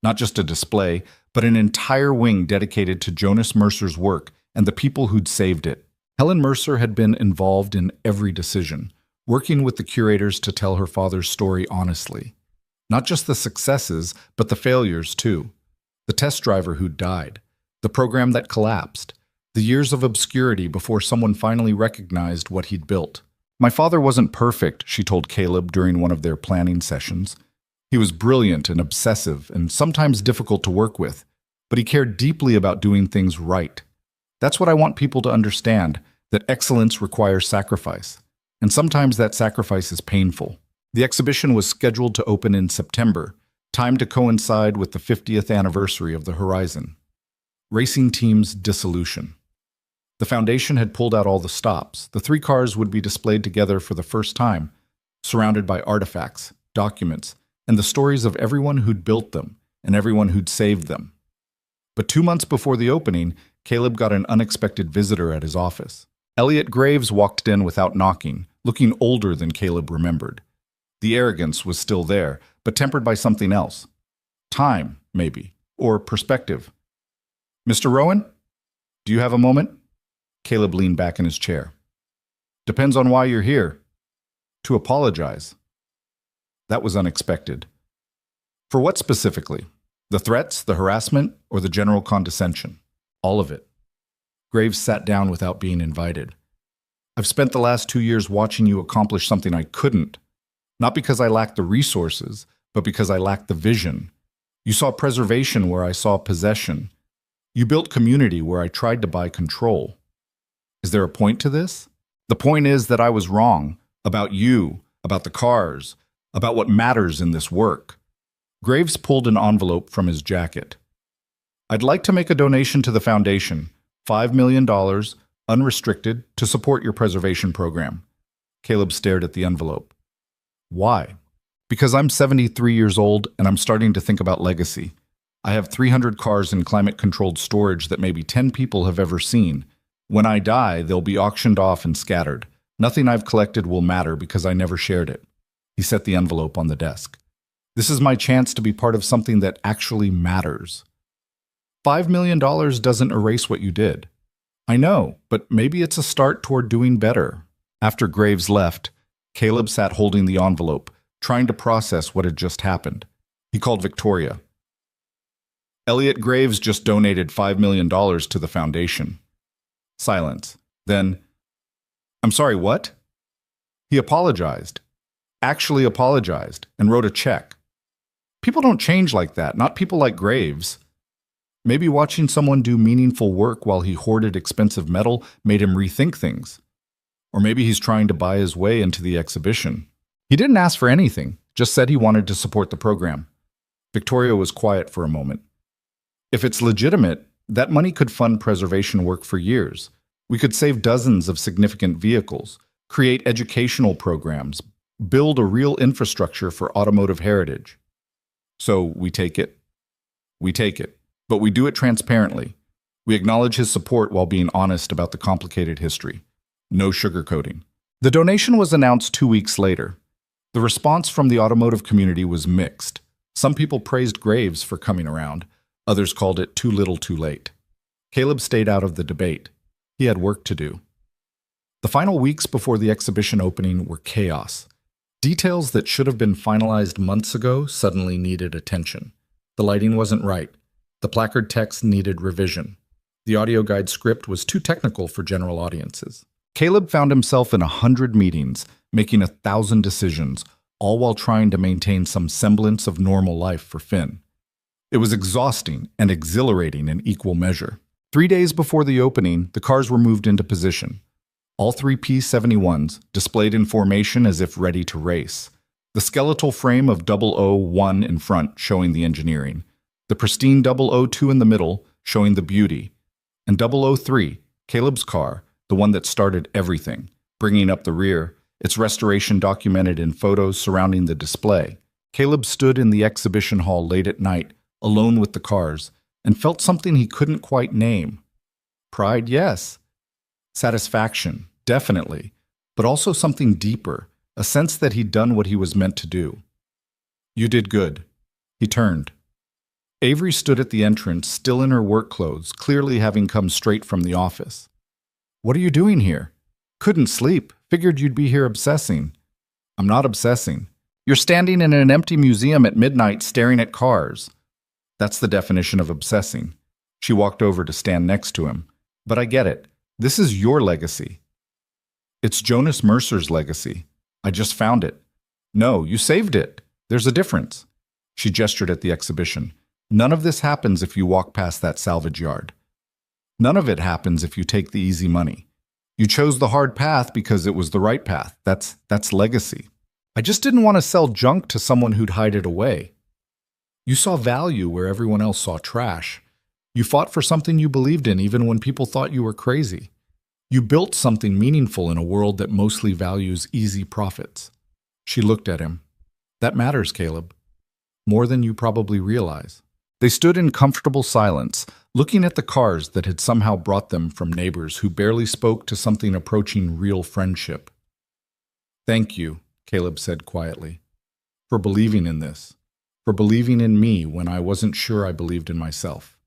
Not just a display, but an entire wing dedicated to Jonas Mercer's work and the people who'd saved it. Helen Mercer had been involved in every decision, working with the curators to tell her father's story honestly. Not just the successes, but the failures too. The test driver who died, the program that collapsed, the years of obscurity before someone finally recognized what he'd built. My father wasn't perfect, she told Caleb during one of their planning sessions. He was brilliant and obsessive and sometimes difficult to work with, but he cared deeply about doing things right. That's what I want people to understand, that excellence requires sacrifice. And sometimes that sacrifice is painful. The exhibition was scheduled to open in September, timed to coincide with the 50th anniversary of the Horizon. Racing team's dissolution. The foundation had pulled out all the stops. The 3 cars would be displayed together for the first time, surrounded by artifacts, documents, and the stories of everyone who'd built them and everyone who'd saved them. But 2 months before the opening, Caleb got an unexpected visitor at his office. Elliot Graves walked in without knocking, looking older than Caleb remembered. The arrogance was still there, but tempered by something else. Time, maybe, or perspective. "Mr. Rowan, do you have a moment?" Caleb leaned back in his chair. "Depends on why you're here." "To apologize." That was unexpected. For what specifically? The threats, the harassment, or the general condescension? All of it. Graves sat down without being invited. "I've spent the last 2 years watching you accomplish something I couldn't. Not because I lacked the resources, but because I lacked the vision. You saw preservation where I saw possession. You built community where I tried to buy control. Is there a point to this? The point is that I was wrong about you, about the cars, about what matters in this work." Graves pulled an envelope from his jacket. "I'd like to make a donation to the foundation, $5 million, unrestricted, to support your preservation program." Caleb stared at the envelope. "Why?" "Because I'm 73 years old and I'm starting to think about legacy. I have 300 cars in climate-controlled storage that maybe 10 people have ever seen. When I die, they'll be auctioned off and scattered. Nothing I've collected will matter because I never shared it." He set the envelope on the desk. "This is my chance to be part of something that actually matters. $5 million doesn't erase what you did. I know, but maybe it's a start toward doing better." After Graves left, Caleb sat holding the envelope, trying to process what had just happened. He called Victoria. "Elliot Graves just donated $5 million to the foundation." Silence. Then, "I'm sorry, what?" "He apologized. Actually apologized, and wrote a check. People don't change like that, not people like Graves. Maybe watching someone do meaningful work while he hoarded expensive metal made him rethink things. Or maybe he's trying to buy his way into the exhibition. He didn't ask for anything, just said he wanted to support the program." Victoria was quiet for a moment. "If it's legitimate, that money could fund preservation work for years. We could save dozens of significant vehicles, create educational programs, build a real infrastructure for automotive heritage." "So we take it?" "We take it, but we do it transparently. We acknowledge his support while being honest about the complicated history. No sugarcoating." The donation was announced 2 weeks later. The response from the automotive community was mixed. Some people praised Graves for coming around. Others called it too little too late. Caleb stayed out of the debate. He had work to do. The final weeks before the exhibition opening were chaos. Details that should have been finalized months ago suddenly needed attention. The lighting wasn't right. The placard text needed revision. The audio guide script was too technical for general audiences. Caleb found himself in 100 meetings, making 1,000 decisions, all while trying to maintain some semblance of normal life for Finn. It was exhausting and exhilarating in equal measure. 3 days before the opening, the cars were moved into position. All 3 P-71s, displayed in formation as if ready to race. The skeletal frame of 001 in front showing the engineering. The pristine 002 in the middle showing the beauty. And 003, Caleb's car, the one that started everything, bringing up the rear, its restoration documented in photos surrounding the display. Caleb stood in the exhibition hall late at night, alone with the cars, and felt something he couldn't quite name. Pride, yes. Satisfaction, definitely. But also something deeper, a sense that he'd done what he was meant to do. "You did good." He turned. Avery stood at the entrance, still in her work clothes, clearly having come straight from the office. "What are you doing here?" "Couldn't sleep. Figured you'd be here obsessing." "I'm not obsessing. You're standing in an empty museum at midnight staring at cars." "That's the definition of obsessing." She walked over to stand next to him. "But I get it. This is your legacy." "It's Jonas Mercer's legacy. I just found it." "No, you saved it. There's a difference." She gestured at the exhibition. "None of this happens if you walk past that salvage yard. None of it happens if you take the easy money. You chose the hard path because it was the right path. That's legacy. I just didn't want to sell junk to someone who'd hide it away. You saw value where everyone else saw trash. You fought for something you believed in even when people thought you were crazy. You built something meaningful in a world that mostly values easy profits." She looked at him. That matters, Caleb. More than you probably realize. They stood in comfortable silence, looking at the cars that had somehow brought them from neighbors who barely spoke to something approaching real friendship. Thank you, Caleb said quietly, for believing in this, for believing in me when I wasn't sure I believed in myself.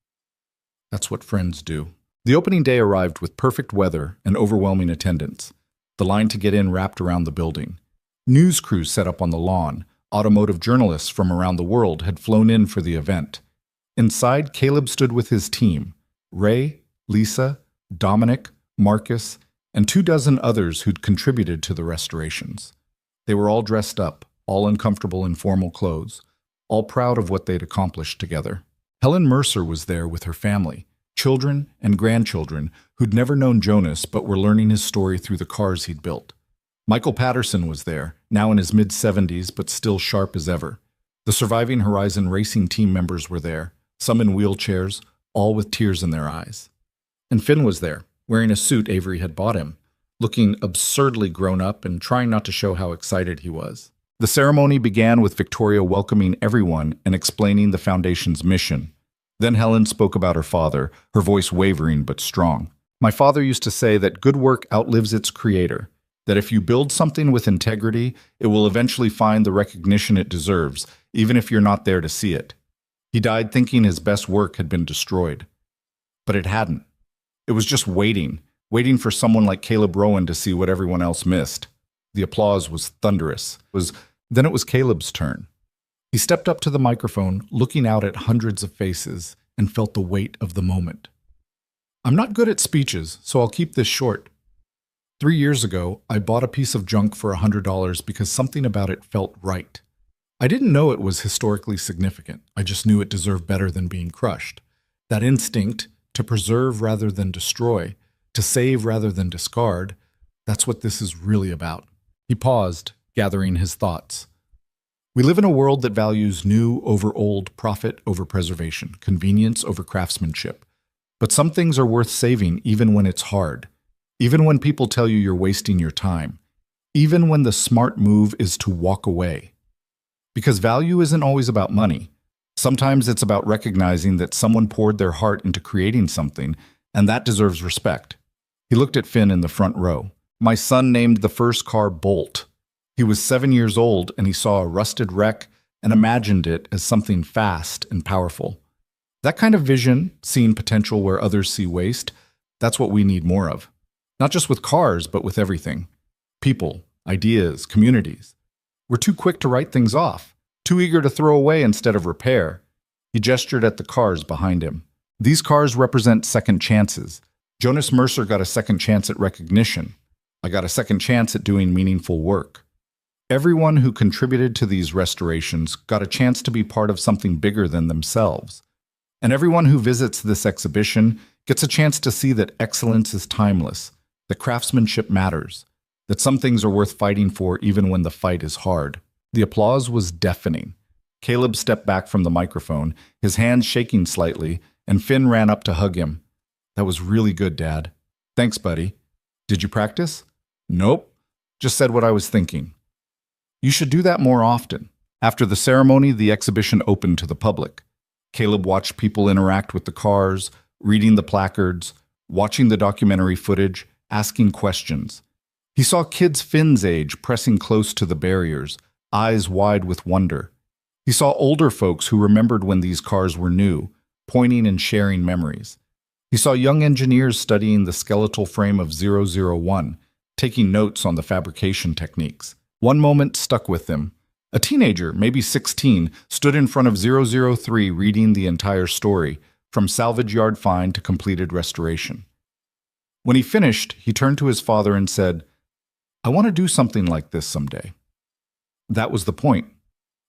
That's what friends do. The opening day arrived with perfect weather and overwhelming attendance. The line to get in wrapped around the building. News crews set up on the lawn. Automotive journalists from around the world had flown in for the event. Inside, Caleb stood with his team, Ray, Lisa, Dominic, Marcus, and 24 others who'd contributed to the restorations. They were all dressed up, all in comfortable and formal clothes, all proud of what they'd accomplished together. Helen Mercer was there with her family, children and grandchildren who'd never known Jonas but were learning his story through the cars he'd built. Michael Patterson was there, now in his mid-70s but still sharp as ever. The surviving Horizon Racing team members were there, some in wheelchairs, all with tears in their eyes. And Finn was there, wearing a suit Avery had bought him, looking absurdly grown up and trying not to show how excited he was. The ceremony began with Victoria welcoming everyone and explaining the Foundation's mission. Then Helen spoke about her father, her voice wavering but strong. My father used to say that good work outlives its creator, that if you build something with integrity, it will eventually find the recognition it deserves, even if you're not there to see it. He died thinking his best work had been destroyed. But it hadn't. It was just waiting for someone like Caleb Rowan to see what everyone else missed. The applause was thunderous. Then it was Caleb's turn. He stepped up to the microphone, looking out at hundreds of faces, and felt the weight of the moment. I'm not good at speeches, so I'll keep this short. 3 years ago, I bought a piece of junk for $100 because something about it felt right. I didn't know it was historically significant. I just knew it deserved better than being crushed. That instinct to preserve rather than destroy, to save rather than discard, that's what this is really about. He paused, gathering his thoughts. We live in a world that values new over old, profit over preservation, convenience over craftsmanship. But some things are worth saving even when it's hard, even when people tell you you're wasting your time, even when the smart move is to walk away. Because value isn't always about money. Sometimes it's about recognizing that someone poured their heart into creating something, and that deserves respect. He looked at Finn in the front row. My son named the first car Bolt. He was 7 years old, and he saw a rusted wreck and imagined it as something fast and powerful. That kind of vision, seeing potential where others see waste, that's what we need more of. Not just with cars, but with everything. People, ideas, communities. We're too quick to write things off, too eager to throw away instead of repair. He gestured at the cars behind him. These cars represent second chances. Jonas Mercer got a second chance at recognition. I got a second chance at doing meaningful work. Everyone who contributed to these restorations got a chance to be part of something bigger than themselves. And everyone who visits this exhibition gets a chance to see that excellence is timeless, that craftsmanship matters, that some things are worth fighting for even when the fight is hard. The applause was deafening. Caleb stepped back from the microphone, his hands shaking slightly, and Finn ran up to hug him. That was really good, Dad. Thanks, buddy. Did you practice? Nope. Just said what I was thinking. You should do that more often. After the ceremony, the exhibition opened to the public. Caleb watched people interact with the cars, reading the placards, watching the documentary footage, asking questions. He saw kids Finn's age pressing close to the barriers, eyes wide with wonder. He saw older folks who remembered when these cars were new, pointing and sharing memories. He saw young engineers studying the skeletal frame of 001, taking notes on the fabrication techniques. One moment stuck with them. A teenager, maybe 16, stood in front of 003 reading the entire story, from salvage yard find to completed restoration. When he finished, he turned to his father and said, I want to do something like this someday. That was the point.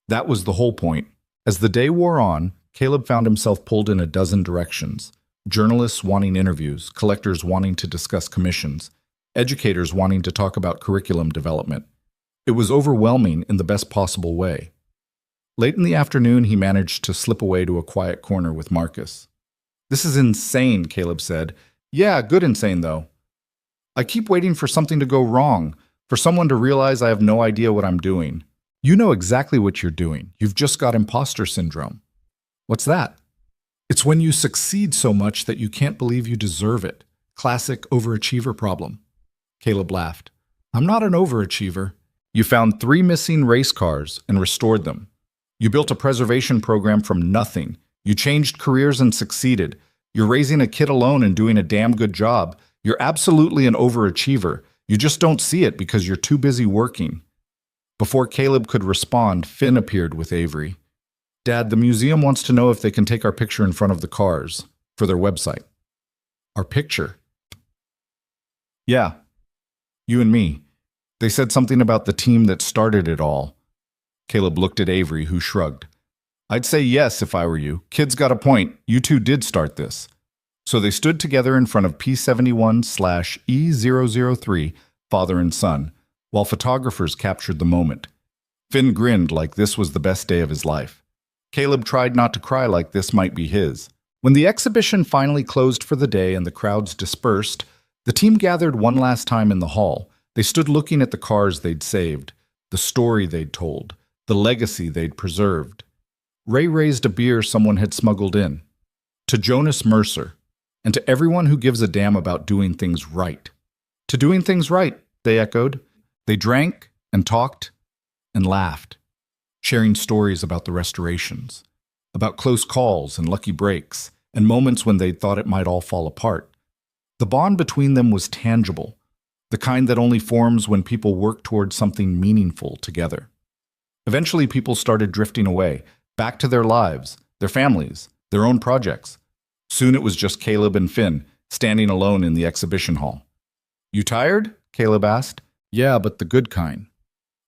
That was the whole point. As the day wore on, Caleb found himself pulled in a dozen directions. Journalists wanting interviews, collectors wanting to discuss commissions, educators wanting to talk about curriculum development. It was overwhelming in the best possible way. Late in the afternoon, he managed to slip away to a quiet corner with Marcus. This is insane, Caleb said. Yeah, good insane, though. I keep waiting for something to go wrong, For someone to realize I have no idea what I'm doing. You know exactly what you're doing. You've just got imposter syndrome. What's that? It's when you succeed so much that you can't believe you deserve it. Classic overachiever problem. Caleb laughed. I'm not an overachiever. You found 3 missing race cars and restored them. You built a preservation program from nothing. You changed careers and succeeded. You're raising a kid alone and doing a damn good job. You're absolutely an overachiever. You just don't see it because you're too busy working. Before Caleb could respond, Finn appeared with Avery. Dad, the museum wants to know if they can take our picture in front of the cars for their website. Our picture? Yeah, you and me. They said something about the team that started it all. Caleb looked at Avery, who shrugged. I'd say yes if I were you. Kid's got a point. You two did start this. So they stood together in front of P71/E003, father and son, while photographers captured the moment. Finn grinned like this was the best day of his life. Caleb tried not to cry like this might be his. When the exhibition finally closed for the day and the crowds dispersed, the team gathered one last time in the hall. They stood looking at the cars they'd saved, the story they'd told, the legacy they'd preserved. Ray raised a beer someone had smuggled in. To Jonas Mercer, and to everyone who gives a damn about doing things right. To doing things right, they echoed. They drank and talked and laughed, sharing stories about the restorations, about close calls and lucky breaks, and moments when they'd thought it might all fall apart. The bond between them was tangible, the kind that only forms when people work towards something meaningful together. Eventually, people started drifting away, back to their lives, their families, their own projects. Soon it was just Caleb and Finn, standing alone in the exhibition hall. You tired? Caleb asked. Yeah, but the good kind.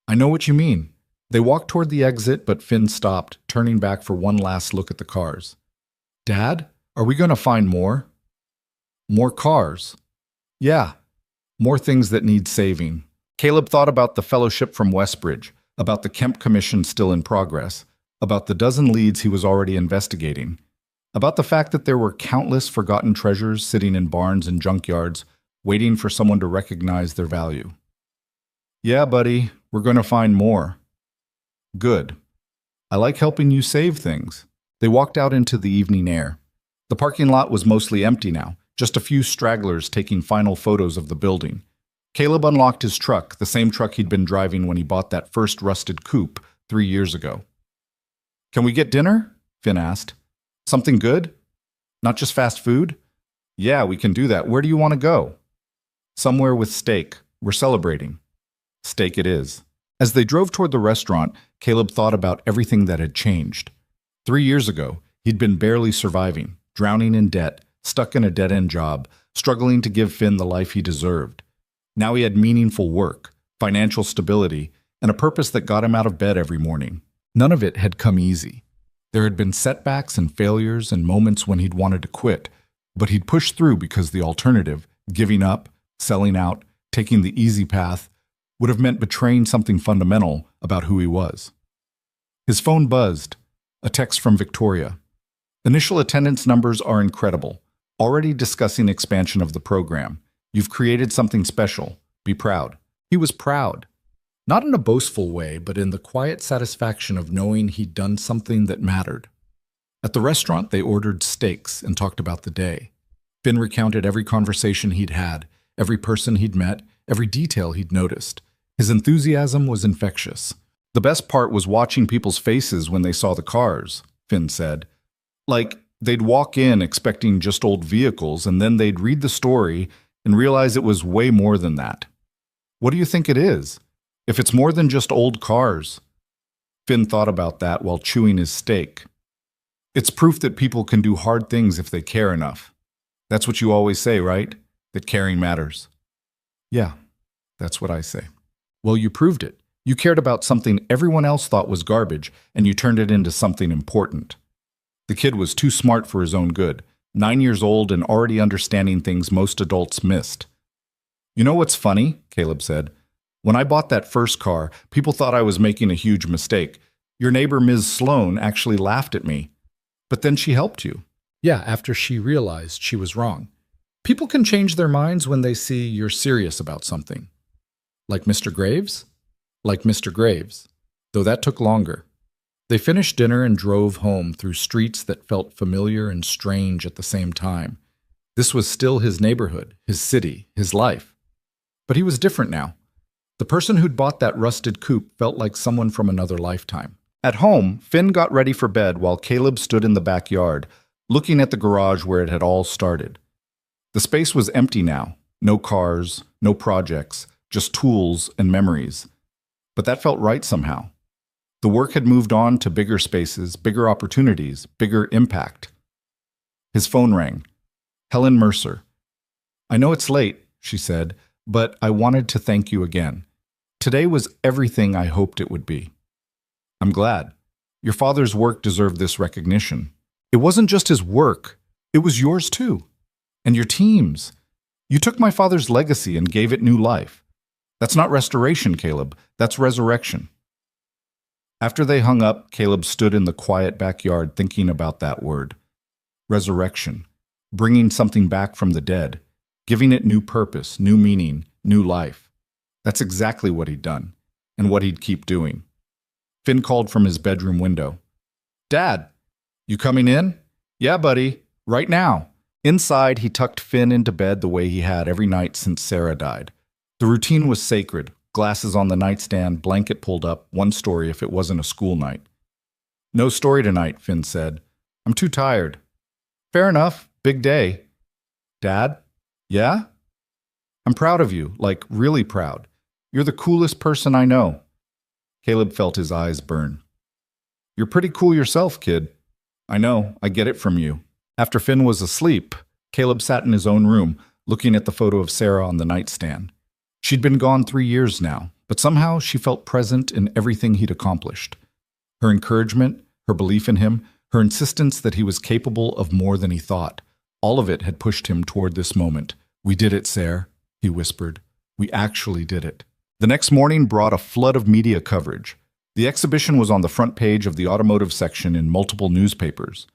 I know what you mean. They walked toward the exit, but Finn stopped, turning back for one last look at the cars. Dad, are we going to find more? More cars? Yeah, more things that need saving. Caleb thought about the fellowship from Westbridge, about the Kemp Commission still in progress, about the dozen leads he was already investigating, about the fact that there were countless forgotten treasures sitting in barns and junkyards, waiting for someone to recognize their value. Yeah, buddy, we're going to find more. Good. I like helping you save things. They walked out into the evening air. The parking lot was mostly empty now, just a few stragglers taking final photos of the building. Caleb unlocked his truck, the same truck he'd been driving when he bought that first rusted coupe 3 years ago. Can we get dinner? Finn asked. Something good? Not just fast food? Yeah, we can do that. Where do you want to go? Somewhere with steak. We're celebrating. Steak it is. As they drove toward the restaurant, Caleb thought about everything that had changed. 3 years ago, he'd been barely surviving, drowning in debt, stuck in a dead-end job, struggling to give Finn the life he deserved. Now he had meaningful work, financial stability, and a purpose that got him out of bed every morning. None of it had come easy. There had been setbacks and failures and moments when he'd wanted to quit, but he'd pushed through because the alternative, giving up, selling out, taking the easy path, would have meant betraying something fundamental about who he was. His phone buzzed, a text from Victoria. Initial attendance numbers are incredible. Already discussing expansion of the program. You've created something special. Be proud. He was proud. Not in a boastful way, but in the quiet satisfaction of knowing he'd done something that mattered. At the restaurant, they ordered steaks and talked about the day. Finn recounted every conversation he'd had, every person he'd met, every detail he'd noticed. His enthusiasm was infectious. The best part was watching people's faces when they saw the cars, Finn said. Like, they'd walk in expecting just old vehicles, and then they'd read the story and realize it was way more than that. What do you think it is? If it's more than just old cars? Finn thought about that while chewing his steak. It's proof that people can do hard things if they care enough. That's what you always say, right? That caring matters. Yeah, that's what I say. Well, you proved it. You cared about something everyone else thought was garbage, and you turned it into something important. The kid was too smart for his own good, 9 years old and already understanding things most adults missed. You know what's funny? Caleb said. When I bought that first car, people thought I was making a huge mistake. Your neighbor, Ms. Sloan, actually laughed at me. But then she helped you. Yeah, after she realized she was wrong. People can change their minds when they see you're serious about something. Like Mr. Graves? Like Mr. Graves, though that took longer. They finished dinner and drove home through streets that felt familiar and strange at the same time. This was still his neighborhood, his city, his life. But he was different now. The person who'd bought that rusted coupe felt like someone from another lifetime. At home, Finn got ready for bed while Caleb stood in the backyard, looking at the garage where it had all started. The space was empty now. No cars, no projects, just tools and memories. But that felt right somehow. The work had moved on to bigger spaces, bigger opportunities, bigger impact. His phone rang. Helen Mercer. "I know it's late," she said, "but I wanted to thank you again. Today was everything I hoped it would be." "I'm glad. Your father's work deserved this recognition. It wasn't just his work, it was yours too. And your team's. You took my father's legacy and gave it new life. That's not restoration, Caleb. That's resurrection." After they hung up, Caleb stood in the quiet backyard thinking about that word. Resurrection. Bringing something back from the dead. Giving it new purpose, new meaning, new life. That's exactly what he'd done, and what he'd keep doing. Finn called from his bedroom window. "Dad, you coming in?" "Yeah, buddy. Right now." Inside, he tucked Finn into bed the way he had every night since Sarah died. The routine was sacred. Glasses on the nightstand, blanket pulled up, one story if it wasn't a school night. "No story tonight," Finn said. "I'm too tired." "Fair enough. Big day." "Dad?" "Yeah?" "I'm proud of you, like really proud. You're the coolest person I know." Caleb felt his eyes burn. "You're pretty cool yourself, kid." "I know. I get it from you." After Finn was asleep, Caleb sat in his own room, looking at the photo of Sarah on the nightstand. She'd been gone 3 years now, but somehow she felt present in everything he'd accomplished. Her encouragement, her belief in him, her insistence that he was capable of more than he thought, all of it had pushed him toward this moment. "We did it, Sarah," he whispered. "We actually did it." The next morning brought a flood of media coverage. The exhibition was on the front page of the automotive section in multiple newspapers.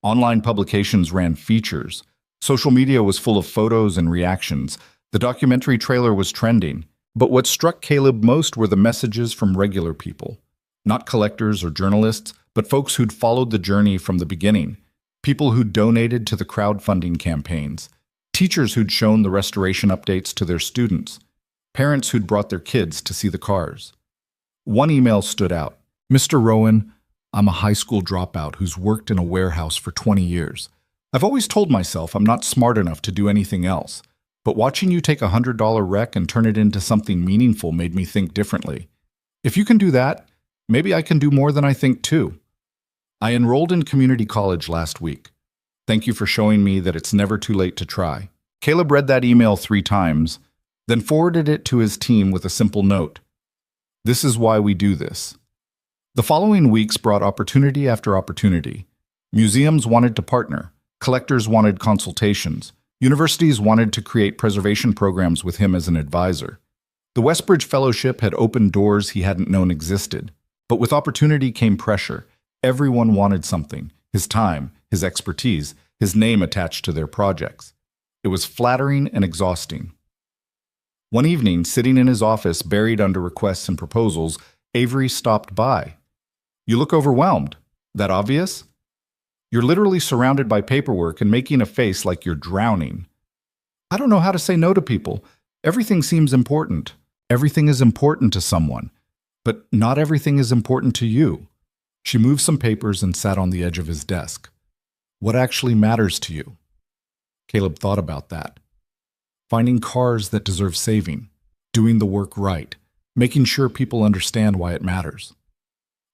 Online publications ran features. Social media was full of photos and reactions. The documentary trailer was trending. But what struck Caleb most were the messages from regular people. Not collectors or journalists, but folks who'd followed the journey from the beginning. People who'd donated to the crowdfunding campaigns. Teachers who'd shown the restoration updates to their students. Parents who'd brought their kids to see the cars. One email stood out. "Mr. Rowan, I'm a high school dropout who's worked in a warehouse for 20 years. I've always told myself I'm not smart enough to do anything else. But watching you take a $100 wreck and turn it into something meaningful made me think differently. If you can do that, maybe I can do more than I think too. I enrolled in community college last week. Thank you for showing me that it's never too late to try." Caleb read that email 3 times, then forwarded it to his team with a simple note. "This is why we do this." The following weeks brought opportunity after opportunity. Museums wanted to partner. Collectors wanted consultations. Universities wanted to create preservation programs with him as an advisor. The Westbridge Fellowship had opened doors he hadn't known existed. But with opportunity came pressure. Everyone wanted something: his time, his expertise, his name attached to their projects. It was flattering and exhausting. One evening, sitting in his office buried under requests and proposals, Avery stopped by. "You look overwhelmed. That obvious? You're literally surrounded by paperwork and making a face like you're drowning." "I don't know how to say no to people. Everything seems important. Everything is important to someone. But not everything is important to you." She moved some papers and sat on the edge of his desk. "What actually matters to you?" Caleb thought about that. Finding cars that deserve saving, doing the work right, making sure people understand why it matters.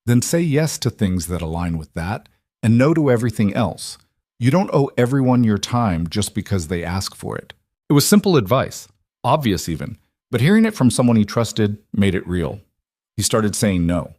Then say yes to things that align with that, and no to everything else. You don't owe everyone your time just because they ask for it. It was simple advice, obvious even, but hearing it from someone he trusted made it real. He started saying no.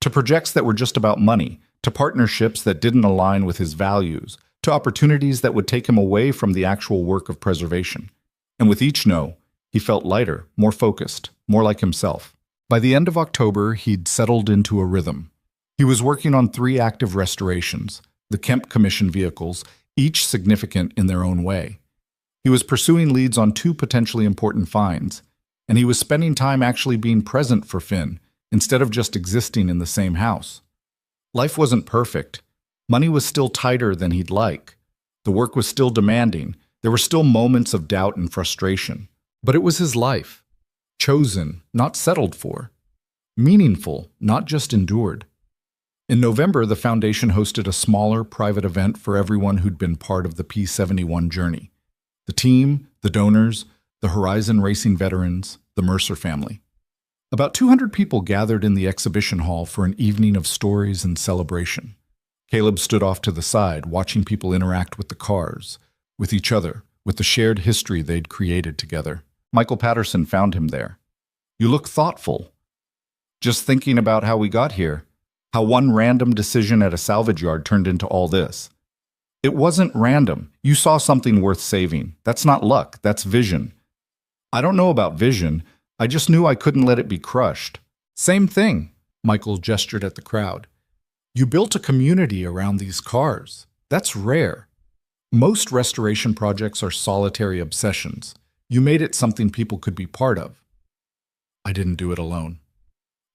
To projects that were just about money, to partnerships that didn't align with his values, to opportunities that would take him away from the actual work of preservation. And with each no, he felt lighter, more focused, more like himself. By the end of October, he'd settled into a rhythm. He was working on 3 active restorations, the Kemp Commission vehicles, each significant in their own way. He was pursuing leads on 2 potentially important finds. and he was spending time actually being present for Finn, instead of just existing in the same house. Life wasn't perfect. Money was still tighter than he'd like. The work was still demanding. There were still moments of doubt and frustration. But it was his life. Chosen, not settled for. Meaningful, not just endured. In November, the foundation hosted a smaller, private event for everyone who'd been part of the P-71 journey. The team, the donors, the Horizon Racing veterans, the Mercer family. About 200 people gathered in the exhibition hall for an evening of stories and celebration. Caleb stood off to the side, watching people interact with the cars, with each other, with the shared history they'd created together. Michael Patterson found him there. "You look thoughtful. Just thinking about how we got here, how one random decision at a salvage yard turned into all this." "It wasn't random. You saw something worth saving. That's not luck, that's vision." "I don't know about vision. I just knew I couldn't let it be crushed." "Same thing," Michael gestured at the crowd. "You built a community around these cars. That's rare. Most restoration projects are solitary obsessions. You made it something people could be part of." "I didn't do it alone."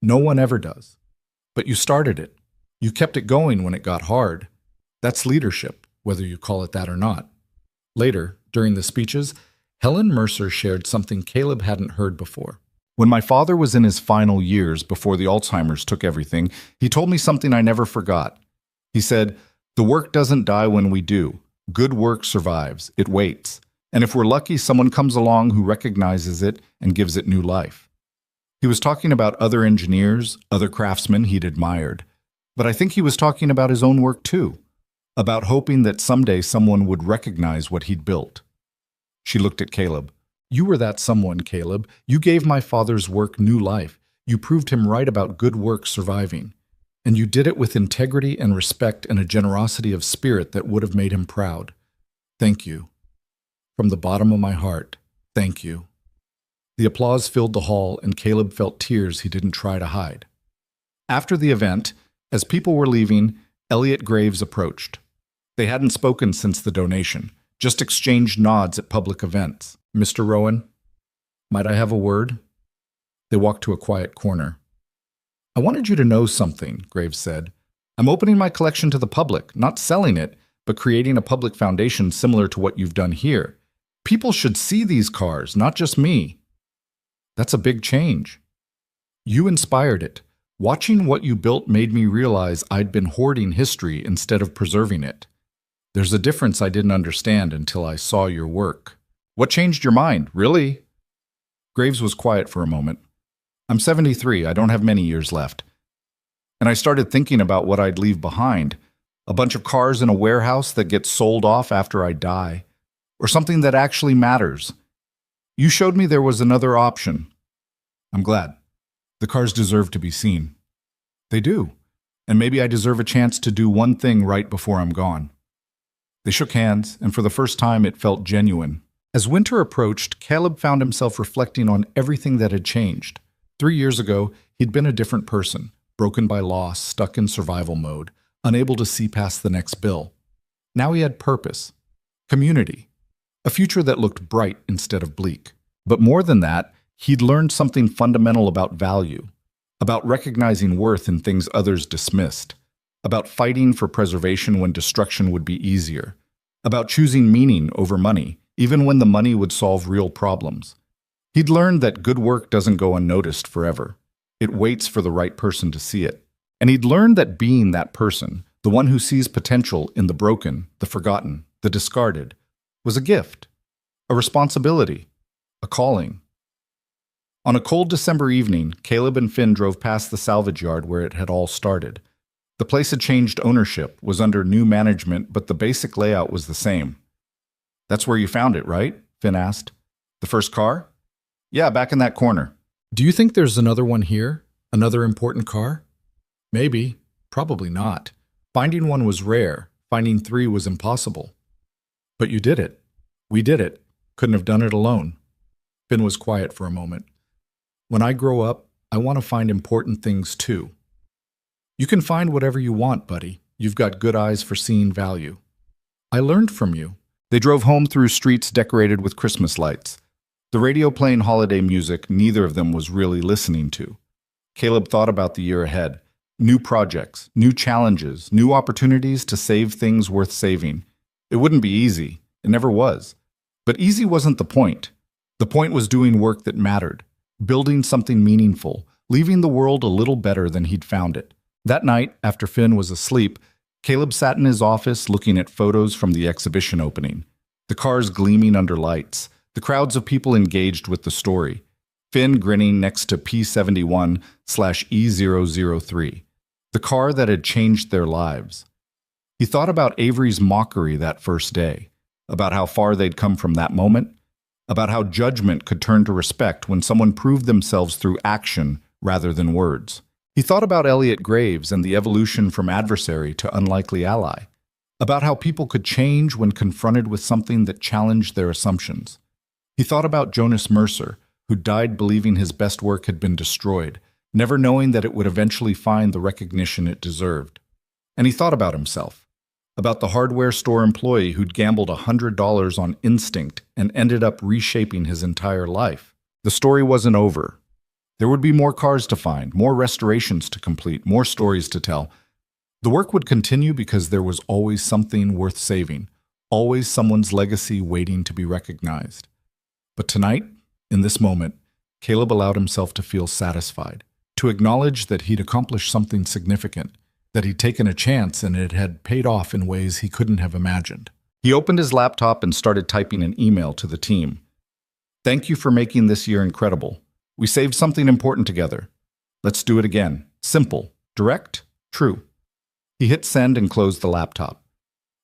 "No one ever does. But you started it. You kept it going when it got hard. That's leadership, whether you call it that or not." Later, during the speeches, Helen Mercer shared something Caleb hadn't heard before. "When my father was in his final years before the Alzheimer's took everything, he told me something I never forgot. He said, 'The work doesn't die when we do. Good work survives. It waits. And if we're lucky, someone comes along who recognizes it and gives it new life.'" He was talking about other engineers, other craftsmen he'd admired. But I think he was talking about his own work too, about hoping that someday someone would recognize what he'd built. She looked at Caleb. "You were that someone, Caleb. You gave my father's work new life. You proved him right about good work surviving. And you did it with integrity and respect and a generosity of spirit that would have made him proud. Thank you. From the bottom of my heart, thank you." The applause filled the hall, and Caleb felt tears he didn't try to hide. After the event, as people were leaving, Elliot Graves approached. They hadn't spoken since the donation, just exchanged nods at public events. "Mr. Rowan, might I have a word?" They walked to a quiet corner. "I wanted you to know something," Graves said. "I'm opening my collection to the public, not selling it, but creating a public foundation similar to what you've done here. People should see these cars, not just me." "That's a big change." "You inspired it. Watching what you built made me realize I'd been hoarding history instead of preserving it. There's a difference I didn't understand until I saw your work." "What changed your mind, really?" Graves was quiet for a moment. "I'm 73, I don't have many years left. And I started thinking about what I'd leave behind. A bunch of cars in a warehouse that gets sold off after I die. Or something that actually matters. You showed me there was another option. I'm glad. The cars deserve to be seen." "They do. And maybe I deserve a chance to do one thing right before I'm gone." They shook hands, and for the first time it felt genuine. As winter approached, Caleb found himself reflecting on everything that had changed. 3 years ago, he'd been a different person, broken by loss, stuck in survival mode, unable to see past the next bill. Now he had purpose, community, a future that looked bright instead of bleak. But more than that, he'd learned something fundamental about value, about recognizing worth in things others dismissed, about fighting for preservation when destruction would be easier, about choosing meaning over money, even when the money would solve real problems. He'd learned that good work doesn't go unnoticed forever. It waits for the right person to see it. And he'd learned that being that person, the one who sees potential in the broken, the forgotten, the discarded, was a gift, a responsibility, a calling. On a cold December evening, Caleb and Finn drove past the salvage yard where it had all started. The place had changed ownership, was under new management, but the basic layout was the same. "That's where you found it, right?" Finn asked. "The first car?" "Yeah, back in that corner." "Do you think there's another one here? Another important car?" "Maybe. Probably not. Finding one was rare. Finding 3 was impossible." "But you did it. We did it. Couldn't have done it alone." Finn was quiet for a moment. "When I grow up, I want to find important things too." "You can find whatever you want, buddy. You've got good eyes for seeing value." "I learned from you." They drove home through streets decorated with Christmas lights. The radio playing holiday music neither of them was really listening to. Caleb thought about the year ahead. New projects, new challenges, new opportunities to save things worth saving. It wouldn't be easy. It never was. But easy wasn't the point. The point was doing work that mattered, building something meaningful, leaving the world a little better than he'd found it. That night, after Finn was asleep, Caleb sat in his office looking at photos from the exhibition opening. The cars gleaming under lights, the crowds of people engaged with the story. Finn grinning next to P71/E003, the car that had changed their lives. He thought about Avery's mockery that first day, about how far they'd come from that moment, about how judgment could turn to respect when someone proved themselves through action rather than words. He thought about Elliot Graves and the evolution from adversary to unlikely ally, about how people could change when confronted with something that challenged their assumptions. He thought about Jonas Mercer, who died believing his best work had been destroyed, never knowing that it would eventually find the recognition it deserved. And he thought about himself, about the hardware store employee who'd gambled $100 on instinct and ended up reshaping his entire life. The story wasn't over. There would be more cars to find, more restorations to complete, more stories to tell. The work would continue because there was always something worth saving, always someone's legacy waiting to be recognized. But tonight, in this moment, Caleb allowed himself to feel satisfied, to acknowledge that he'd accomplished something significant, that he'd taken a chance and it had paid off in ways he couldn't have imagined. He opened his laptop and started typing an email to the team. "Thank you for making this year incredible. We saved something important together. Let's do it again. Simple, direct, true." He hit send and closed the laptop.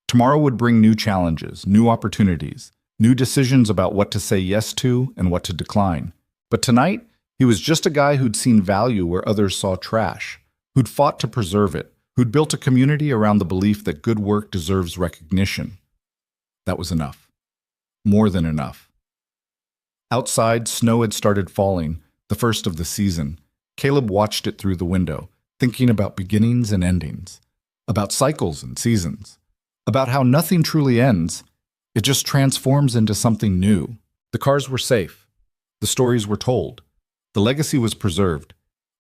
Tomorrow would bring new challenges, new opportunities, new decisions about what to say yes to and what to decline. But tonight, he was just a guy who'd seen value where others saw trash, who'd fought to preserve it, who'd built a community around the belief that good work deserves recognition. That was enough. More than enough. Outside, snow had started falling, the first of the season. Caleb watched it through the window, thinking about beginnings and endings, about cycles and seasons, about how nothing truly ends. It just transforms into something new. The cars were safe. The stories were told. The legacy was preserved.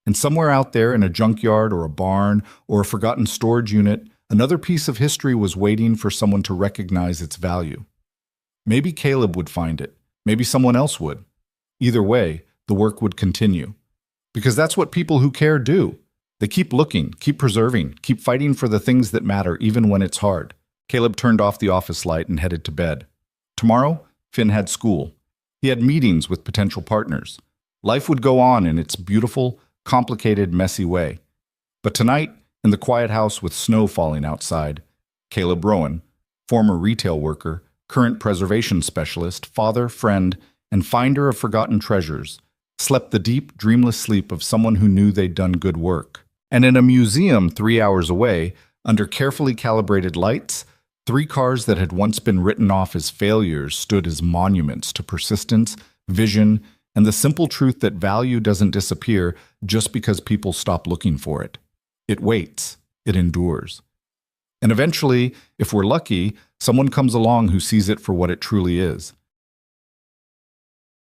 And somewhere out there in a junkyard or a barn or a forgotten storage unit, another piece of history was waiting for someone to recognize its value. Maybe Caleb would find it. Maybe someone else would. Either way, the work would continue. Because that's what people who care do. They keep looking, keep preserving, keep fighting for the things that matter even when it's hard. Caleb turned off the office light and headed to bed. Tomorrow, Finn had school. He had meetings with potential partners. Life would go on in its beautiful, complicated, messy way. But tonight, in the quiet house with snow falling outside, Caleb Rowan, former retail worker, current preservation specialist, father, friend, and finder of forgotten treasures, slept the deep, dreamless sleep of someone who knew they'd done good work. And in a museum 3 hours away, under carefully calibrated lights, 3 cars that had once been written off as failures stood as monuments to persistence, vision, and the simple truth that value doesn't disappear just because people stop looking for it. It waits. It endures. And eventually, if we're lucky, someone comes along who sees it for what it truly is.